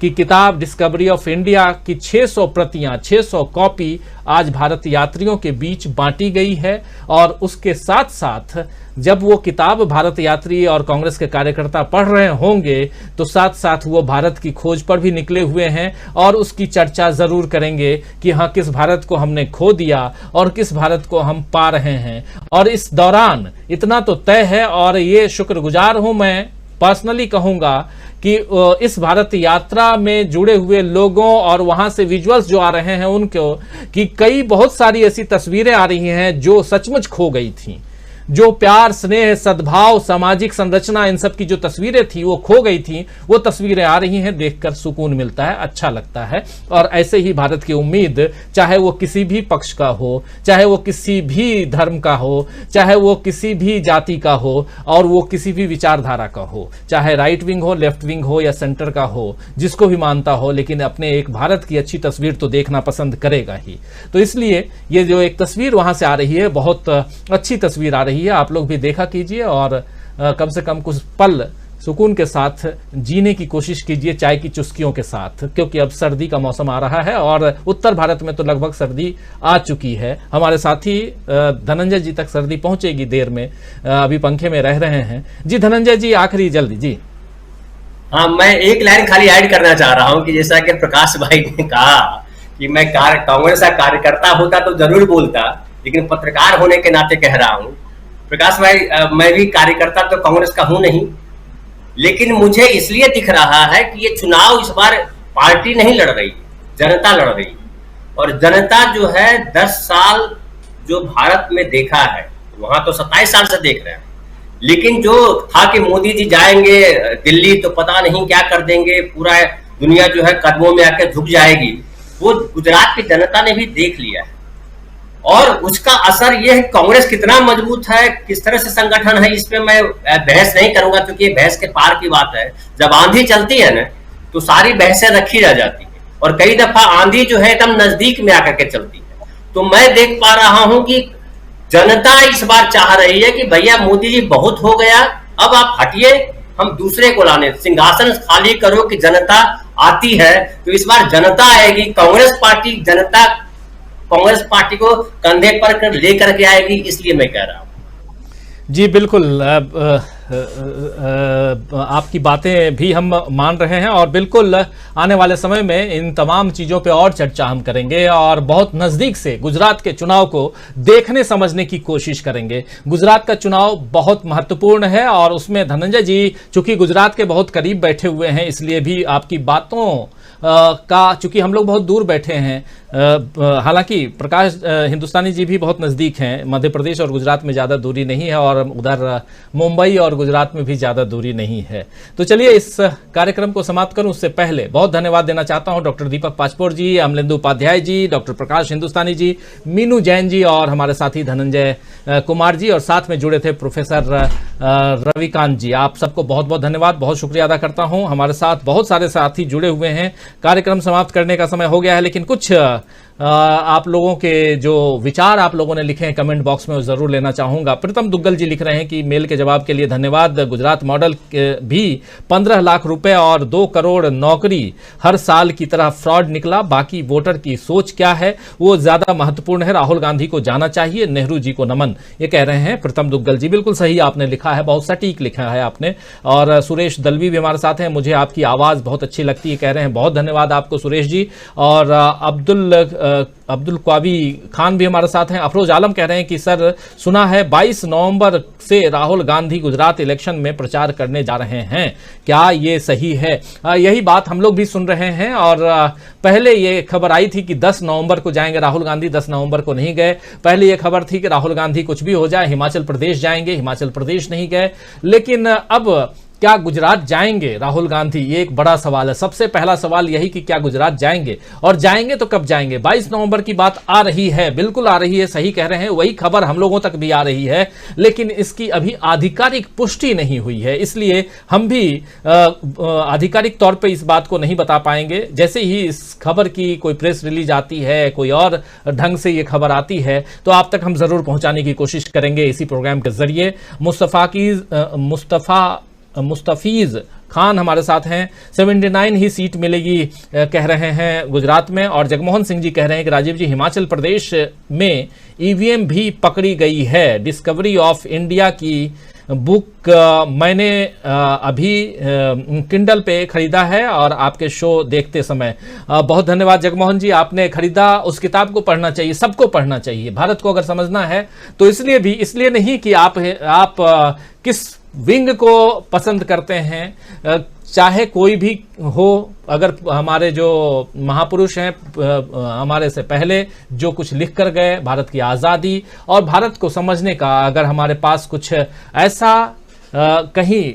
की किताब डिस्कवरी ऑफ इंडिया की 600 प्रतियां, 600 कॉपी आज भारत यात्रियों के बीच बांटी गई है। और उसके साथ साथ जब वो किताब भारत यात्री और कांग्रेस के कार्यकर्ता पढ़ रहे होंगे तो साथ साथ वो भारत की खोज पर भी निकले हुए हैं और उसकी चर्चा जरूर करेंगे कि हाँ, किस भारत को हमने खो दिया और किस भारत को हम पा रहे हैं। और इस दौरान इतना तो तय है और ये शुक्रगुजार हूं, मैं पर्सनली कहूंगा कि इस भारत यात्रा में जुड़े हुए लोगों और वहां से विजुअल्स जो आ रहे हैं उनको, कि कई बहुत सारी ऐसी तस्वीरें आ रही हैं जो सचमुच खो गई थी। जो प्यार, स्नेह, सद्भाव, सामाजिक संरचना, इन सब की जो तस्वीरें थी वो खो गई थी, वो तस्वीरें आ रही हैं। देखकर सुकून मिलता है, अच्छा लगता है। और ऐसे ही भारत की उम्मीद, चाहे वो किसी भी पक्ष का हो, चाहे वो किसी भी धर्म का हो, चाहे वो किसी भी जाति का हो और वो किसी भी विचारधारा का हो, चाहे राइट विंग हो, लेफ्ट विंग हो या सेंटर का हो, जिसको भी मानता हो, लेकिन अपने एक भारत की अच्छी तस्वीर तो देखना पसंद करेगा ही। तो इसलिए ये जो एक तस्वीर वहां से आ रही है, बहुत अच्छी तस्वीर आ रही है, आप लोग भी देखा कीजिए और कम से कम कुछ पल सुकून के साथ जीने की कोशिश कीजिए, चाय की चुस्कियों के साथ, क्योंकि अब सर्दी का मौसम आ रहा है और उत्तर भारत में तो लगभग सर्दी आ चुकी है। हमारे साथी धनंजय जी तक सर्दी पहुंचेगी देर में, अभी पंखे में रह रहे हैं। जी धनंजय जी, आखिरी जल्दी जी। हाँ, मैं एक लाइन खाली ऐड करना चाह रहा हूँ कि जैसा कि प्रकाश भाई ने कहा कि मैं कांग्रेस का कार्यकर्ता होता तो जरूर बोलता, लेकिन पत्रकार होने के नाते कह रहा हूँ। प्रकाश भाई, मैं भी कार्यकर्ता तो कांग्रेस का हूं नहीं, लेकिन मुझे इसलिए दिख रहा है कि ये चुनाव इस बार पार्टी नहीं लड़ रही, जनता लड़ रही। और जनता जो है 10 साल जो भारत में देखा है, वहां तो 27 साल से देख रहे हैं, लेकिन जो था कि मोदी जी जाएंगे दिल्ली तो पता नहीं क्या कर देंगे, पूरा दुनिया जो है कदमों में आके झुक जाएगी, वो गुजरात की जनता ने भी देख लिया है। और उसका असर यह है कांग्रेस कितना मजबूत है, किस तरह से संगठन है, इस पे मैं बहस नहीं करूंगा क्योंकि ये बहस के पार की बात है। जब आंधी चलती है ना तो सारी बहसें रखी रह जाती है और कई दफा आंधी जो है एकदम नजदीक में आकर के चलती है। तो मैं देख पा रहा हूं कि जनता इस बार चाह रही है कि भैया मोदी जी बहुत हो गया, अब आप हटिए, हम दूसरे को लाने, सिंहासन खाली करो कि जनता आती है। तो इस बार जनता आएगी, कांग्रेस पार्टी को कंधे पर लेकर के आएगी, इसलिए मैं कह रहा हूं। जी बिल्कुल, आपकी बातें भी हम मान रहे हैं और बिल्कुल आने वाले समय में इन तमाम चीज़ों पे और चर्चा हम करेंगे और बहुत नज़दीक से गुजरात के चुनाव को देखने समझने की कोशिश करेंगे। गुजरात का चुनाव बहुत महत्वपूर्ण है और उसमें धनंजय जी चूंकि गुजरात के बहुत करीब बैठे हुए हैं, इसलिए भी आपकी बातों का, चूंकि हम लोग बहुत दूर बैठे हैं, हालांकि प्रकाश हिंदुस्तानी जी भी बहुत नज़दीक हैं, मध्य प्रदेश और गुजरात में ज़्यादा दूरी नहीं है और उधर मुंबई और गुजरात में भी ज़्यादा दूरी नहीं है। तो चलिए इस कार्यक्रम को समाप्त करूं उससे पहले बहुत धन्यवाद देना चाहता हूं डॉक्टर दीपक पाचपोर जी, अमलेंदु उपाध्याय जी, डॉक्टर प्रकाश हिंदुस्तानी जी, मीनू जैन जी और हमारे साथी धनंजय कुमार जी, और साथ में जुड़े थे प्रोफेसर रविकांत जी। आप सबको बहुत बहुत धन्यवाद, बहुत शुक्रिया अदा करता हूं। हमारे साथ बहुत सारे साथी जुड़े हुए हैं। कार्यक्रम समाप्त करने का समय हो गया है, लेकिन कुछ आप लोगों के जो विचार आप लोगों ने लिखे हैं कमेंट बॉक्स में वो जरूर लेना चाहूंगा। प्रीतम दुग्गल जी लिख रहे हैं कि मेल के जवाब के लिए धन्यवाद। गुजरात मॉडल भी 15 लाख रुपए और 2 करोड़ नौकरी हर साल की तरह फ्रॉड निकला। बाकी वोटर की सोच क्या है वो ज्यादा महत्वपूर्ण है। राहुल गांधी को जाना चाहिए, नेहरू जी को नमन, ये कह रहे हैं प्रीतम दुग्गल जी। बिल्कुल सही आपने लिखा है, बहुत सटीक लिखा है आपने। और सुरेश दलवी भी हमारे साथ हैं, मुझे आपकी आवाज बहुत अच्छी लगती है, कह रहे हैं। बहुत धन्यवाद आपको सुरेश जी। और अब्दुल क्वाबी खान भी हमारे साथ हैं। अफरोज आलम कह रहे हैं कि सर सुना है 22 नवंबर से राहुल गांधी गुजरात इलेक्शन में प्रचार करने जा रहे हैं, क्या ये सही है? यही बात हम लोग भी सुन रहे हैं। और पहले ये खबर आई थी कि 10 नवंबर को जाएंगे राहुल गांधी, 10 नवंबर को नहीं गए। पहले ये खबर थी कि राहुल गांधी कुछ भी हो जाए हिमाचल प्रदेश जाएंगे, हिमाचल प्रदेश नहीं गए। लेकिन अब क्या गुजरात जाएंगे राहुल गांधी, ये एक बड़ा सवाल है। सबसे पहला सवाल यही कि क्या गुजरात जाएंगे, और जाएंगे तो कब जाएंगे? 22 नवंबर की बात आ रही है, बिल्कुल आ रही है, सही कह रहे हैं। वही खबर हम लोगों तक भी आ रही है, लेकिन इसकी अभी आधिकारिक पुष्टि नहीं हुई है, इसलिए हम भी आधिकारिक तौर पे इस बात को नहीं बता पाएंगे। जैसे ही इस खबर की कोई प्रेस रिलीज आती है, कोई और ढंग से ये खबर आती है, तो आप तक हम जरूर पहुंचाने की कोशिश करेंगे इसी प्रोग्राम के जरिए। मुस्तफीज खान हमारे साथ हैं। 79 ही सीट मिलेगी कह रहे हैं गुजरात में। और जगमोहन सिंह जी कह रहे हैं कि राजीव जी हिमाचल प्रदेश में ईवीएम भी पकड़ी गई है। डिस्कवरी ऑफ इंडिया की बुक मैंने अभी किंडल पे खरीदा है और आपके शो देखते समय। बहुत धन्यवाद जगमोहन जी, आपने खरीदा। उस किताब को पढ़ना चाहिए, सबको पढ़ना चाहिए। भारत को अगर समझना है तो इसलिए नहीं कि आप किस विंग को पसंद करते हैं, चाहे कोई भी हो। अगर हमारे जो महापुरुष हैं हमारे से पहले जो कुछ लिख कर गए भारत की आज़ादी और भारत को समझने का, अगर हमारे पास कुछ ऐसा कहीं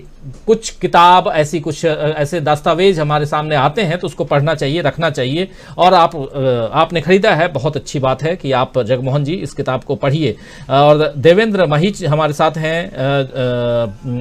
कुछ किताब ऐसे दस्तावेज हमारे सामने आते हैं तो उसको पढ़ना चाहिए, रखना चाहिए। और आपने खरीदा है, बहुत अच्छी बात है कि आप जगमोहन जी इस किताब को पढ़िए। और देवेंद्र महीच हमारे साथ हैं,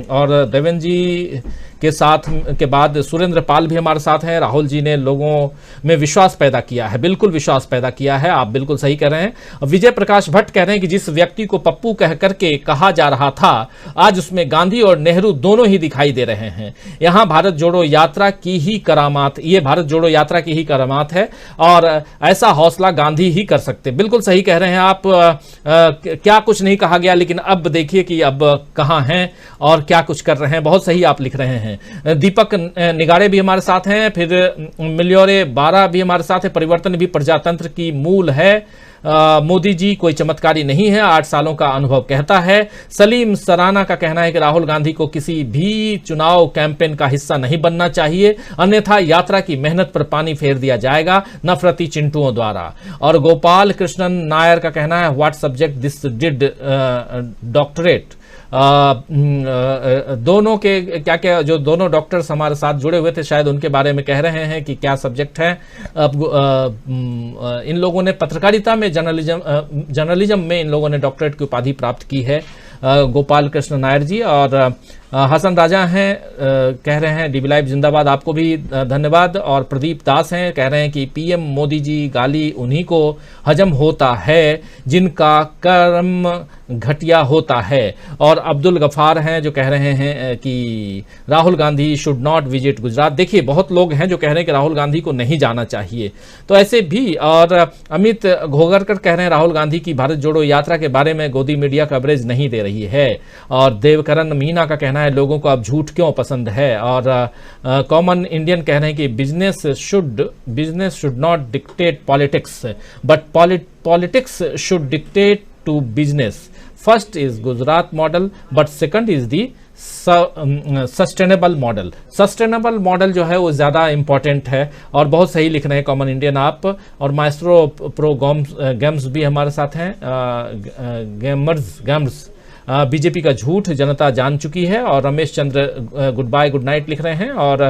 और देवेंद्र जी के साथ के बाद सुरेंद्र पाल भी हमारे साथ हैं। राहुल जी ने लोगों में विश्वास पैदा किया है, बिल्कुल विश्वास पैदा किया है, आप बिल्कुल सही कह रहे हैं। विजय प्रकाश भट्ट कह रहे हैं कि जिस व्यक्ति को पप्पू कह करके कहा जा रहा था, आज उसमें गांधी और नेहरू दोनों ही दिखाई दे रहे हैं। यहाँ भारत जोड़ो यात्रा की ही करामात, ये भारत जोड़ो यात्रा की ही करामात है और ऐसा हौसला गांधी ही कर सकते। बिल्कुल सही कह रहे हैं आप। क्या कुछ नहीं कहा गया, लेकिन अब देखिए कि अब कहाँ हैं और क्या कुछ कर रहे हैं। बहुत सही आप लिख रहे हैं। दीपक निगाड़े भी हमारे साथ हैं, फिर मिलियोरे 12 भी हमारे साथ है। परिवर्तन भी प्रजातंत्र की मूल है। मोदी जी कोई चमत्कारी नहीं है, 8 सालों का अनुभव कहता है। सलीम सराना का कहना है कि राहुल गांधी को किसी भी चुनाव कैंपेन का हिस्सा नहीं बनना चाहिए, अन्यथा यात्रा की मेहनत पर पानी फेर दिया जाएगा नफरती चिंटुओं द्वारा। और गोपाल कृष्णन नायर का कहना है what subject this did doctorate. दोनों के क्या जो दोनों डॉक्टर्स हमारे साथ जुड़े हुए थे शायद उनके बारे में कह रहे हैं कि क्या सब्जेक्ट है। इन लोगों ने पत्रकारिता में जर्नलिज्म में इन लोगों ने डॉक्टरेट की उपाधि प्राप्त की है, गोपाल कृष्ण नायर जी। और हसन राजा हैं, कह रहे हैं डीबी लाइव जिंदाबाद, आपको भी धन्यवाद। और प्रदीप दास हैं, कह रहे हैं कि पीएम मोदी जी गाली उन्हीं को हजम होता है जिनका कर्म घटिया होता है। और अब्दुल गफार हैं जो कह रहे हैं कि Rahul Gandhi should not visit Gujarat. देखिए बहुत लोग हैं जो कह रहे हैं कि राहुल गांधी को नहीं जाना चाहिए, तो ऐसे भी। और अमित घोगरकर कह रहे हैं राहुल गांधी की भारत जोड़ो यात्रा के बारे में गोदी मीडिया कवरेज नहीं दे रही है। और देवकरण मीना का कहना है लोगों को अब झूठ क्यों पसंद है। और कॉमन इंडियन कह रहे हैं कि business should not dictate politics but politics should dictate to business. First is Gujarat model but second is the sustainable model. Sustainable model जो है वो ज़्यादा इंपॉर्टेंट है। और बहुत सही लिख रहे हैं कॉमन इंडियन आप। और माइस्ट्रो प्रो गेम्स भी हमारे साथ हैं, गेमर्स बीजेपी का झूठ जनता जान चुकी है। और Ramesh Chandra good bye good night लिख रहे हैं। और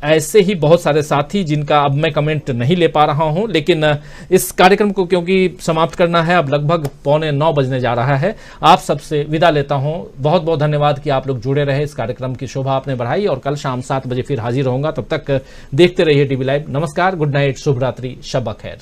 ऐसे ही बहुत सारे साथी जिनका अब मैं कमेंट नहीं ले पा रहा हूं, लेकिन इस कार्यक्रम को क्योंकि समाप्त करना है, अब लगभग 8:45 बजने जा रहा है। आप सबसे विदा लेता हूं। बहुत बहुत धन्यवाद कि आप लोग जुड़े रहे, इस कार्यक्रम की शोभा आपने बढ़ाई। और कल शाम 7 बजे फिर हाजिर होऊंगा, तब तक देखते रहिए टीवी लाइव। नमस्कार, गुड नाइट, शुभ रात्रि, शब खैर।